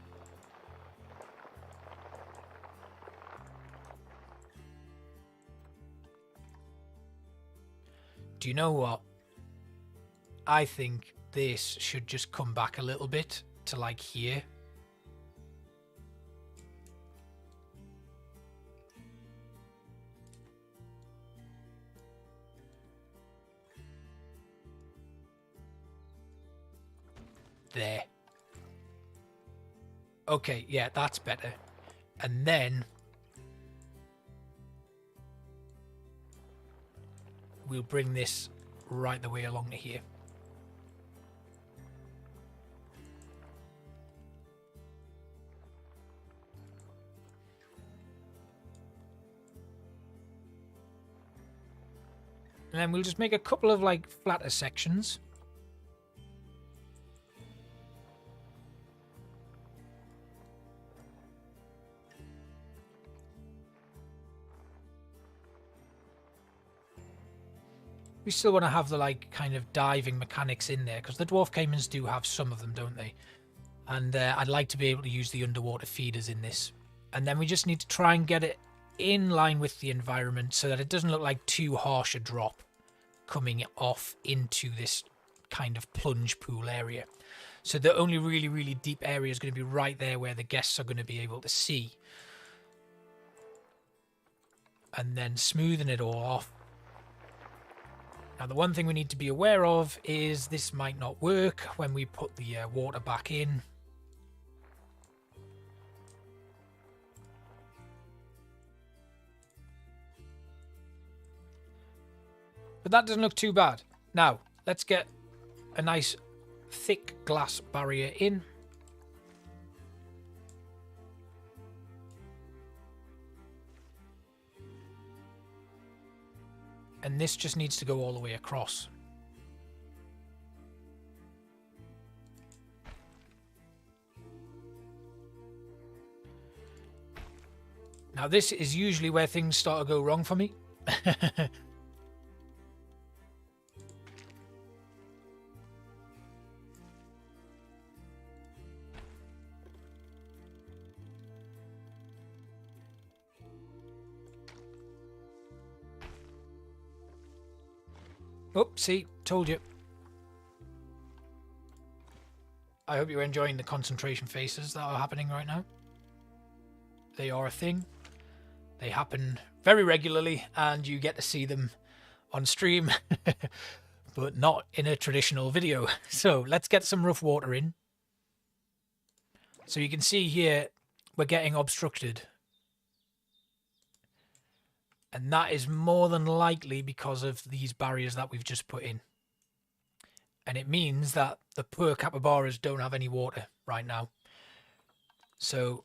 Do you know what? I think this should just come back a little bit to like here. There. Okay, yeah, that's better. And then we'll bring this right the way along to here. And then we'll just make a couple of like flatter sections. We still want to have the like kind of diving mechanics in there, because the dwarf caimans do have some of them, don't they? And I'd like to be able to use the underwater feeders in this. And then we just need to try and get it in line with the environment so that it doesn't look like too harsh a drop coming off into this kind of plunge pool area. So the only really, really deep area is going to be right there where the guests are going to be able to see. And then smoothing it all off. Now the one thing we need to be aware of is this might not work when we put the water back in. But that doesn't look too bad. Now, let's get a nice thick glass barrier in. And this just needs to go all the way across. Now this is usually where things start to go wrong for me. Oh, see, told you. I hope you're enjoying the concentration faces that are happening right now. They are a thing. They happen very regularly, and you get to see them on stream, but not in a traditional video. So let's get some rough water in. So you can see here, we're getting obstructed. And that is more than likely because of these barriers that we've just put in. And it means that the poor capybaras don't have any water right now. So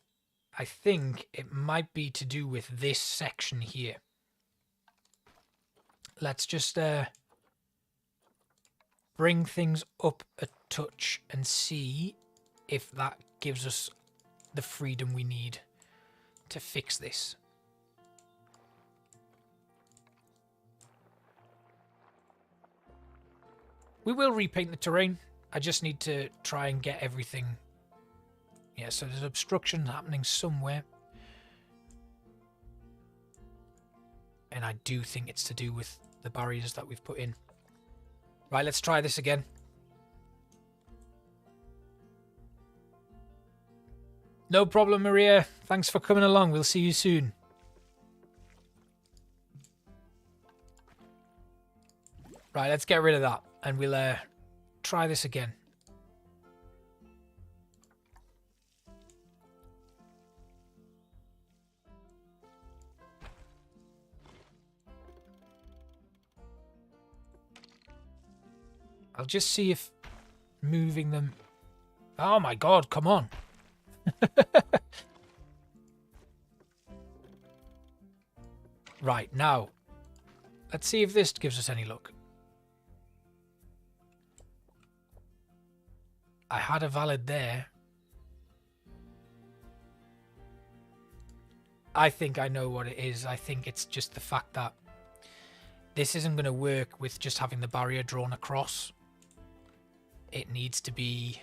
I think it might be to do with this section here. Let's just bring things up a touch and see if that gives us the freedom we need to fix this. We will repaint the terrain. I just need to try and get everything. Yeah, so there's obstruction happening somewhere. And I do think it's to do with the barriers that we've put in. Right, let's try this again. No problem, Maria. Thanks for coming along. We'll see you soon. Right, let's get rid of that. And we'll try this again. I'll just see if moving them... Oh my god, come on. Right, now. Let's see if this gives us any luck. I had a valid there. I think I know what it is. I think it's just the fact that this isn't going to work with just having the barrier drawn across. It needs to be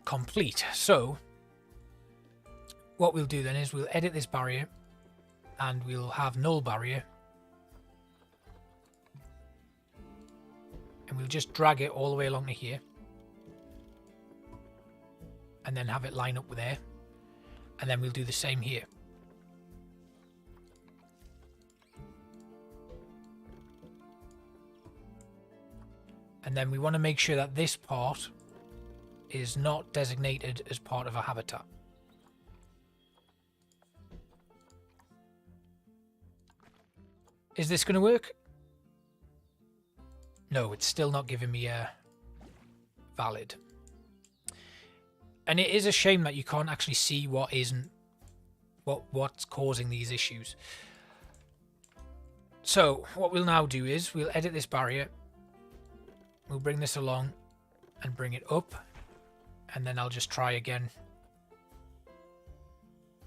complete. So what we'll do then is we'll edit this barrier and we'll have null barrier. And we'll just drag it all the way along to here. And then have it line up with there. And then we'll do the same here. And then we want to make sure that this part is not designated as part of a habitat. Is this going to work? No, it's still not giving me a valid. And it is a shame that you can't actually see what isn't, what's causing these issues. So what we'll now do is we'll edit this barrier. We'll bring this along and bring it up. And then I'll just try again.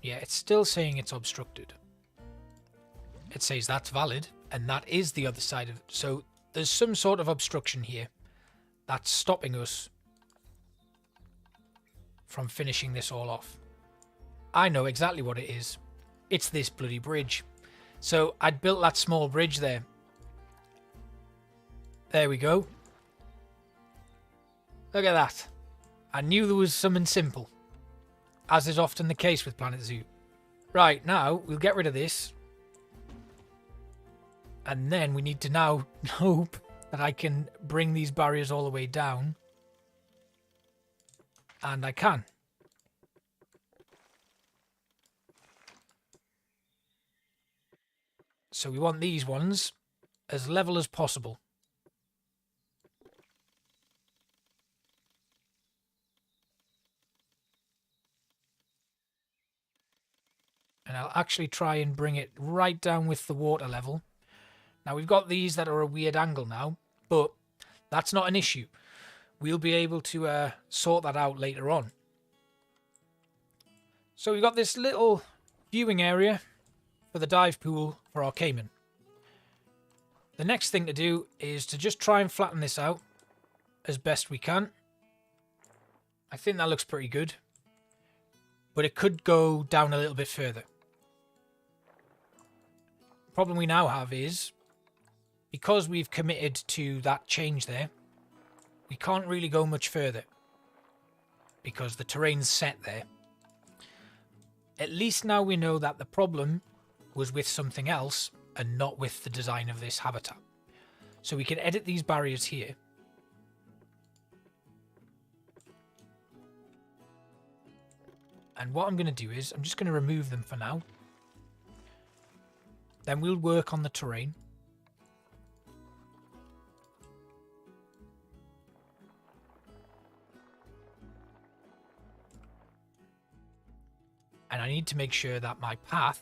Yeah, it's still saying it's obstructed. It says that's valid, and that is the other side of it. So there's some sort of obstruction here that's stopping us from finishing this all off. I know exactly what it is. It's this bloody bridge. So I'd built that small bridge there. There we go. Look at that. I knew there was something simple, as is often the case with Planet Zoo. Right, now we'll get rid of this. And then we need to now hope that I can bring these barriers all the way down. And I can. So we want these ones as level as possible. And I'll actually try and bring it right down with the water level. Now we've got these that are a weird angle now, but that's not an issue. We'll be able to sort that out later on. So we've got this little viewing area for the dive pool for our Caiman. The next thing to do is to just try and flatten this out as best we can. I think that looks pretty good, but it could go down a little bit further. The problem we now have is, because we've committed to that change there, we can't really go much further because the terrain's set there. At least now we know that the problem was with something else and not with the design of this habitat. So we can edit these barriers here. And what I'm going to do is I'm just going to remove them for now. Then we'll work on the terrain. And I need to make sure that my path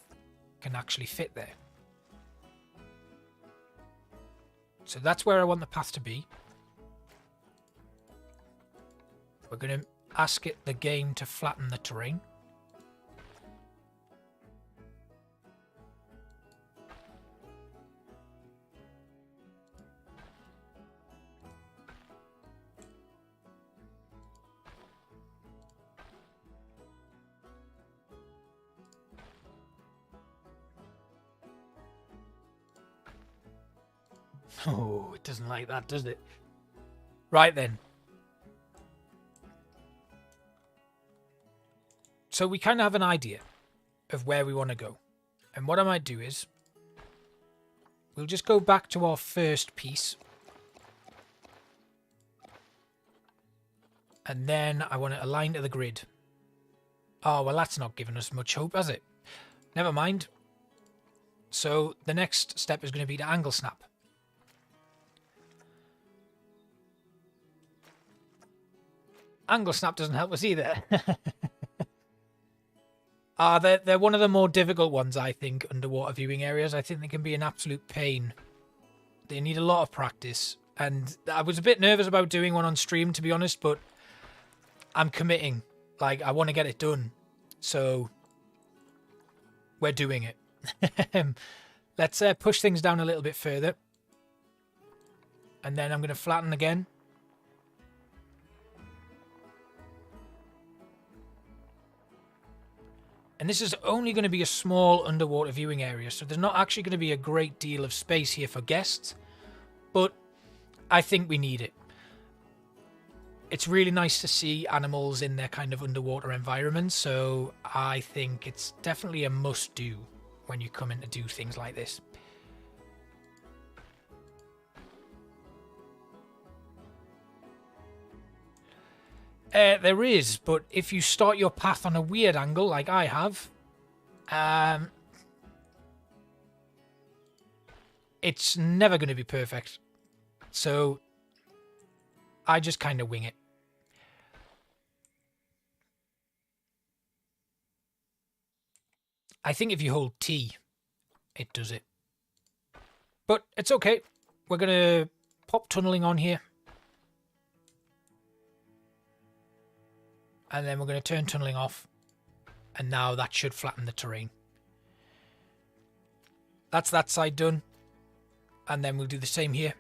can actually fit there. So that's where I want the path to be. We're going to ask the game to flatten the terrain. Oh, it doesn't like that, does it? Right then. So we kind of have an idea of where we want to go. And what I might do is, we'll just go back to our first piece. And then I want to align to the grid. Oh, well, that's not giving us much hope, has it? Never mind. So the next step is going to be to angle snap. Angle snap doesn't help us either. They're one of the more difficult ones, I think, underwater viewing areas. I think they can be an absolute pain. They need a lot of practice. And I was a bit nervous about doing one on stream, to be honest, but I'm committing. Like, I want to get it done. So, we're doing it. Let's push things down a little bit further. And then I'm going to flatten again. And this is only going to be a small underwater viewing area, so there's not actually going to be a great deal of space here for guests, but I think we need it. It's really nice to see animals in their kind of underwater environment, so I think it's definitely a must-do when you come in to do things like this. There is, but if you start your path on a weird angle, like I have, it's never going to be perfect. So I just kind of wing it. I think if you hold T, it does it. But it's okay. We're going to pop tunneling on here. And then we're going to turn tunneling off. And now that should flatten the terrain. That's that side done. And then we'll do the same here.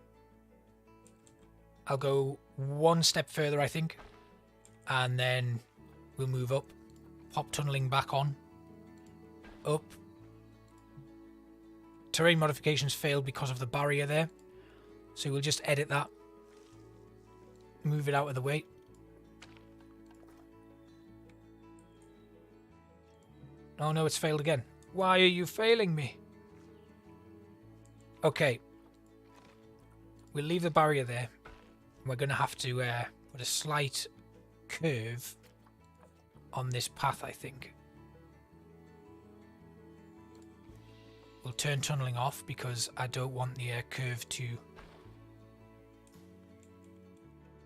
I'll go one step further, I think. And then we'll move up. Pop tunneling back on. Up. Terrain modifications failed because of the barrier there. So we'll just edit that. Move it out of the way. Oh no, it's failed again. Why are you failing me? Okay. We'll leave the barrier there. We're going to have to put a slight curve on this path, I think. We'll turn tunneling off because I don't want the curve to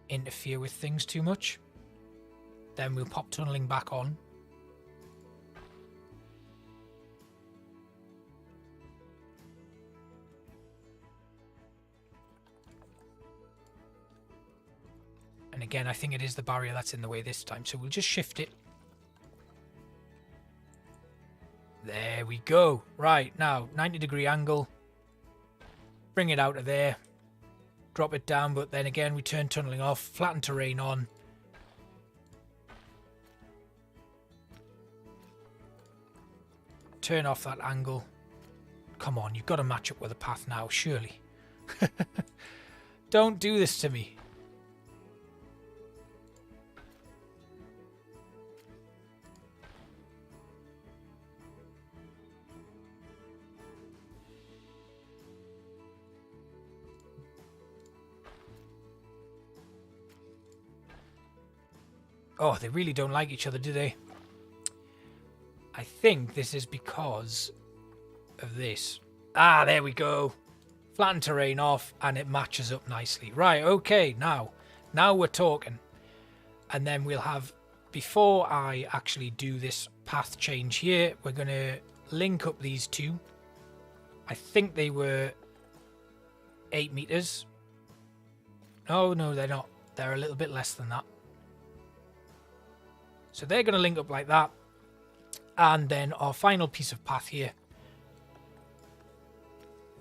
interfere with things too much. Then we'll pop tunneling back on. And again, I think it is the barrier that's in the way this time, so we'll just shift it. There we go. Right, now, 90-degree angle. Bring it out of there. Drop it down, but then again, we turn tunneling off. Flatten terrain on. Turn off that angle. Come on, you've got to match up with the path now, surely. Don't do this to me. Oh, they really don't like each other, do they? I think this is because of this. Ah, there we go. Flatten terrain off, and it matches up nicely. Right, okay, now we're talking. And then we'll have, before I actually do this path change here, we're going to link up these two. I think they were 8 meters. Oh, no, they're not. They're a little bit less than that. So they're going to link up like that. And then our final piece of path here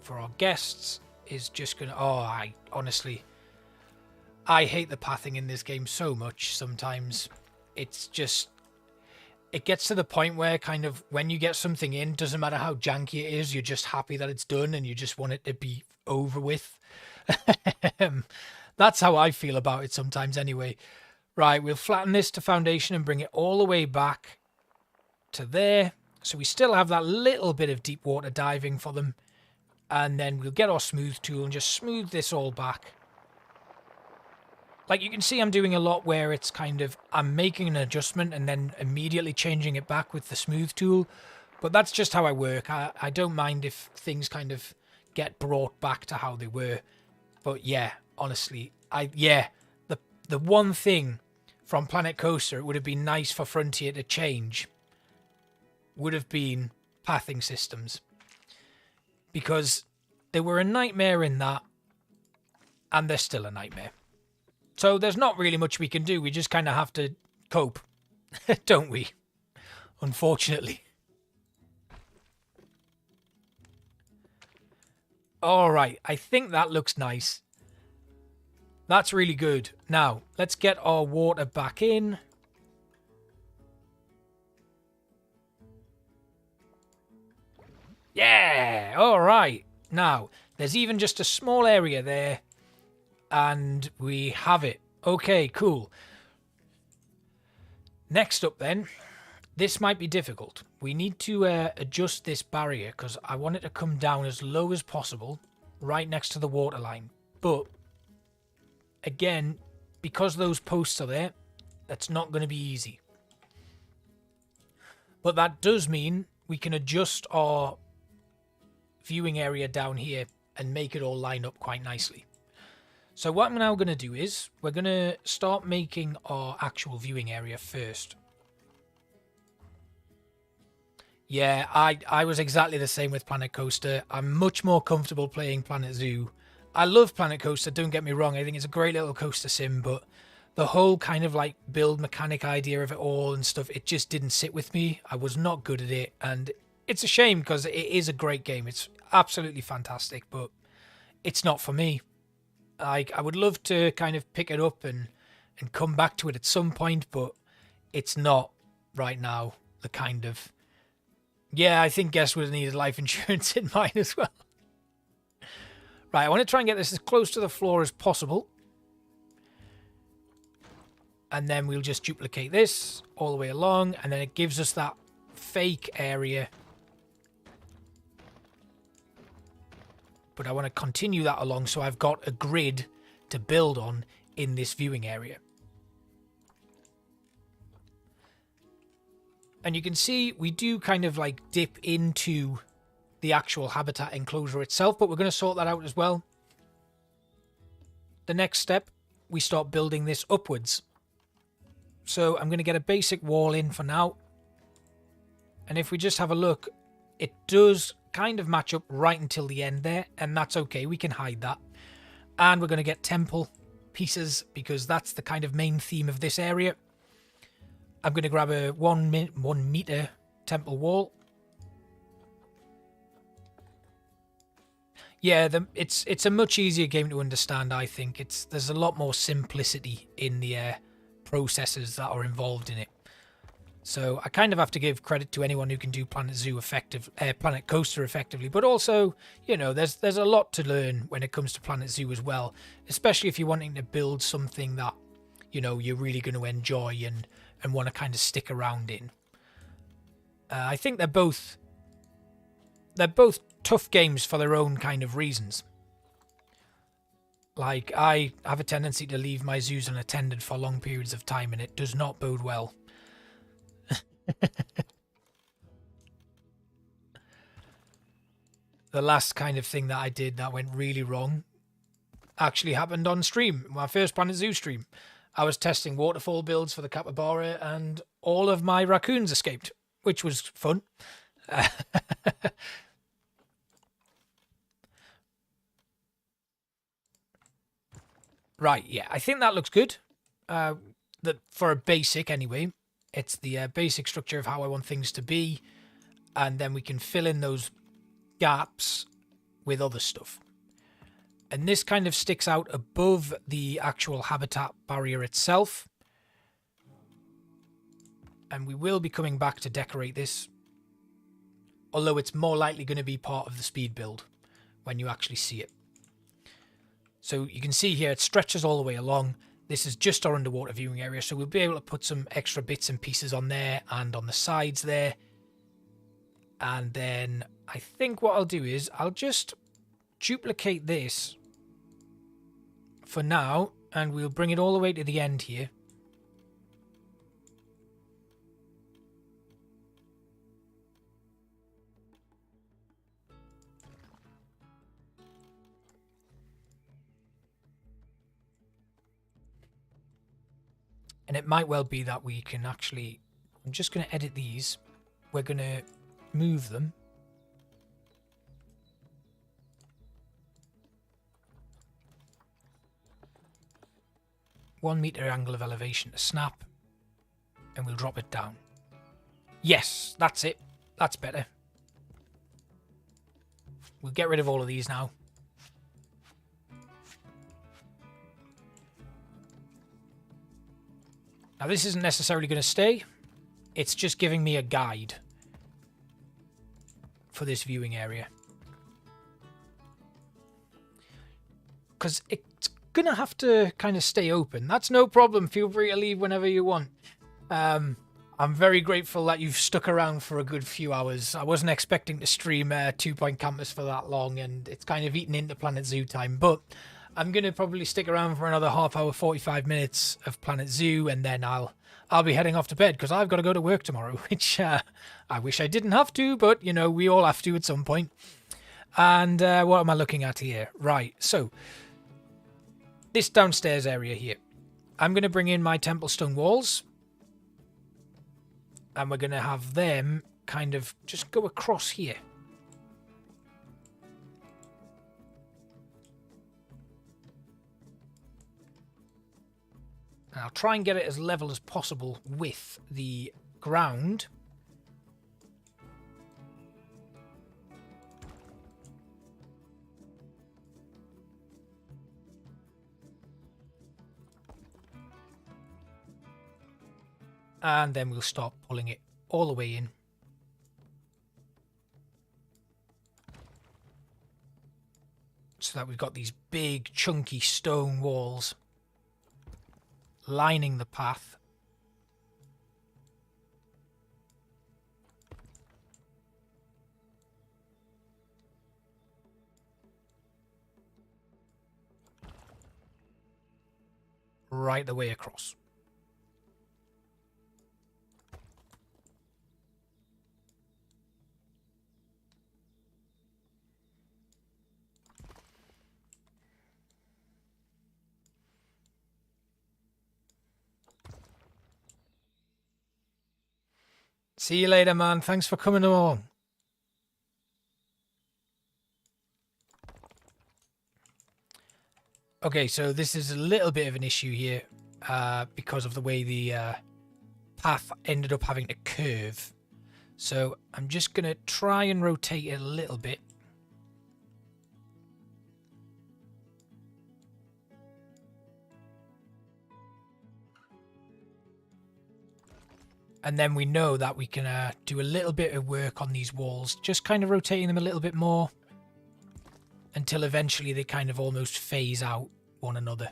for our guests is just going to... Oh, honestly, I hate the pathing in this game so much sometimes. It's just... It gets to the point where kind of when you get something in, doesn't matter how janky it is, you're just happy that it's done and you just want it to be over with. That's how I feel about it sometimes anyway. Right, we'll flatten this to foundation and bring it all the way back to there. So we still have that little bit of deep water diving for them. And then we'll get our smooth tool and just smooth this all back. Like you can see, I'm doing a lot where it's kind of, I'm making an adjustment and then immediately changing it back with the smooth tool. But that's just how I work. I don't mind if things kind of get brought back to how they were. But yeah, honestly, the one thing from Planet Coaster it would have been nice for Frontier to change would have been pathing systems. Because they were a nightmare in that, and they're still a nightmare. So there's not really much we can do. We just kind of have to cope, don't we? Unfortunately. Alright, I think that looks nice. That's really good. Now, let's get our water back in. Yeah! Alright. Now, there's even just a small area there. And we have it. Okay, cool. Next up then, this might be difficult. We need to adjust this barrier because I want it to come down as low as possible, right next to the water line. But, again, because those posts are there, that's not going to be easy. But that does mean we can adjust our viewing area down here and make it all line up quite nicely. So what I'm now going to do is we're going to start making our actual viewing area first. Yeah, I was exactly the same with Planet Coaster. I'm much more comfortable playing Planet Zoo. I love Planet Coaster, don't get me wrong. I think it's a great little coaster sim, but the whole kind of like build mechanic idea of it all and stuff, it just didn't sit with me. I was not good at it, and it's a shame because it is a great game. It's absolutely fantastic, but it's not for me. I would love to kind of pick it up and come back to it at some point, but it's not right now the kind of... Yeah, I think Guess would have needed life insurance in mine as well. Right, I want to try and get this as close to the floor as possible. And then we'll just duplicate this all the way along, and then it gives us that fake area. But I want to continue that along so I've got a grid to build on in this viewing area. And you can see we do kind of like dip into the actual habitat enclosure itself, but we're going to sort that out as well. The next step, we start building this upwards. So I'm going to get a basic wall in for now. And if we just have a look, it does kind of match up right until the end there, and that's okay, we can hide that. And we're going to get temple pieces because that's the kind of main theme of this area. I'm going to grab a 1 meter temple wall. Yeah, it's a much easier game to understand, I think. There's a lot more simplicity in the processes that are involved in it. So I kind of have to give credit to anyone who can do Planet Coaster effectively, but also, you know, there's a lot to learn when it comes to Planet Zoo as well, especially if you're wanting to build something that, you know, you're really going to enjoy and want to kind of stick around in. I think they're both tough games for their own kind of reasons. Like, I have a tendency to leave my zoos unattended for long periods of time, and it does not bode well. The last kind of thing that I did that went really wrong actually happened on stream, my first Planet Zoo stream. I was testing waterfall builds for the capybara, and all of my raccoons escaped, which was fun. Right, yeah, I think that looks good. For a basic, anyway. It's the basic structure of how I want things to be, and then we can fill in those gaps with other stuff. And this kind of sticks out above the actual habitat barrier itself. And we will be coming back to decorate this, although it's more likely going to be part of the speed build when you actually see it. So you can see here it stretches all the way along. This is just our underwater viewing area, so we'll be able to put some extra bits and pieces on there and on the sides there. And then I think what I'll do is I'll just duplicate this for now, and we'll bring it all the way to the end here. And it might well be that we can actually... I'm just going to edit these. We're going to move them. (1 meter angle of elevation to snap. And we'll drop it down. Yes, that's it. That's better. We'll get rid of all of these now. Now this isn't necessarily going to stay. It's just giving me a guide for this viewing area. Because it's going to have to kind of stay open. That's no problem. Feel free to leave whenever you want. I'm very grateful that you've stuck around for a good few hours. I wasn't expecting to stream 2 Point Campus for that long, and it's kind of eaten into Planet Zoo time. But I'm going to probably stick around for another half hour, 45 minutes of Planet Zoo, and then I'll be heading off to bed because I've got to go to work tomorrow, which I wish I didn't have to, but, you know, we all have to at some point. And what am I looking at here? Right, so this downstairs area here. I'm going to bring in my temple stone walls. And we're going to have them kind of just go across here. And I'll try and get it as level as possible with the ground. And then we'll start pulling it all the way in. So that we've got these big chunky stone walls lining the path. Right the way across. See you later, man. Thanks for coming along. Okay, so this is a little bit of an issue here because of the way the path ended up having to curve. So I'm just going to try and rotate it a little bit. And then we know that we can do a little bit of work on these walls, just kind of rotating them a little bit more until eventually they kind of almost phase out one another.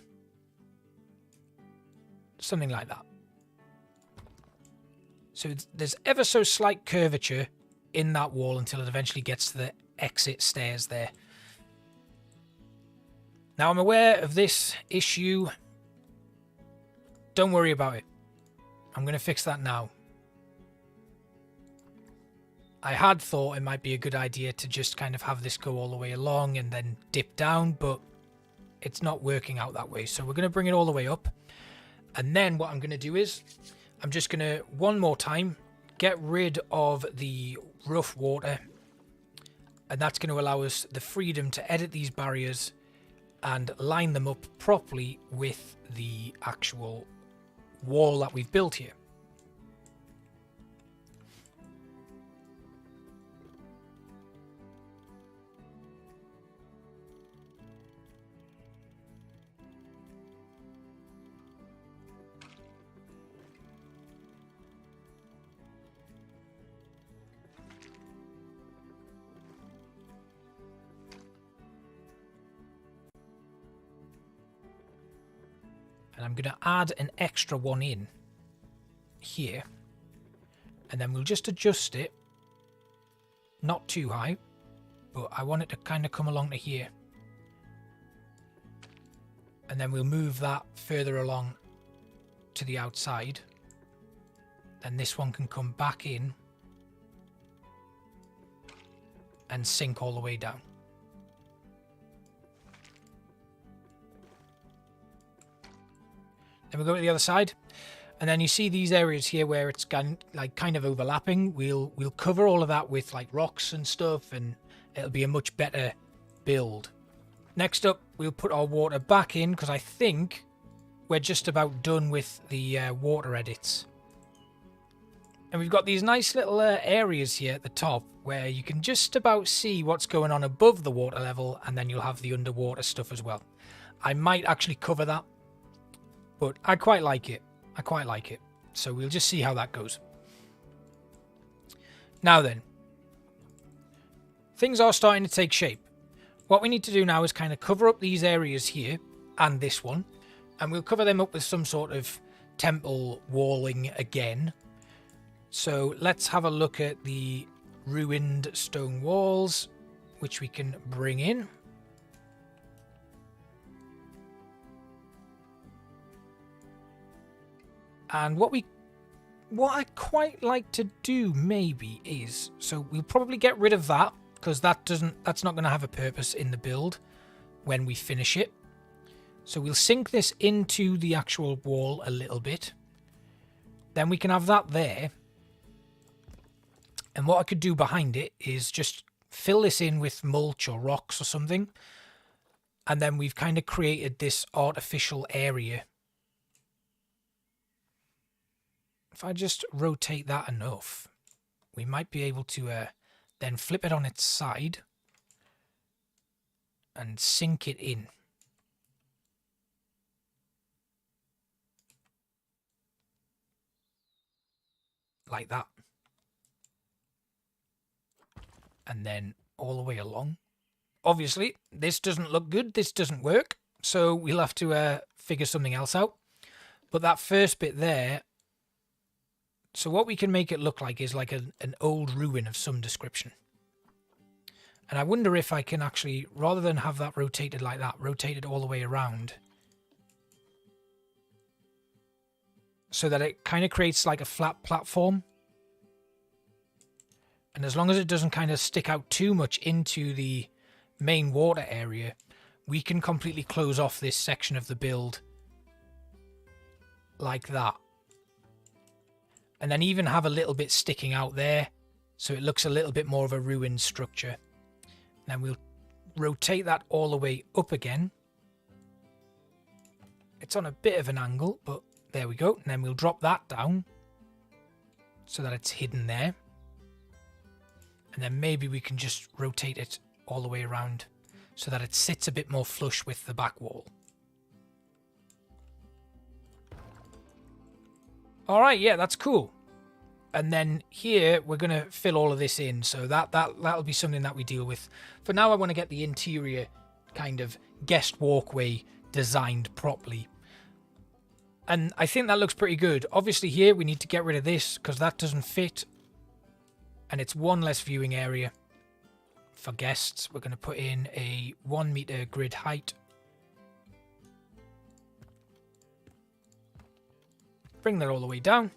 Something like that. So there's ever so slight curvature in that wall until it eventually gets to the exit stairs there. Now I'm aware of this issue. Don't worry about it. I'm going to fix that now. I had thought it might be a good idea to just kind of have this go all the way along and then dip down, but it's not working out that way. So we're going to bring it all the way up. And then what I'm going to do is I'm just going to, one more time, get rid of the rough water. And that's going to allow us the freedom to edit these barriers and line them up properly with the actual wall that we've built here. And I'm going to add an extra one in here. And then we'll just adjust it. Not too high, but I want it to kind of come along to here. And then we'll move that further along to the outside. Then this one can come back in and sink all the way down. Then we'll go to the other side, and then you see these areas here where it's kind of overlapping. We'll cover all of that with like rocks and stuff, and it'll be a much better build. Next up, we'll put our water back in because I think we're just about done with the water edits. And we've got these nice little areas here at the top where you can just about see what's going on above the water level, and then you'll have the underwater stuff as well. I might actually cover that. But I quite like it. I quite like it. So we'll just see how that goes. Now then. Things are starting to take shape. What we need to do now is kind of cover up these areas here and this one. And we'll cover them up with some sort of temple walling again. So let's have a look at the ruined stone walls, which we can bring in. And what I quite like to do maybe is, so we'll probably get rid of that because that's not going to have a purpose in the build when we finish it. So we'll sink this into the actual wall a little bit. Then we can have that there. And what I could do behind it is just fill this in with mulch or rocks or something. And then we've kind of created this artificial area. If I just rotate that enough, we might be able to then flip it on its side and sink it in. Like that. And then all the way along. Obviously, this doesn't look good. This doesn't work. So we'll have to figure something else out. But that first bit there. So what we can make it look like is like an old ruin of some description. And I wonder if I can actually, rather than have that rotated like that, rotate it all the way around. So that it kind of creates like a flat platform. And as long as it doesn't kind of stick out too much into the main water area, we can completely close off this section of the build like that. And then even have a little bit sticking out there, so it looks a little bit more of a ruined structure. Then we'll rotate that all the way up again. It's on a bit of an angle, but there we go. And then we'll drop that down so that it's hidden there. And then maybe we can just rotate it all the way around so that it sits a bit more flush with the back wall. All right, yeah, that's cool. And then here we're going to fill all of this in, so that'll be something that we deal with. For now, I want to get the interior kind of guest walkway designed properly. And I think that looks pretty good. Obviously here we need to get rid of this because that doesn't fit. And it's one less viewing area for guests. We're going to put in a 1 meter grid height. Bring that all the way down.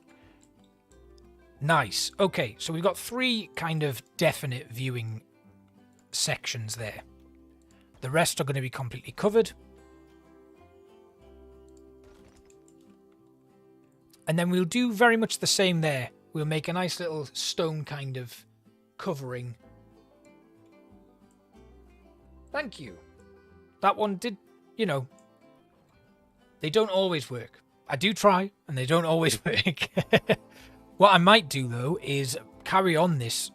Nice. Okay, so we've got 3 kind of definite viewing sections there. The rest are going to be completely covered. And then we'll do very much the same there. We'll make a nice little stone kind of covering. Thank you. That one did, you know, they don't always work. I do try, and they don't always work. What I might do, though, is carry on this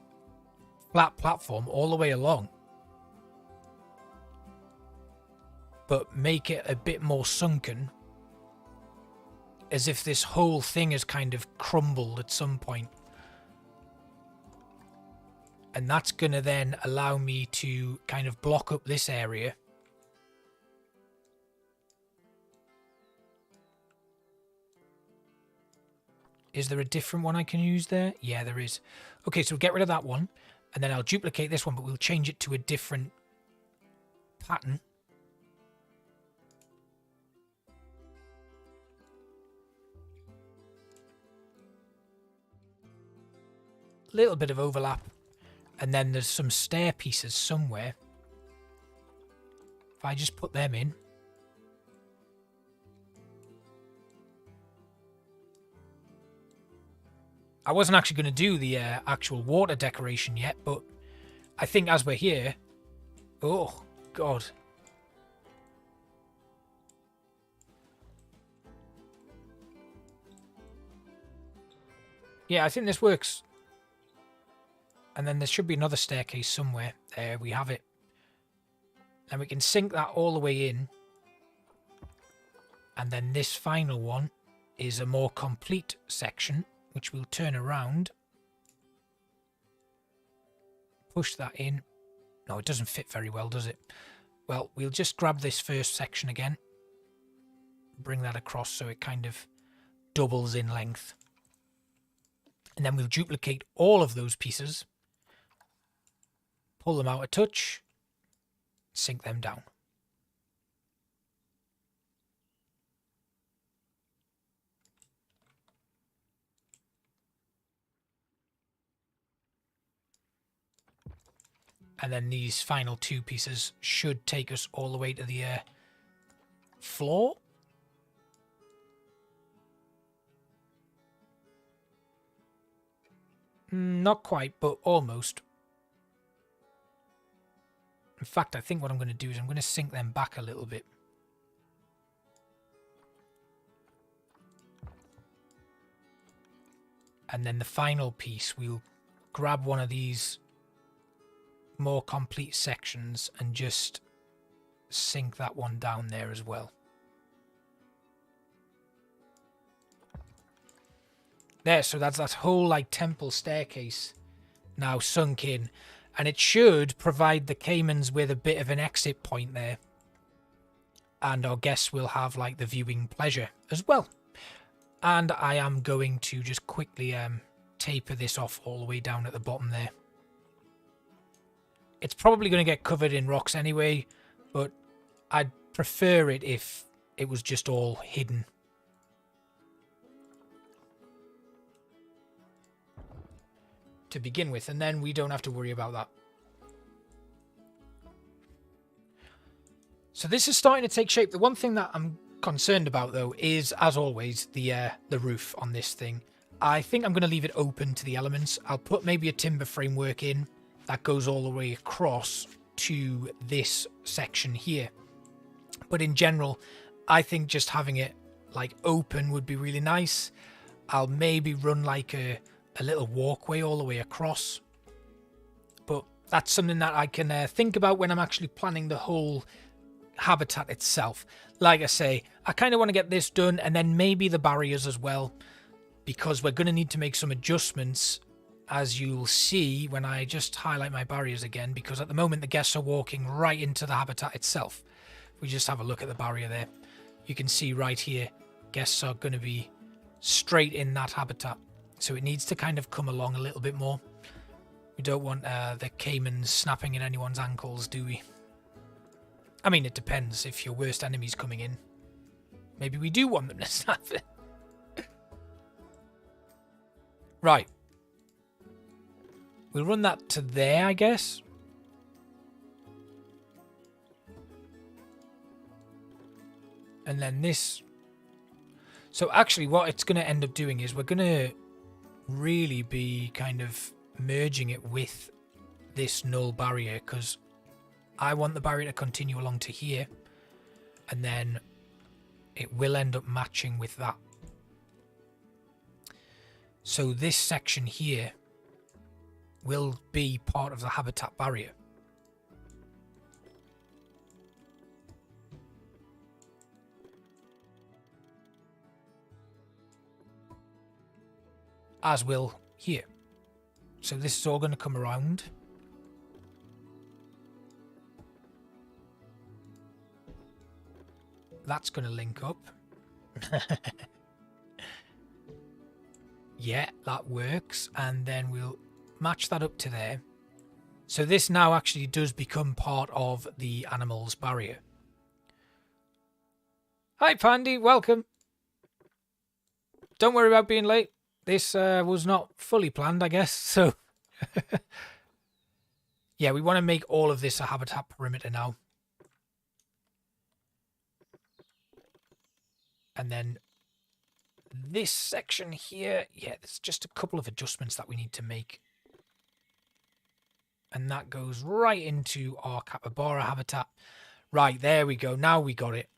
flat platform all the way along. But make it a bit more sunken. As if this whole thing has kind of crumbled at some point. And that's going to then allow me to kind of block up this area. Is there a different one I can use there? Yeah, there is. Okay, so we'll get rid of that one. And then I'll duplicate this one, but we'll change it to a different pattern. Little bit of overlap. And then there's some stair pieces somewhere. If I just put them in. I wasn't actually going to do the actual water decoration yet, but I think as we're here... Oh, God. Yeah, I think this works. And then there should be another staircase somewhere. There we have it. And we can sink that all the way in. And then this final one is a more complete section, which we'll turn around. Push that in. No, it doesn't fit very well, does it? Well, we'll just grab this first section again. Bring that across so it kind of doubles in length. And then we'll duplicate all of those pieces. Pull them out a touch. Sink them down. And then these final 2 pieces should take us all the way to the floor. Not quite, but almost. In fact, I think what I'm going to do is I'm going to sink them back a little bit. And then the final piece, we'll grab one of these more complete sections and just sink that one down there as well. There, so that's that whole like temple staircase now sunk in. And it should provide the Caimans with a bit of an exit point there. And our guests will have like the viewing pleasure as well. And I am going to just quickly taper this off all the way down at the bottom there. It's probably going to get covered in rocks anyway, but I'd prefer it if it was just all hidden. To begin with, and then we don't have to worry about that. So this is starting to take shape. The one thing that I'm concerned about, though, is, as always, the roof on this thing. I think I'm going to leave it open to the elements. I'll put maybe a timber framework in that goes all the way across to this section here. But in general, I think just having it like open would be really nice. I'll maybe run like a little walkway all the way across. But that's something that I can think about when I'm actually planning the whole habitat itself. Like I say, I kind of want to get this done and then maybe the barriers as well, because we're going to need to make some adjustments, as you'll see when I just highlight my barriers again, because at the moment the guests are walking right into the habitat itself. We just have a look at the barrier there. You can see right here, guests are going to be straight in that habitat. So it needs to kind of come along a little bit more. We don't want the Caimans snapping at anyone's ankles, do we? I mean, it depends. If your worst enemy's coming in, maybe we do want them to snap it. Right. We'll run that to there, I guess. And then this. So actually what it's going to end up doing is we're going to really be kind of merging it with this null barrier, because I want the barrier to continue along to here, and then it will end up matching with that. So this section here will be part of the habitat barrier. As will here. So this is all going to come around. That's going to link up. Yeah, that works. And then we'll match that up to there. So this now actually does become part of the animal's barrier. Hi, Pandy. Welcome. Don't worry about being late. This was not fully planned, I guess. So, yeah, we want to make all of this a habitat perimeter now. And then this section here, yeah, there's just a couple of adjustments that we need to make. And that goes right into our capybara habitat. Right, there we go. Now we got it.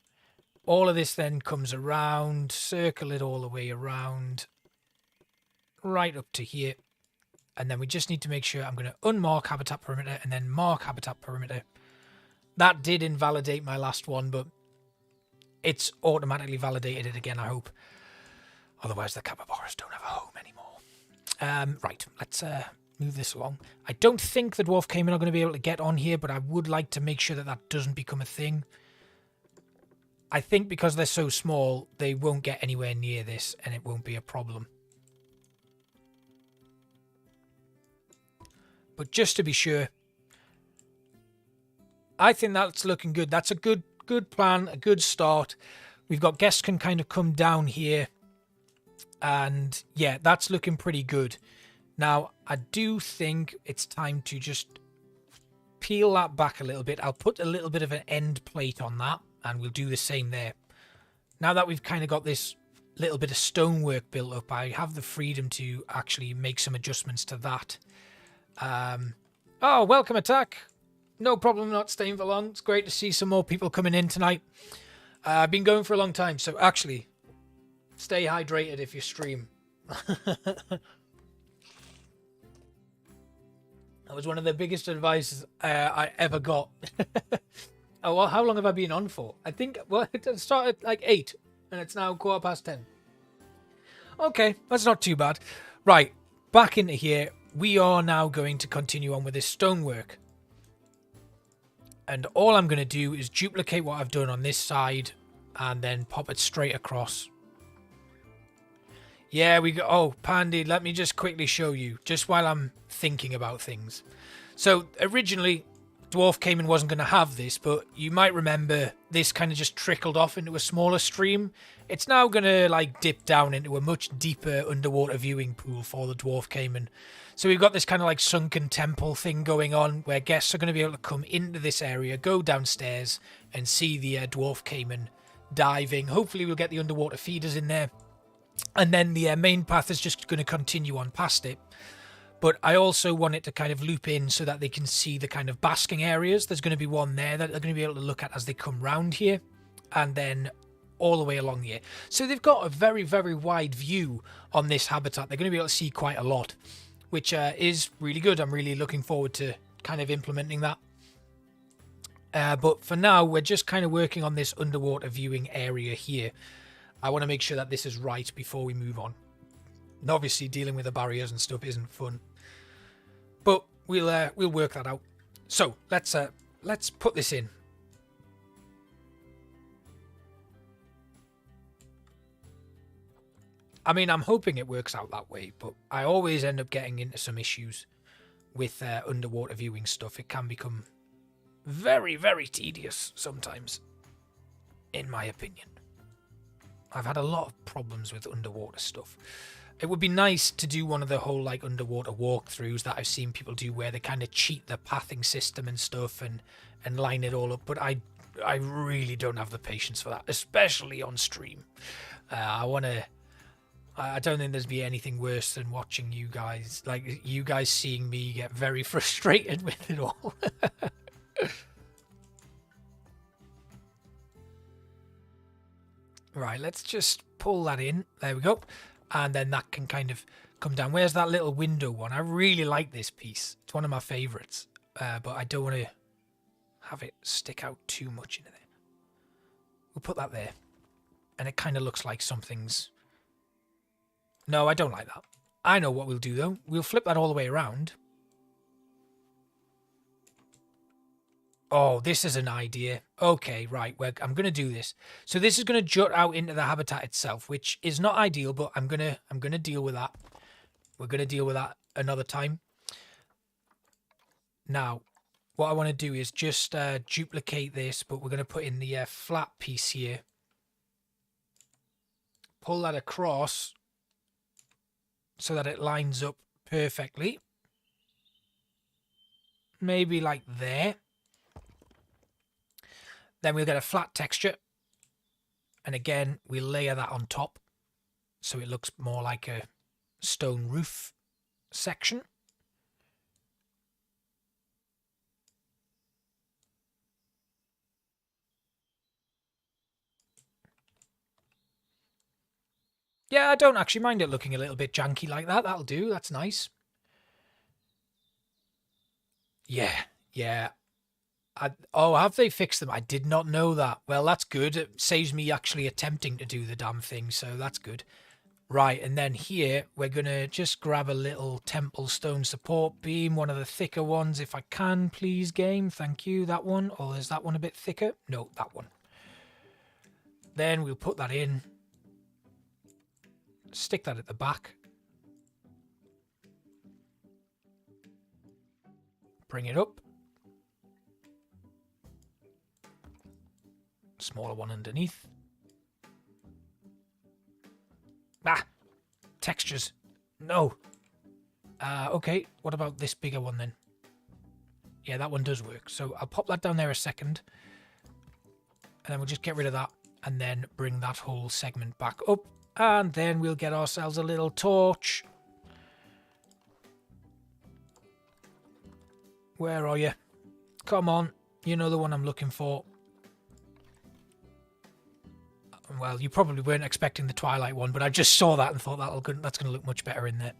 All of this then comes around, circle it all the way around, right up to here. And then we just need to make sure I'm going to unmark habitat perimeter and then mark habitat perimeter. That did invalidate my last one, but it's automatically validated it again, I hope. Otherwise, the capybaras don't have a home anymore. Right, let's move this along. I don't think the dwarf caiman are going to be able to get on here, but I would like to make sure that that doesn't become a thing. I think because they're so small, they won't get anywhere near this, and it won't be a problem. But just to be sure, I think that's looking good. That's a good plan, a good start. We've got guests can kind of come down here. And yeah, that's looking pretty good. Now, I do think it's time to just peel that back a little bit. I'll put a little bit of an end plate on that and we'll do the same there. Now that we've kind of got this little bit of stonework built up, I have the freedom to actually make some adjustments to that. Oh, welcome, Attack. No problem not staying for long. It's great to see some more people coming in tonight. I've been going for a long time, so actually, stay hydrated if you stream. That was one of the biggest advice I ever got. Oh, well, how long have I been on for? I think, well, it started like 8, and it's now 10:15. Okay, that's not too bad. Right, back into here. We are now going to continue on with this stonework. And all I'm going to do is duplicate what I've done on this side and then pop it straight across. Yeah, we go. Oh, Pandy, let me just quickly show you, just while I'm thinking about things. So, originally, Dwarf Caiman wasn't going to have this, but you might remember this kind of just trickled off into a smaller stream. It's now going to, like, dip down into a much deeper underwater viewing pool for the Dwarf Caiman. So we've got this kind of like sunken temple thing going on where guests are going to be able to come into this area, go downstairs and see the Dwarf Caiman diving. Hopefully we'll get the underwater feeders in there. And then the main path is just going to continue on past it. But I also want it to kind of loop in so that they can see the kind of basking areas. There's going to be one there that they're going to be able to look at as they come round here. And then all the way along here. So they've got a very, very wide view on this habitat. They're going to be able to see quite a lot, which is really good. I'm really looking forward to kind of implementing that. But for now, we're just kind of working on this underwater viewing area here. I want to make sure that this is right before we move on. And obviously, dealing with the barriers and stuff isn't fun, but we'll work that out. So let's put this in. I mean, I'm hoping it works out that way, but I always end up getting into some issues with underwater viewing stuff. It can become very, very tedious sometimes, in my opinion. I've had a lot of problems with underwater stuff. It would be nice to do one of the whole like underwater walkthroughs that I've seen people do where they kind of cheat the pathing system and stuff and line it all up, but I really don't have the patience for that, especially on stream. I don't think there's be anything worse than watching you guys seeing me get very frustrated with it all. Right, let's just pull that in. There we go. And then that can kind of come down. Where's that little window one? I really like this piece. It's one of my favourites. But I don't want to have it stick out too much into there. We'll put that there. And it kind of looks like something's... No, I don't like that. I know what we'll do, though. We'll flip that all the way around. Oh, this is an idea. Okay, right. I'm going to do this. So this is going to jut out into the habitat itself, which is not ideal, but I'm going to deal with that. We're going to deal with that another time. Now, what I want to do is just duplicate this, but we're going to put in the flat piece here. Pull that across so that it lines up perfectly. Maybe like there. Then we'll get a flat texture. And again, we'll layer that on top so it looks more like a stone roof section. Yeah, I don't actually mind it looking a little bit janky like that. That'll do. That's nice. Yeah. Oh, have they fixed them? I did not know that. Well, that's good. It saves me actually attempting to do the damn thing, so that's good. Right, and then here, we're going to just grab a little temple stone support beam, one of the thicker ones, if I can, please, game. Thank you. That one. Or is that one a bit thicker? No, that one. Then we'll put that in. Stick that at the back. Bring it up. Smaller one underneath. Ah! Textures. No. Okay, what about this bigger one then? Yeah, that one does work. So I'll pop that down there a second. And then we'll just get rid of that and then bring that whole segment back up. And then we'll get ourselves a little torch. Where are you? Come on. You know the one I'm looking for. Well, you probably weren't expecting the Twilight one, but I just saw that and thought that's going to look much better in there.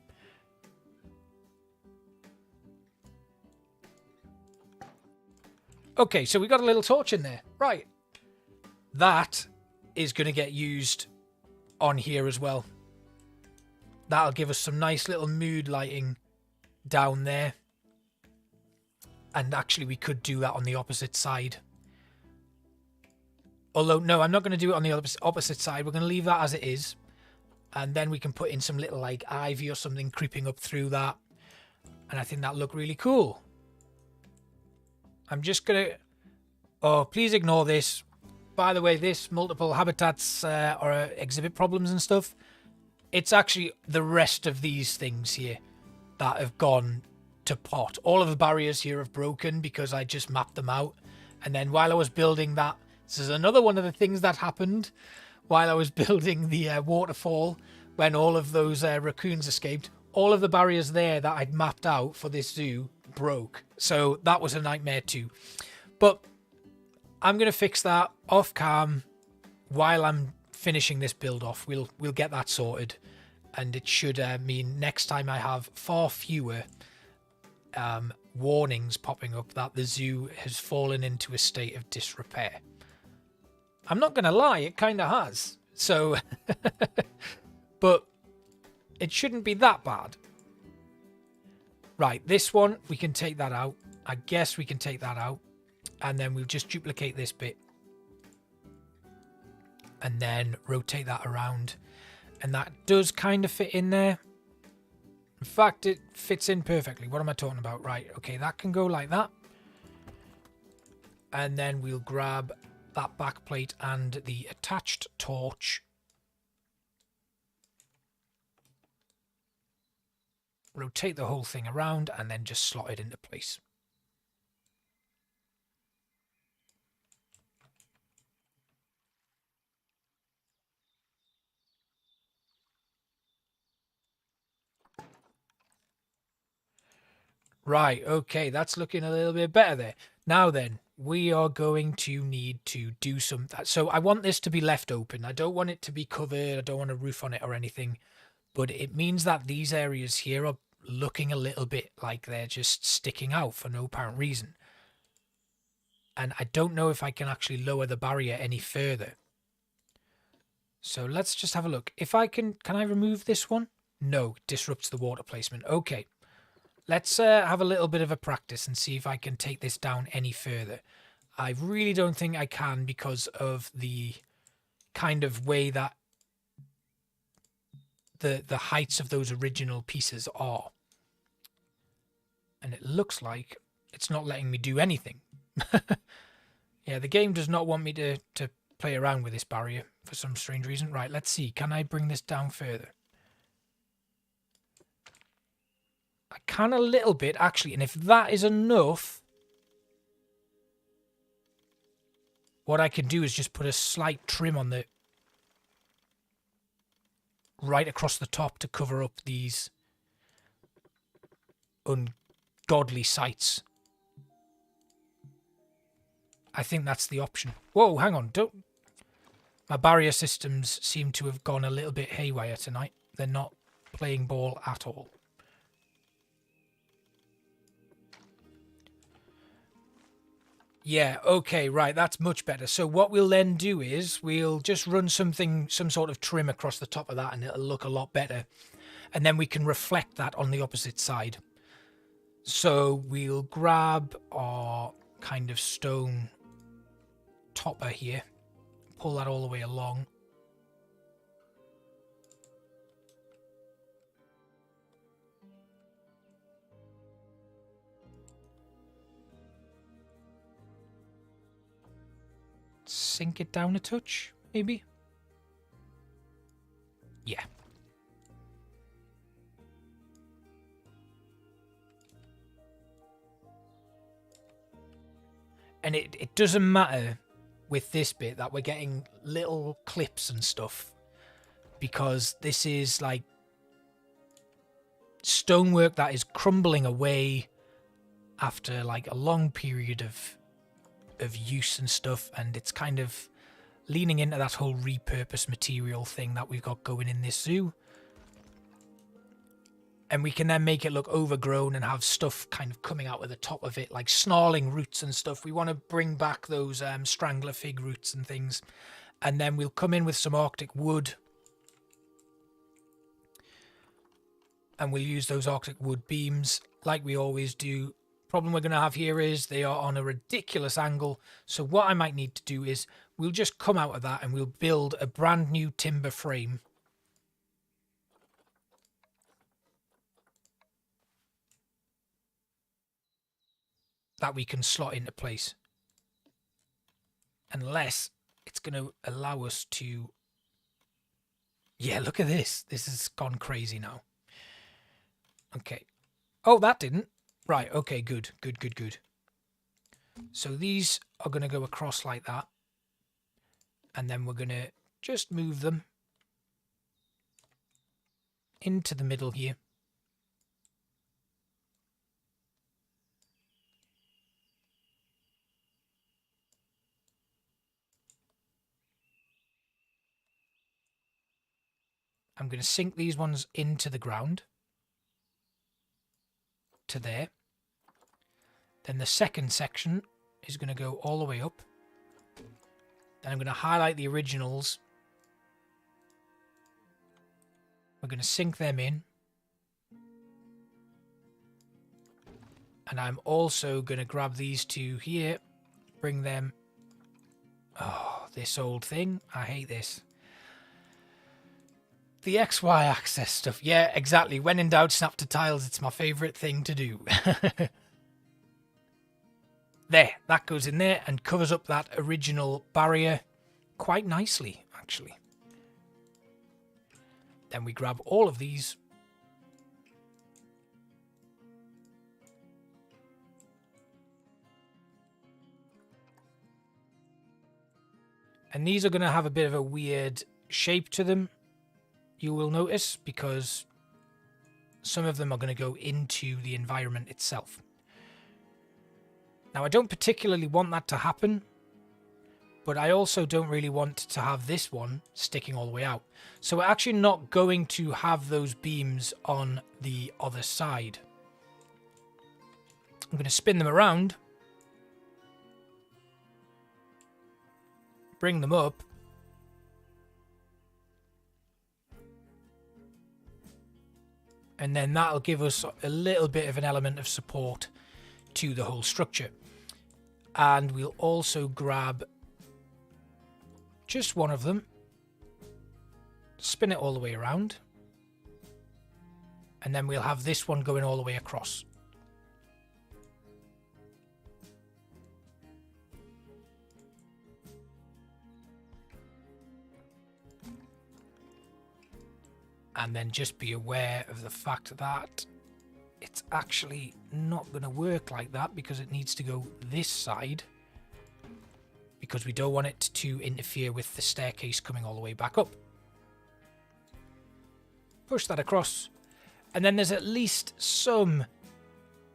Okay, so we got a little torch in there. Right. That is going to get used on here as well. That'll give us some nice little mood lighting down there. And actually, we could do that on the opposite side. Although, no, I'm not going to do it on the opposite side. We're going to leave that as it is. And then we can put in some little, like, ivy or something creeping up through that. And I think that'll look really cool. I'm just going to... Oh, please ignore this. By the way, this multiple habitats or exhibit problems and stuff. It's actually the rest of these things here that have gone to pot. All of the barriers here have broken because I just mapped them out. And then while I was building that... This is another one of the things that happened while I was building the waterfall when all of those raccoons escaped. All of the barriers there that I'd mapped out for this zoo broke. So that was a nightmare too. But I'm going to fix that off cam while I'm finishing this build off. We'll get that sorted. And it should mean next time I have far fewer warnings popping up that the zoo has fallen into a state of disrepair. I'm not going to lie, it kind of has. So, but it shouldn't be that bad. Right, this one, we can take that out. I guess we can take that out. And then we'll just duplicate this bit. And then rotate that around. And that does kind of fit in there. In fact, it fits in perfectly. What am I talking about? Right, okay, that can go like that. And then we'll grab that back plate and the attached torch. Rotate the whole thing around and then just slot it into place. Right, okay, that's looking a little bit better there. Now then, we are going to need to do some... So I want this to be left open. I don't want it to be covered. I don't want a roof on it or anything. But it means that these areas here are looking a little bit like they're just sticking out for no apparent reason. And I don't know if I can actually lower the barrier any further. So let's just have a look. If I can I remove this one? No, it disrupts the water placement. Okay. Let's have a little bit of a practice and see if I can take this down any further. I really don't think I can because of the kind of way that the heights of those original pieces are. And it looks like it's not letting me do anything. Yeah, the game does not want me to play around with this barrier for some strange reason. Right, let's see. Can I bring this down further? I can a little bit, actually. And if that is enough, what I can do is just put a slight trim on the... right across the top to cover up these ungodly sights. I think that's the option. Whoa, hang on. Don't... My barrier systems seem to have gone a little bit haywire tonight. They're not playing ball at all. Yeah, okay, right, that's much better. So what we'll then do is we'll just run some sort of trim across the top of that and it'll look a lot better. And then we can reflect that on the opposite side. So we'll grab our kind of stone topper here, pull that all the way along. Sink it down a touch, maybe? Yeah. And it doesn't matter with this bit that we're getting little clips and stuff, because this is like stonework that is crumbling away after like a long period of use and stuff, and it's kind of leaning into that whole repurposed material thing that we've got going in this zoo. And we can then make it look overgrown and have stuff kind of coming out of the top of it, like snarling roots and stuff. We want to bring back those strangler fig roots and things. And then we'll come in with some Arctic wood. And we'll use those Arctic wood beams like we always do. Problem we're going to have here is they are on a ridiculous angle. So what I might need to do is we'll just come out of that and we'll build a brand new timber frame. That we can slot into place. Unless it's going to allow us to... Yeah, look at this. This has gone crazy now. Okay. Oh, that didn't. Right, okay, good. Good. So these are going to go across like that. And then we're going to just move them into the middle here. I'm going to sink these ones into the ground. To there. Then the second section is going to go all the way up. Then I'm going to highlight the originals. We're going to sink them in. And I'm also going to grab these two here. Bring them... Oh, this old thing. I hate this. The XY axis stuff. Yeah, exactly. When in doubt, snap to tiles. It's my favourite thing to do. There. That goes in there and covers up that original barrier quite nicely, actually. Then we grab all of these. And these are going to have a bit of a weird shape to them. You will notice, because some of them are going to go into the environment itself. Now, I don't particularly want that to happen, but I also don't really want to have this one sticking all the way out. So we're actually not going to have those beams on the other side. I'm going to spin them around, bring them up, and then that'll give us a little bit of an element of support to the whole structure. And we'll also grab just one of them, spin it all the way around, and then we'll have this one going all the way across. And then just be aware of the fact that it's actually not going to work like that, because it needs to go this side, because we don't want it to interfere with the staircase coming all the way back up. Push that across, and then there's at least some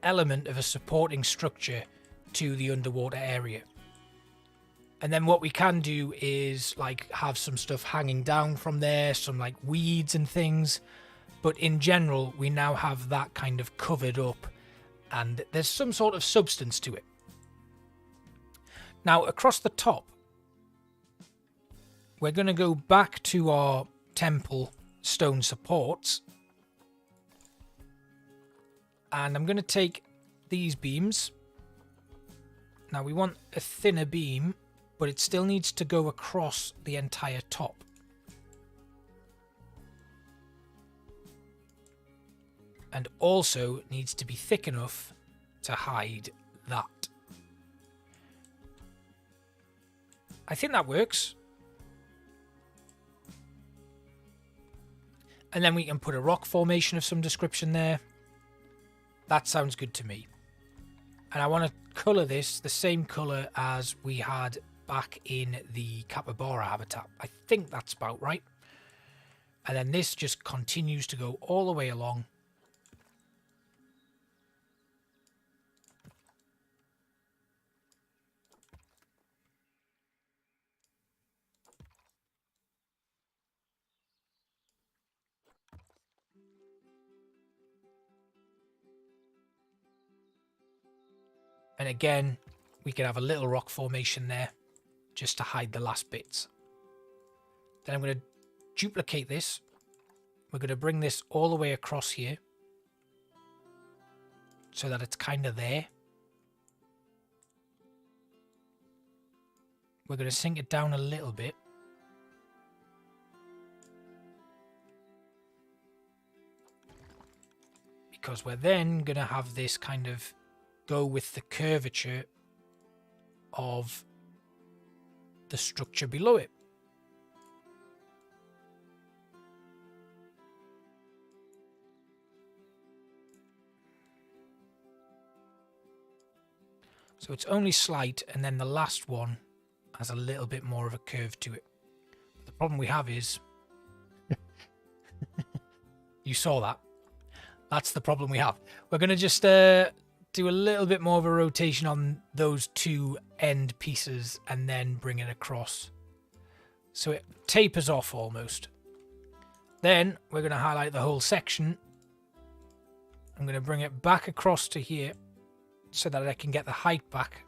element of a supporting structure to the underwater area. And then what we can do is like have some stuff hanging down from there, some like weeds and things. But in general, we now have that kind of covered up, and there's some sort of substance to it. Now, across the top, we're going to go back to our temple stone supports. And I'm going to take these beams. Now, we want a thinner beam, but it still needs to go across the entire top. And also needs to be thick enough to hide that. I think that works. And then we can put a rock formation of some description there. That sounds good to me. And I want to colour this the same colour as we had back in the capybara habitat. I think that's about right. And then this just continues to go all the way along. And again, we can have a little rock formation there just to hide the last bits. Then I'm going to duplicate this. We're going to bring this all the way across here so that it's kind of there. We're going to sink it down a little bit. Because we're then going to have this kind of go with the curvature of the structure below it. So it's only slight, and then the last one has a little bit more of a curve to it. But the problem we have is... you saw that. That's the problem we have. We're going to just do a little bit more of a rotation on those two end pieces and then bring it across. So it tapers off almost. Then we're going to highlight the whole section. I'm going to bring it back across to here so that I can get the height back.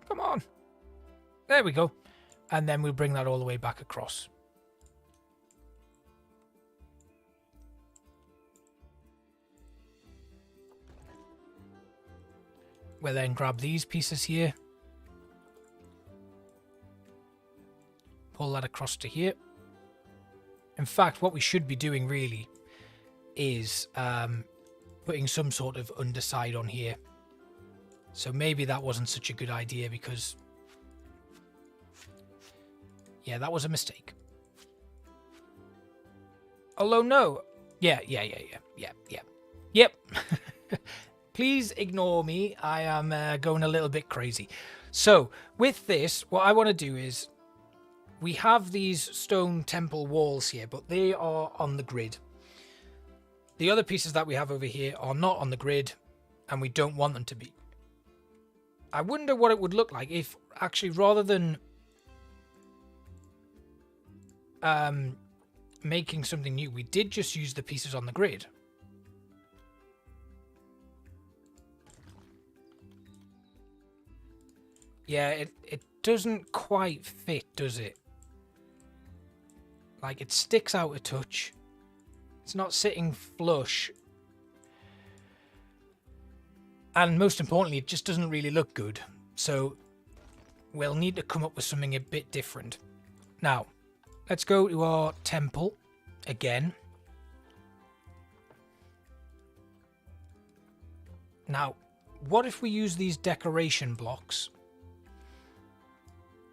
Come on. There we go. And then we'll bring that all the way back across. We'll then grab these pieces here. Pull that across to here. In fact, what we should be doing really is putting some sort of underside on here. So maybe that wasn't such a good idea because... yeah, that was a mistake. Although, no. Yeah. Yep. Please ignore me. I am going a little bit crazy. So, with this, what I want to do is... we have these stone temple walls here, but they are on the grid. The other pieces that we have over here are not on the grid, and we don't want them to be. I wonder what it would look like if, actually, rather than making something new, we did just use the pieces on the grid. Yeah, it doesn't quite fit, does it? Like, it sticks out a touch. It's not sitting flush. And most importantly, it just doesn't really look good. So we'll need to come up with something a bit different. Now, let's go to our temple again. Now, what if we use these decoration blocks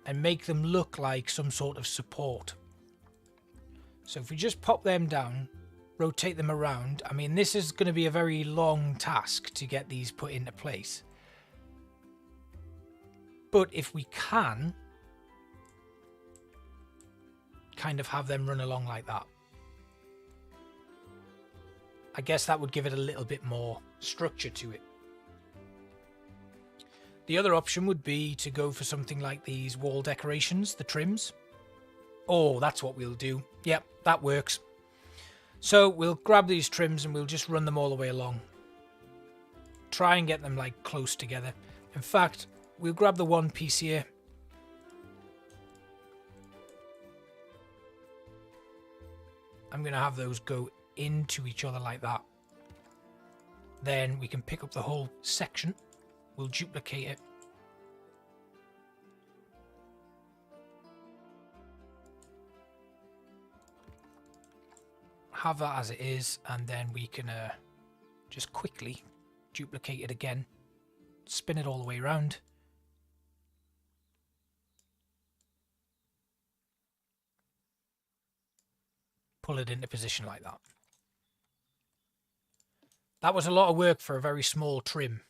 and make them look like some sort of support? So if we just pop them down, rotate them around. I mean, this is going to be a very long task to get these put into place. But if we can kind of have them run along like that, I guess that would give it a little bit more structure to it. The other option would be to go for something like these wall decorations, the trims. Oh, that's what we'll do. Yep, that works. So we'll grab these trims and we'll just run them all the way along. Try and get them like close together. In fact, we'll grab the one piece here. I'm going to have those go into each other like that. Then we can pick up the whole section. We'll duplicate it. Have that as it is, and then we can just quickly duplicate it again, spin it all the way around, pull it into position like that. That was a lot of work for a very small trim,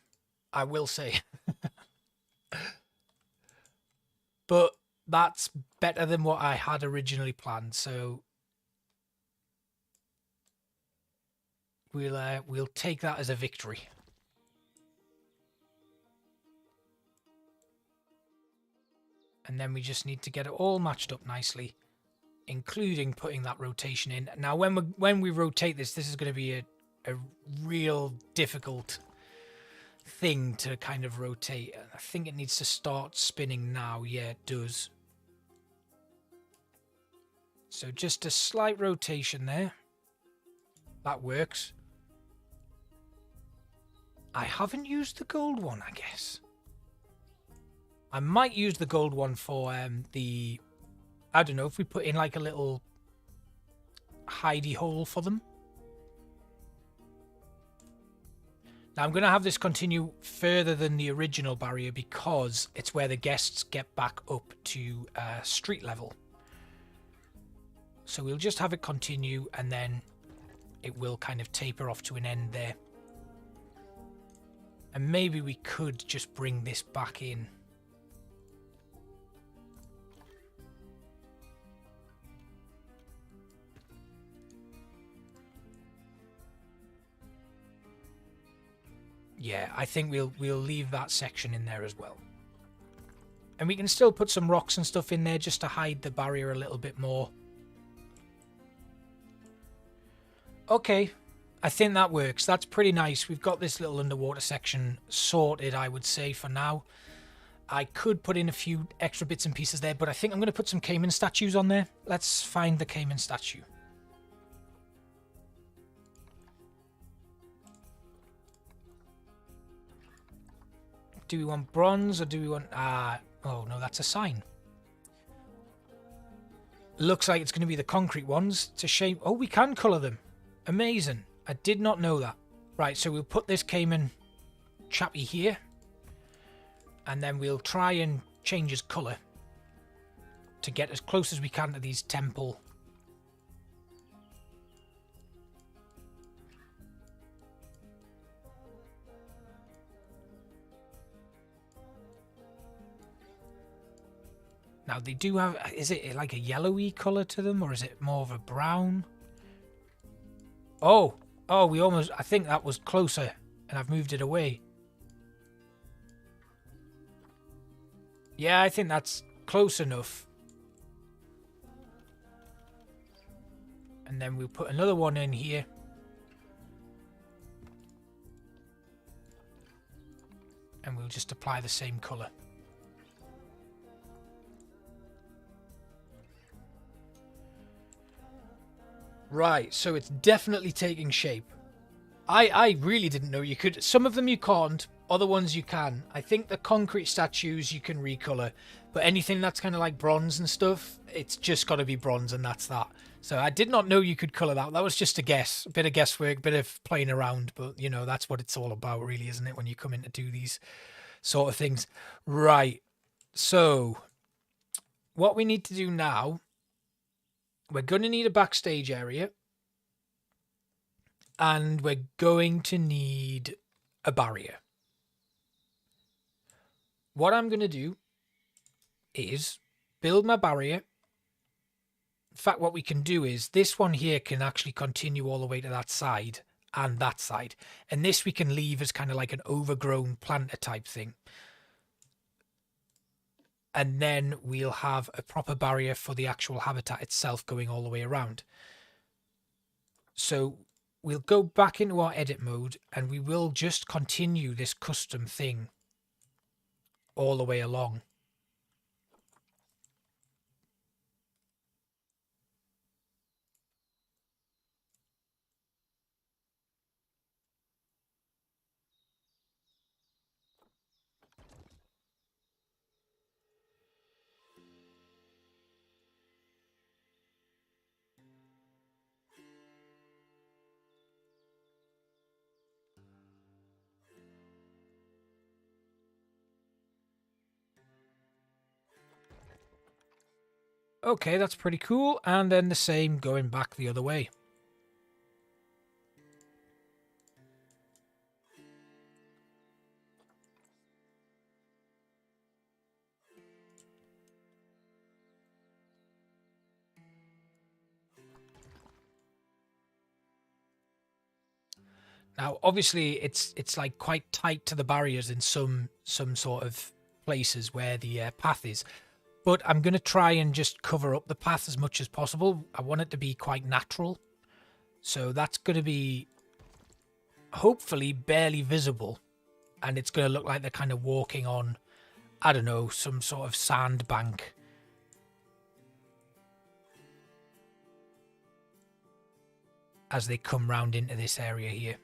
I will say. But that's better than what I had originally planned, so we'll take that as a victory. And then we just need to get it all matched up nicely, including putting that rotation in. Now, when we rotate this is going to be a real difficult thing to kind of rotate. I think it needs to start spinning now. Yeah, it does. So just a slight rotation there. That works. I haven't used the gold one, I guess. I might use the gold one for the... I don't know, if we put in like a little hidey hole for them. Now I'm going to have this continue further than the original barrier because it's where the guests get back up to street level. So we'll just have it continue and then it will kind of taper off to an end there. And maybe we could just bring this back in. Yeah, I think we'll leave that section in there as well. And we can still put some rocks and stuff in there just to hide the barrier a little bit more. Okay, I think that works. That's pretty nice. We've got this little underwater section sorted, I would say, for now. I could put in a few extra bits and pieces there, but I think I'm going to put some Caiman statues on there. Let's find the Caiman statue. Do we want bronze or do we want... oh, no, that's a sign. Looks like it's going to be the concrete ones. It's a shame. Oh, we can colour them. Amazing. I did not know that. Right, so we'll put this Caiman chappy here. And then we'll try and change his colour to get as close as we can to these temple. Now they do have, is it like a yellowy colour to them or is it more of a brown? Oh, we almost, I think that was closer and I've moved it away. Yeah, I think that's close enough. And then we'll put another one in here. And we'll just apply the same colour. Right, so it's definitely taking shape. I really didn't know you could. Some of them you can't, other ones you can. I think the concrete statues you can recolor, but anything that's kind of like bronze and stuff, it's just got to be bronze and that's that. So I did not know you could color that. That was just a guess, a bit of guesswork, a bit of playing around, but you know, that's what it's all about really, isn't it, when you come in to do these sort of things. Right, so what we need to do now, we're going to need a backstage area. And we're going to need a barrier. What I'm going to do is build my barrier. In fact, what we can do is this one here can actually continue all the way to that side and that side. And this we can leave as kind of like an overgrown planter type thing. And then we'll have a proper barrier for the actual habitat itself going all the way around. So we'll go back into our edit mode and we will just continue this custom thing all the way along. Okay, that's pretty cool. And then the same going back the other way. Now, obviously, it's like quite tight to the barriers in some sort of places where the path is. But I'm going to try and just cover up the path as much as possible. I want it to be quite natural. So that's going to be hopefully barely visible. And it's going to look like they're kind of walking on, I don't know, some sort of sand bank. As they come round into this area here.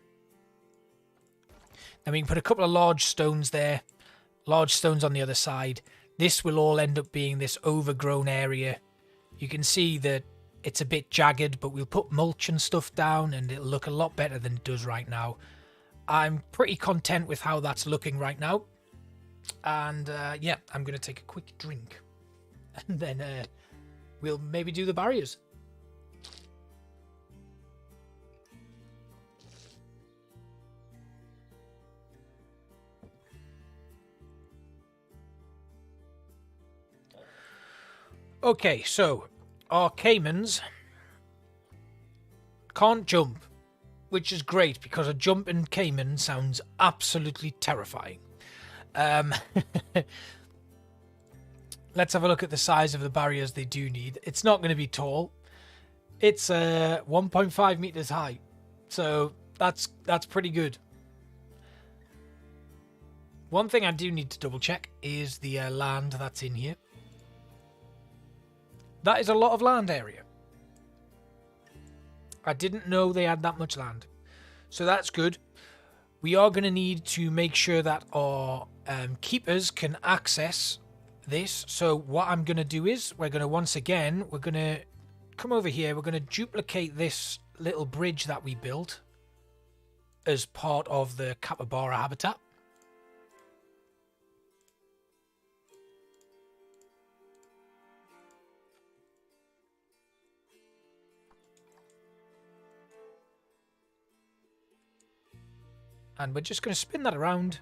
Then we can put a couple of large stones there. Large stones on the other side. This will all end up being this overgrown area. You can see that it's a bit jagged, but we'll put mulch and stuff down and it'll look a lot better than it does right now. I'm pretty content with how that's looking right now. And yeah, I'm going to take a quick drink. And then we'll maybe do the barriers. Okay, so our caimans can't jump, which is great because a jumping caiman sounds absolutely terrifying. Let's have a look at the size of the barriers they do need. It's not going to be tall. It's 1.5 meters high, so that's pretty good. One thing I do need to double check is the land that's in here. That is a lot of land area. I didn't know they had that much land. So that's good. We are going to need to make sure that our keepers can access this. So what I'm going to do is we're going to once again, we're going to come over here. We're going to duplicate this little bridge that we built as part of the capybara habitat. And we're just going to spin that around.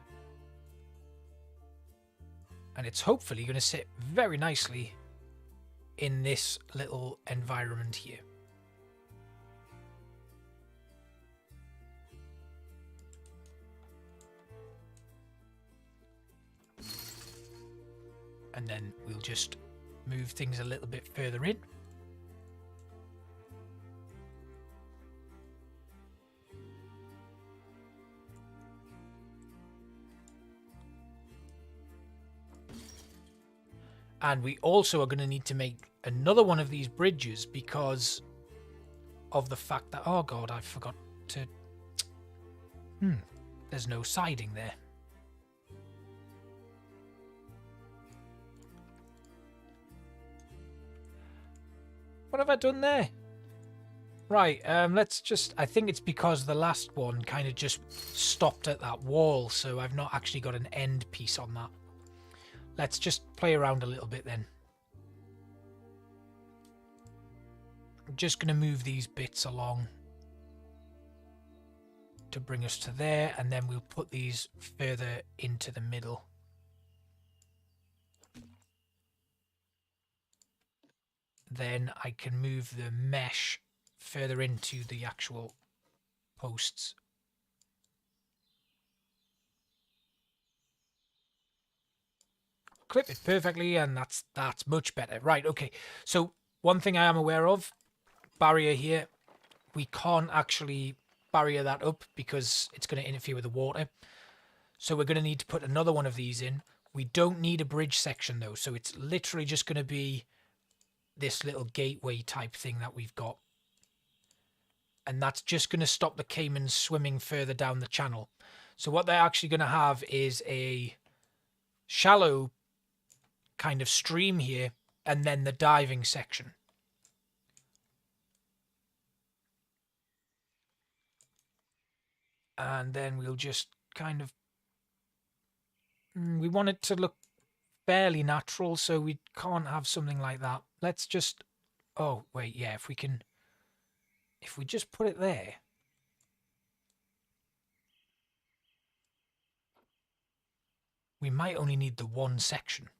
And it's hopefully going to sit very nicely in this little environment here. And then we'll just move things a little bit further in. And we also are going to need to make another one of these bridges because of the fact that... Oh, God, I forgot to... There's no siding there. What have I done there? Right, let's just... I think it's because the last one kind of just stopped at that wall, so I've not actually got an end piece on that. Let's just play around a little bit then. I'm just going to move these bits along to bring us to there, and then we'll put these further into the middle. Then I can move the mesh further into the actual posts. Clip it perfectly, and that's much better. Right, okay. So one thing I am aware of, barrier here, we can't actually barrier that up because it's going to interfere with the water. So we're going to need to put another one of these in. We don't need a bridge section though, so it's literally just going to be this little gateway type thing that we've got. And that's just going to stop the caimans swimming further down the channel. So what they're actually going to have is a shallow kind of stream here, and then the diving section. And then we'll just kind of... we want it to look fairly natural, so we can't have something like that. let's just... Oh, wait, yeah, if we can... If we just put it there... We might only need the one section.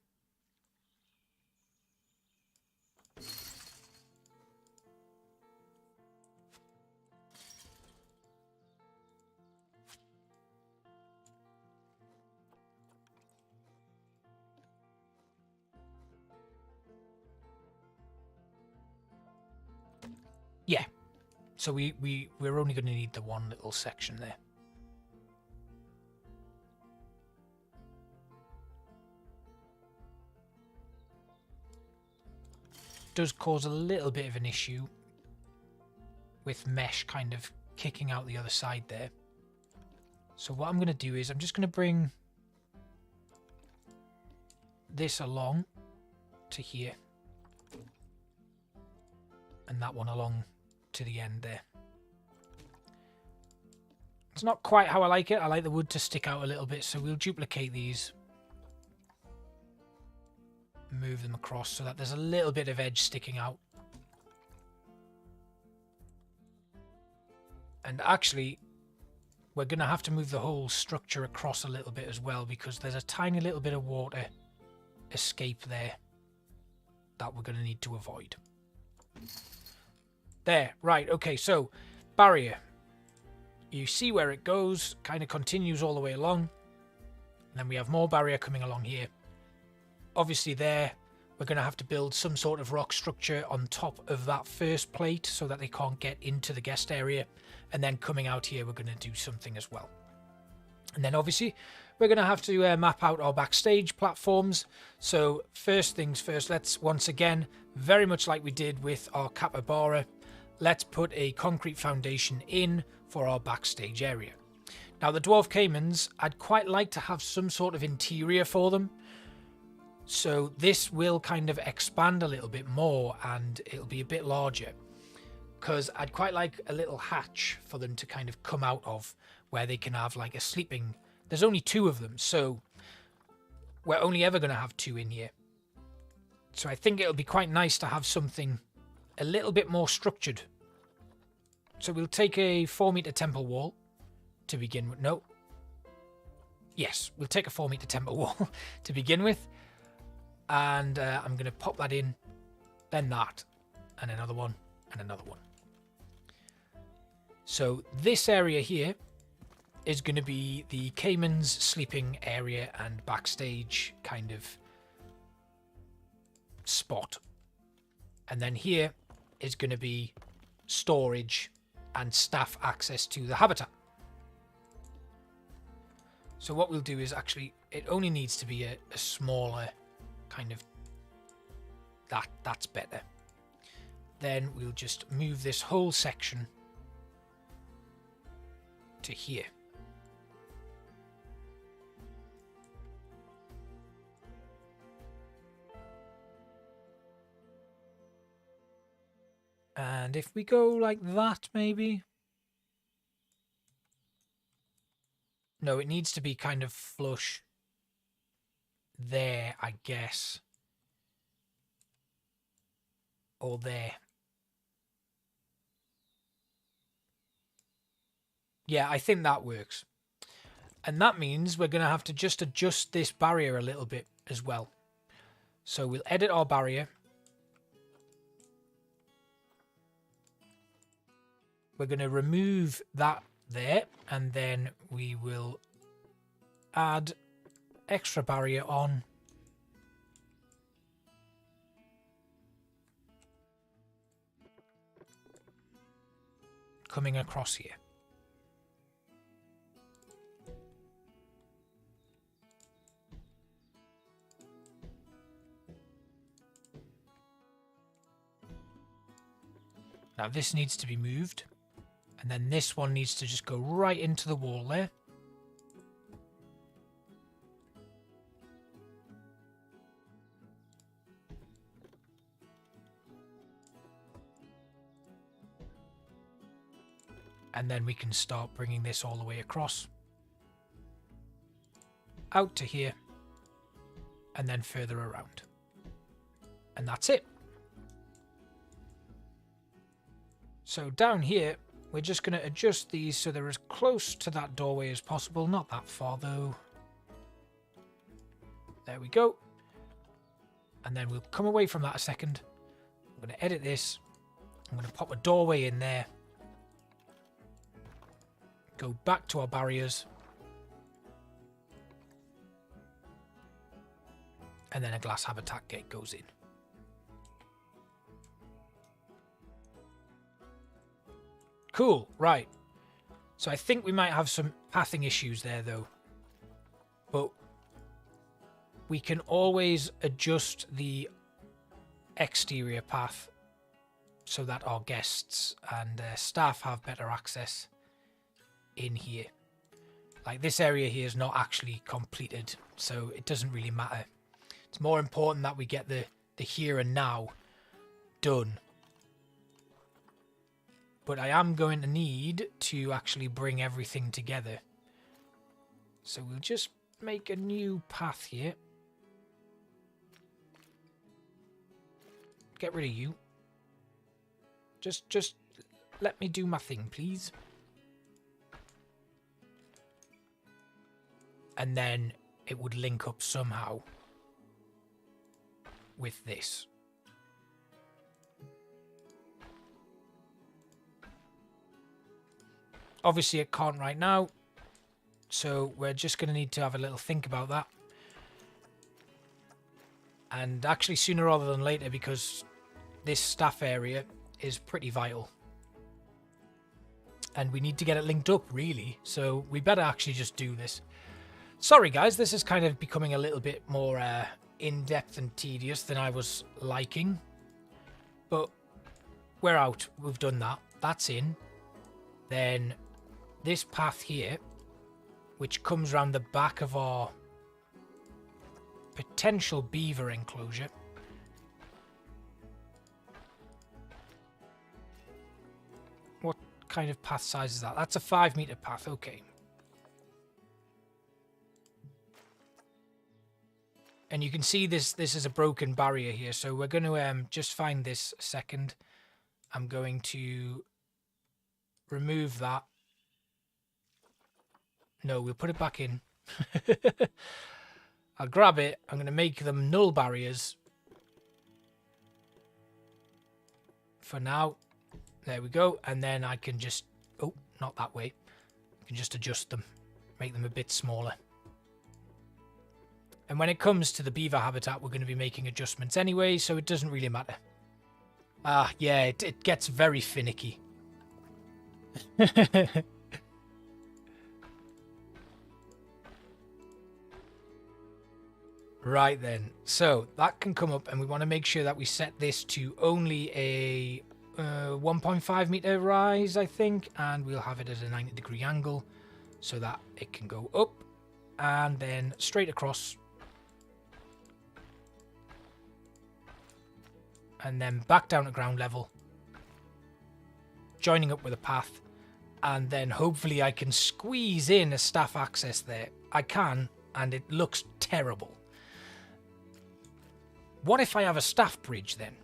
Yeah. So we're only going to need the one little section there. Does cause a little bit of an issue with mesh kind of kicking out the other side there. So what I'm going to do is I'm just going to bring this along to here and that one along to the end there. It's not quite how I like it. I like the wood to stick out a little bit, so we'll duplicate these, move them across so that there's a little bit of edge sticking out. And actually, we're going to have to move the whole structure across a little bit as well, because there's a tiny little bit of water escape there that we're going to need to avoid. There, right, okay, so barrier. You see where it goes, kind of continues all the way along. And then we have more barrier coming along here. Obviously there, we're going to have to build some sort of rock structure on top of that first plate so that they can't get into the guest area. And then coming out here, we're going to do something as well. And then obviously, we're going to have to map out our backstage platforms. So first things first, let's once again, very much like we did with our capybara, let's put a concrete foundation in for our backstage area. Now the dwarf caimans, I'd quite like to have some sort of interior for them. So this will kind of expand a little bit more and it'll be a bit larger. Because I'd quite like a little hatch for them to kind of come out of where they can have like a sleeping... There's only 2 of them, so we're only ever going to have 2 in here. So I think it'll be quite nice to have something a little bit more structured. So we'll take a 4-meter temple wall to begin with. No. Yes, we'll take a 4-meter temple wall to begin with. And I'm going to pop that in, then that, and another one, and another one. So this area here is going to be the Caiman's sleeping area and backstage kind of spot. And then here is going to be storage and staff access to the habitat. So what we'll do is actually, it only needs to be a smaller kind of, that's better. Then we'll just move this whole section to here. And if we go like that, maybe. No, it needs to be kind of flush there, I guess. Or there. Yeah, I think that works. And that means we're going to have to just adjust this barrier a little bit as well. So we'll edit our barrier. We're going to remove that there, and then we will add extra barrier on. Coming across here. Now this needs to be moved. And then this one needs to just go right into the wall there. And then we can start bringing this all the way across. Out to here. And then further around. And that's it. So down here, we're just going to adjust these so they're as close to that doorway as possible. Not that far, though. There we go. And then we'll come away from that a second. I'm going to edit this. I'm going to pop a doorway in there. Go back to our barriers. And then a glass habitat gate goes in. Cool, right. So I think we might have some pathing issues there, though. But we can always adjust the exterior path so that our guests and staff have better access in here. Like, this area here is not actually completed, so it doesn't really matter. It's more important that we get the here and now done. But I am going to need to actually bring everything together. So we'll just make a new path here. Get rid of you. Just let me do my thing, please. And then it would link up somehow with this. Obviously it can't right now, so we're just going to need to have a little think about that. And actually sooner rather than later, because this staff area is pretty vital. And we need to get it linked up, really, so we better actually just do this. Sorry guys, this is kind of becoming a little bit more in-depth and tedious than I was liking. But we're out, we've done that, that's in. Then this path here, which comes around the back of our potential beaver enclosure. What kind of path size is that? That's a 5-meter path, okay. And you can see this is a broken barrier here, so we're going to just find this a second. I'm going to remove that. No, we'll put it back in. I'll grab it. I'm going to make them null barriers. For now. There we go. And then I can just... Oh, not that way. I can just adjust them. Make them a bit smaller. And when it comes to the beaver habitat, we're going to be making adjustments anyway, so it doesn't really matter. Ah, yeah, it gets very finicky. Right then, so that can come up, and we want to make sure that we set this to only a 1.5 meter rise, I think, and we'll have it at a 90-degree angle so that it can go up and then straight across and then back down to ground level, joining up with a path, and then hopefully I can squeeze in a staff access there. I can, and it looks terrible. What if I have a staff bridge then?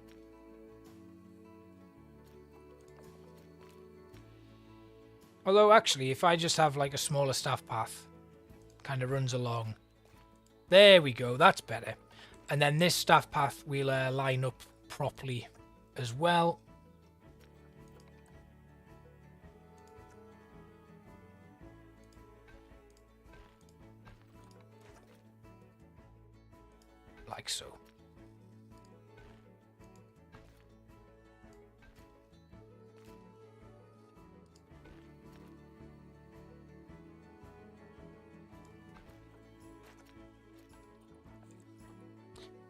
Although actually, if I just have like a smaller staff path, kind of runs along. There we go, that's better. And then this staff path we'll line up properly as well. Like so.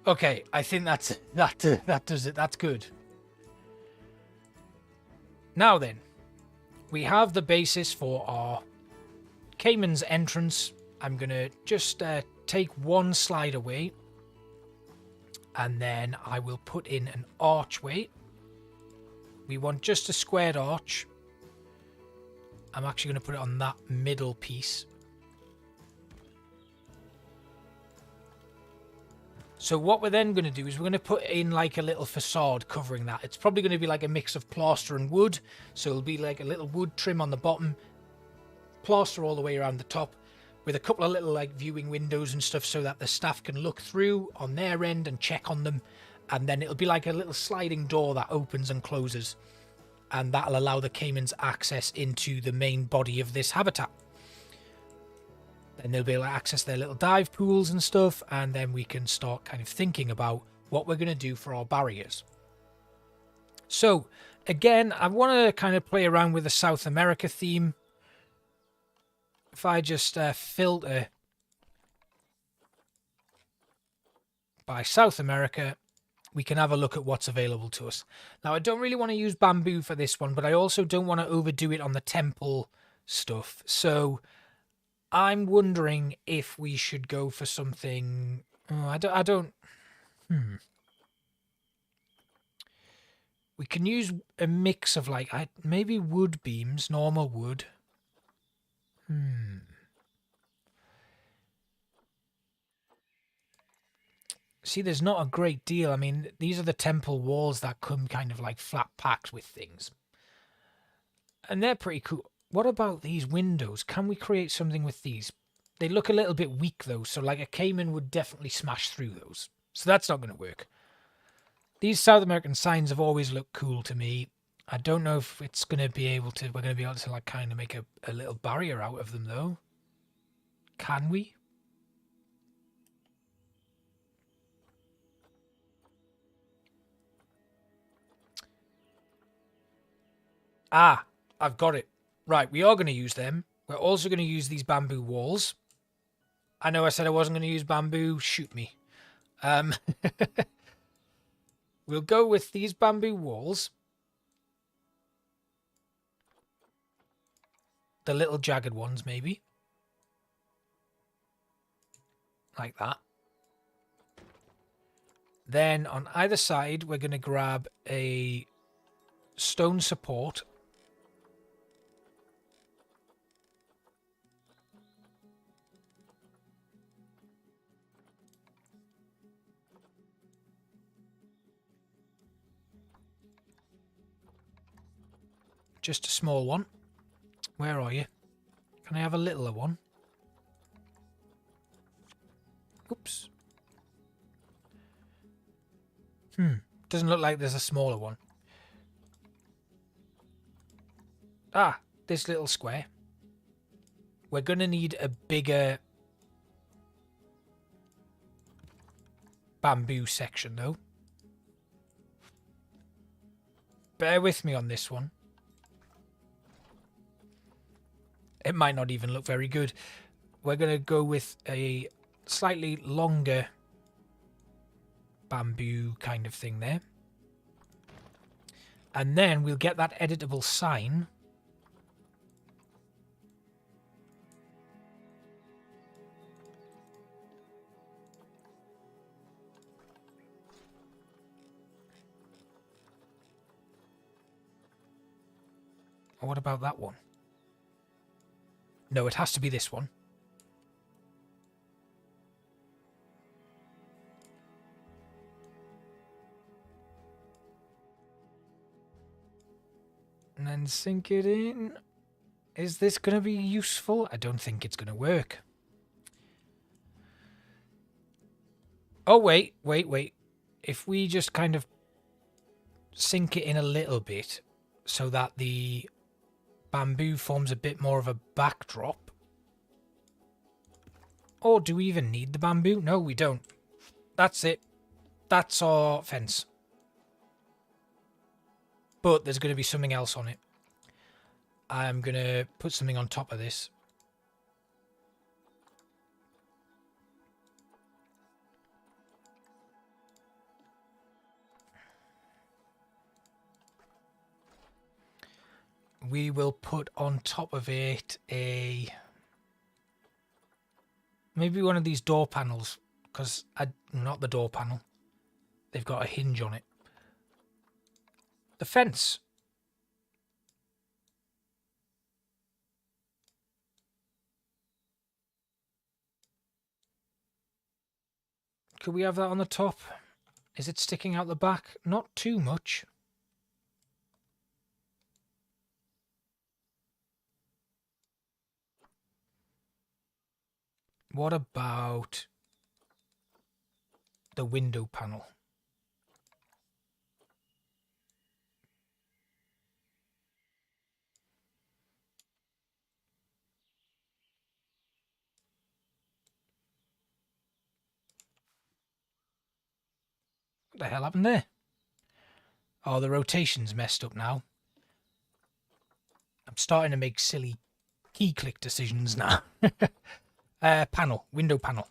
Okay, I think that does it. That's good. Now then, we have the basis for our Caiman's entrance. I'm gonna just take one slide away, and then I will put in an archway. We want just a squared arch. I'm actually going to put it on that middle piece. So what we're then going to do is we're going to put in like a little facade covering that. It's probably going to be like a mix of plaster and wood. So it'll be like a little wood trim on the bottom, plaster all the way around the top, with a couple of little like viewing windows and stuff so that the staff can look through on their end and check on them. And then it'll be like a little sliding door that opens and closes. And that'll allow the caimans access into the main body of this habitat. Then they'll be able to access their little dive pools and stuff, and then we can start kind of thinking about what we're going to do for our barriers. So, again, I want to kind of play around with the South America theme. If I just filter by South America, we can have a look at what's available to us. Now, I don't really want to use bamboo for this one, but I also don't want to overdo it on the temple stuff. So I'm wondering if we should go for something. Oh, I don't. We can use a mix of like maybe wood beams, normal wood. See, there's not a great deal. I mean, these are the temple walls that come kind of like flat packed with things. And they're pretty cool. What about these windows? Can we create something with these? They look a little bit weak though, so like a caiman would definitely smash through those. So that's not going to work. These South American signs have always looked cool to me. I don't know if it's going to be able to, we're going to be able to like kind of make a little barrier out of them though. Can we? Ah, I've got it. Right, we are going to use them. We're also going to use these bamboo walls. I know I said I wasn't going to use bamboo. Shoot me. We'll go with these bamboo walls. The little jagged ones, maybe. Like that. Then on either side, we're going to grab a stone support. Just a small one. Where are you? Can I have a littler one? Oops. Doesn't look like there's a smaller one. Ah, this little square. We're going to need a bigger bamboo section though. Bear with me on this one. It might not even look very good. We're going to go with a slightly longer bamboo kind of thing there. And then we'll get that editable sign. Or what about that one? No, it has to be this one. And then sink it in. Is this going to be useful? I don't think it's going to work. Oh, wait. If we just kind of sink it in a little bit so that the bamboo forms a bit more of a backdrop. Or do we even need the bamboo? No, we don't. That's it. That's our fence. But there's going to be something else on it. I'm going to put something on top of this. We will put on top of it maybe one of these door panels, because not the door panel. They've got a hinge on it. The fence. Could we have that on the top? Is it sticking out the back? Not too much. What about the window panel? What the hell happened there? Oh, the rotation's messed up now. I'm starting to make silly key click decisions now. Panel, window panel.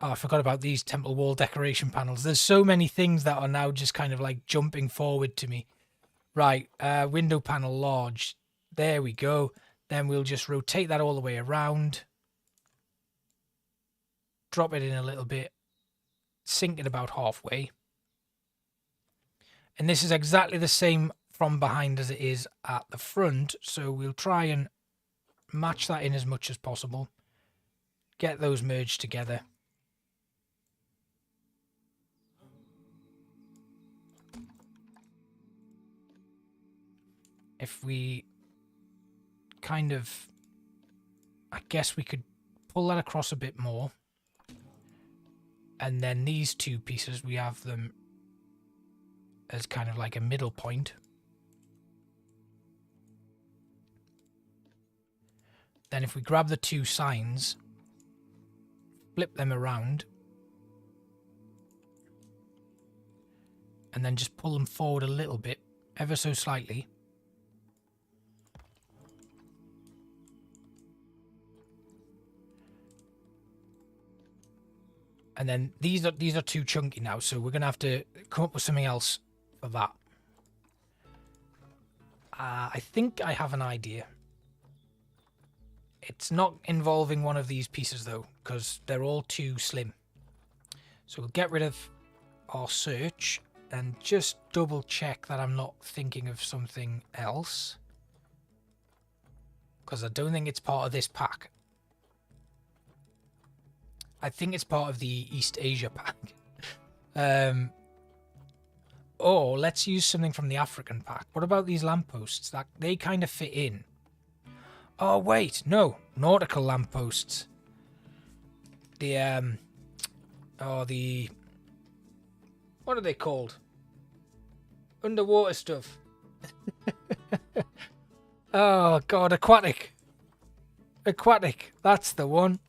Oh, I forgot about these temple wall decoration panels. There's so many things that are now just kind of like jumping forward to me. Right, window panel large. There we go. Then we'll just rotate that all the way around. Drop it in a little bit. Sink it about halfway. And this is exactly the same from behind as it is at the front. So we'll try and match that in as much as possible. Get those merged together. If we kind of, I guess we could pull that across a bit more. And then these two pieces, we have them as kind of like a middle point. Then if we grab the two signs, flip them around, and then just pull them forward a little bit, ever so slightly. And then these are too chunky now, so we're gonna have to come up with something else for that. I think I have an idea. It's not involving one of these pieces though, because they're all too slim. So we'll get rid of our search and just double check that I'm not thinking of something else, because I don't think it's part of this pack. I think it's part of the East Asia pack. Or let's use something from the African pack. What about these lampposts? That they kind of fit in. Oh wait, no, nautical lampposts. The what are they called? Underwater stuff. Oh god, aquatic. Aquatic, that's the one.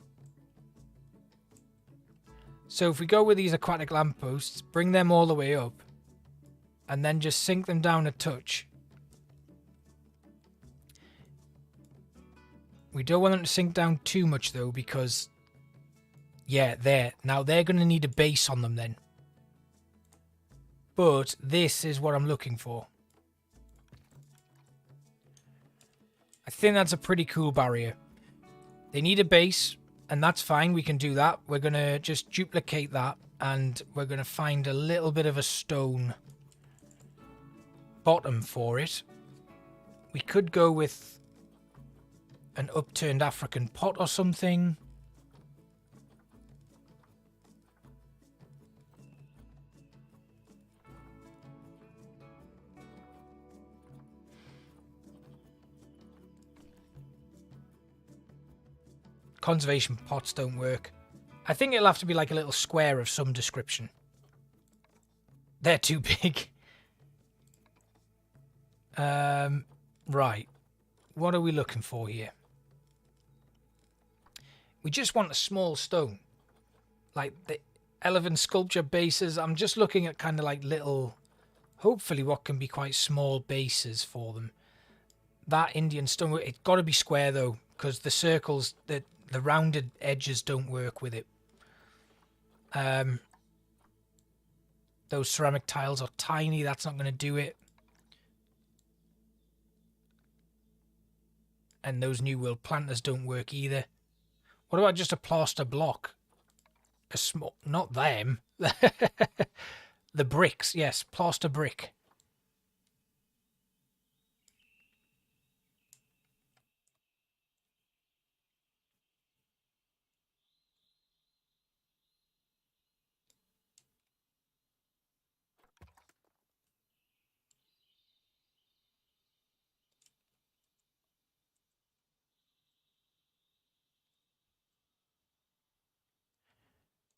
So if we go with these aquatic lampposts, bring them all the way up, and then just sink them down a touch. We don't want them to sink down too much though, because yeah, there. Now they're going to need a base on them then. But this is what I'm looking for. I think that's a pretty cool barrier. They need a base, and that's fine. We can do that. We're going to just duplicate that, and we're going to find a little bit of a stone bottom for it. We could go with an upturned African pot or something. Conservation pots don't work. I think it'll have to be like a little square of some description. They're too big. Right. What are we looking for here? We just want a small stone. Like the elephant sculpture bases. I'm just looking at kind of like little, hopefully what can be quite small bases for them. That Indian stone, it's got to be square though, because the circles, the rounded edges don't work with it. Those ceramic tiles are tiny. That's not going to do it. And those New World planters don't work either. What about just a plaster block? A small, not them. The bricks, yes, plaster brick.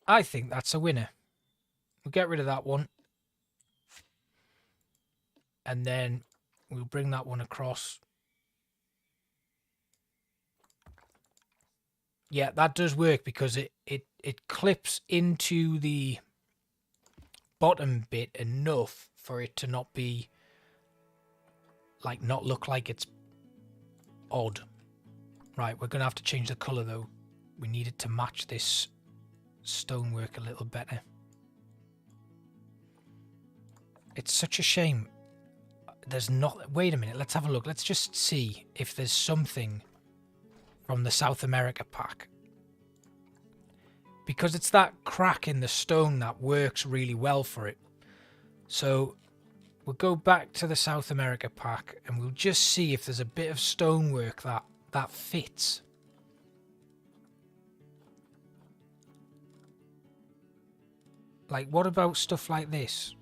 I think that's a winner. We'll get rid of that one. And then we'll bring that one across. Yeah, that does work because it clips into the bottom bit enough for it to not be like not look like it's odd. Right, we're gonna have to change the color though. We need it to match this stonework a little better. It's such a shame there's not... Wait a minute, let's have a look. Let's just see if there's something from the South America pack. Because it's that crack in the stone that works really well for it. So we'll go back to the South America pack and we'll just see if there's a bit of stonework that fits. Like, what about stuff like this?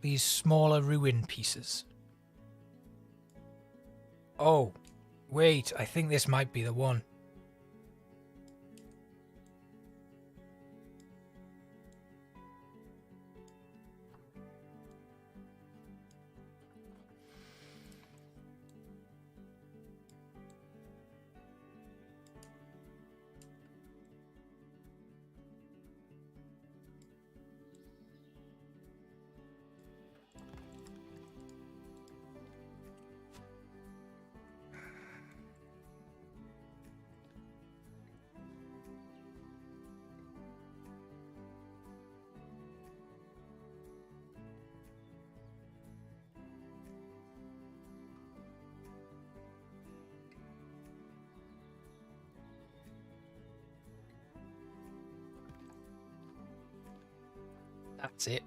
These smaller ruin pieces. Oh, wait, I think this might be the one. That's it.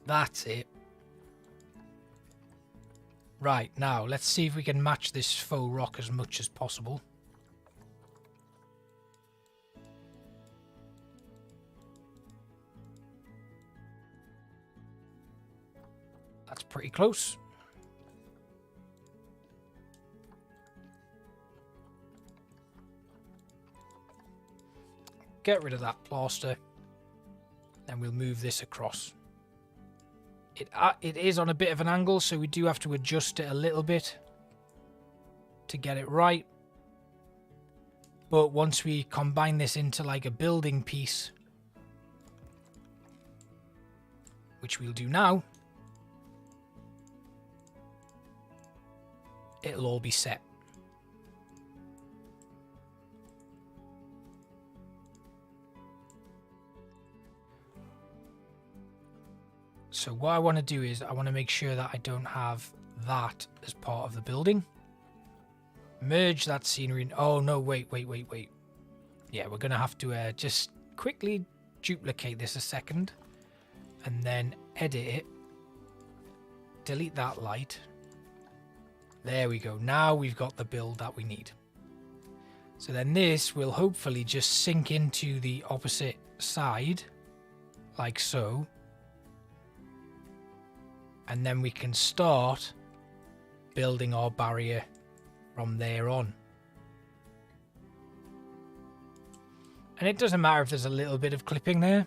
That's it. Right, now let's see if we can match this faux rock as much as possible. That's pretty close. Get rid of that plaster. Then we'll move this across. It is on a bit of an angle, so we do have to adjust it a little bit to get it right. But once we combine this into like a building piece, which we'll do now, it'll all be set. So what I want to do is I want to make sure that I don't have that as part of the building. Merge that scenery. Oh, no, wait. Yeah, we're going to have to just quickly duplicate this a second. And then edit it. Delete that light. There we go. Now we've got the build that we need. So then this will hopefully just sink into the opposite side. Like so. And then we can start building our barrier from there on. And it doesn't matter if there's a little bit of clipping there,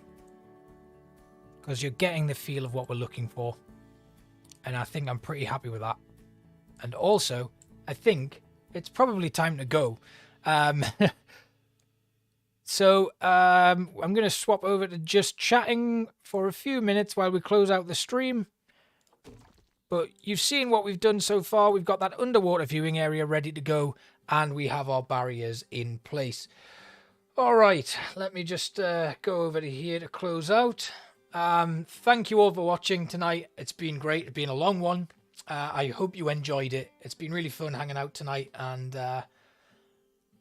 because you're getting the feel of what we're looking for. And I think I'm pretty happy with that. And also, I think it's probably time to go. So I'm going to swap over to just chatting for a few minutes while we close out the stream. But you've seen what we've done so far. We've got that underwater viewing area ready to go, and we have our barriers in place. All right, let me just go over to here to close out. Thank you all for watching tonight. It's been great. It's been a long one. I hope you enjoyed it. It's been really fun hanging out tonight, and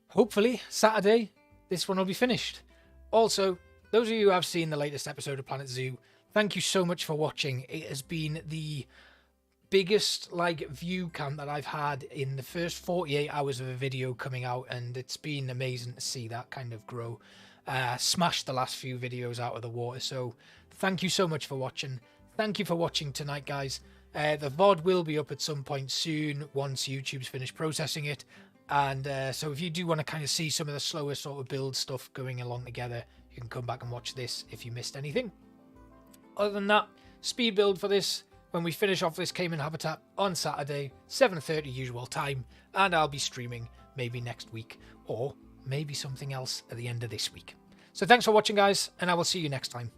hopefully Saturday this one will be finished. Also, those of you who have seen the latest episode of Planet Zoo, thank you so much for watching. It has been the biggest view count that I've had in the first 48 hours of a video coming out, and it's been amazing to see that kind of grow. Smashed the last few videos out of the water, so thank you so much for watching. Thank you for watching tonight, guys. The VOD will be up at some point soon once YouTube's finished processing it. And so if you do want to kind of see some of the slower sort of build stuff going along together, you can come back and watch this if you missed anything. Other than that, speed build for this when we finish off this Caiman Habitat on Saturday, 7:30 usual time, and I'll be streaming maybe next week or maybe something else at the end of this week. So thanks for watching, guys, and I will see you next time.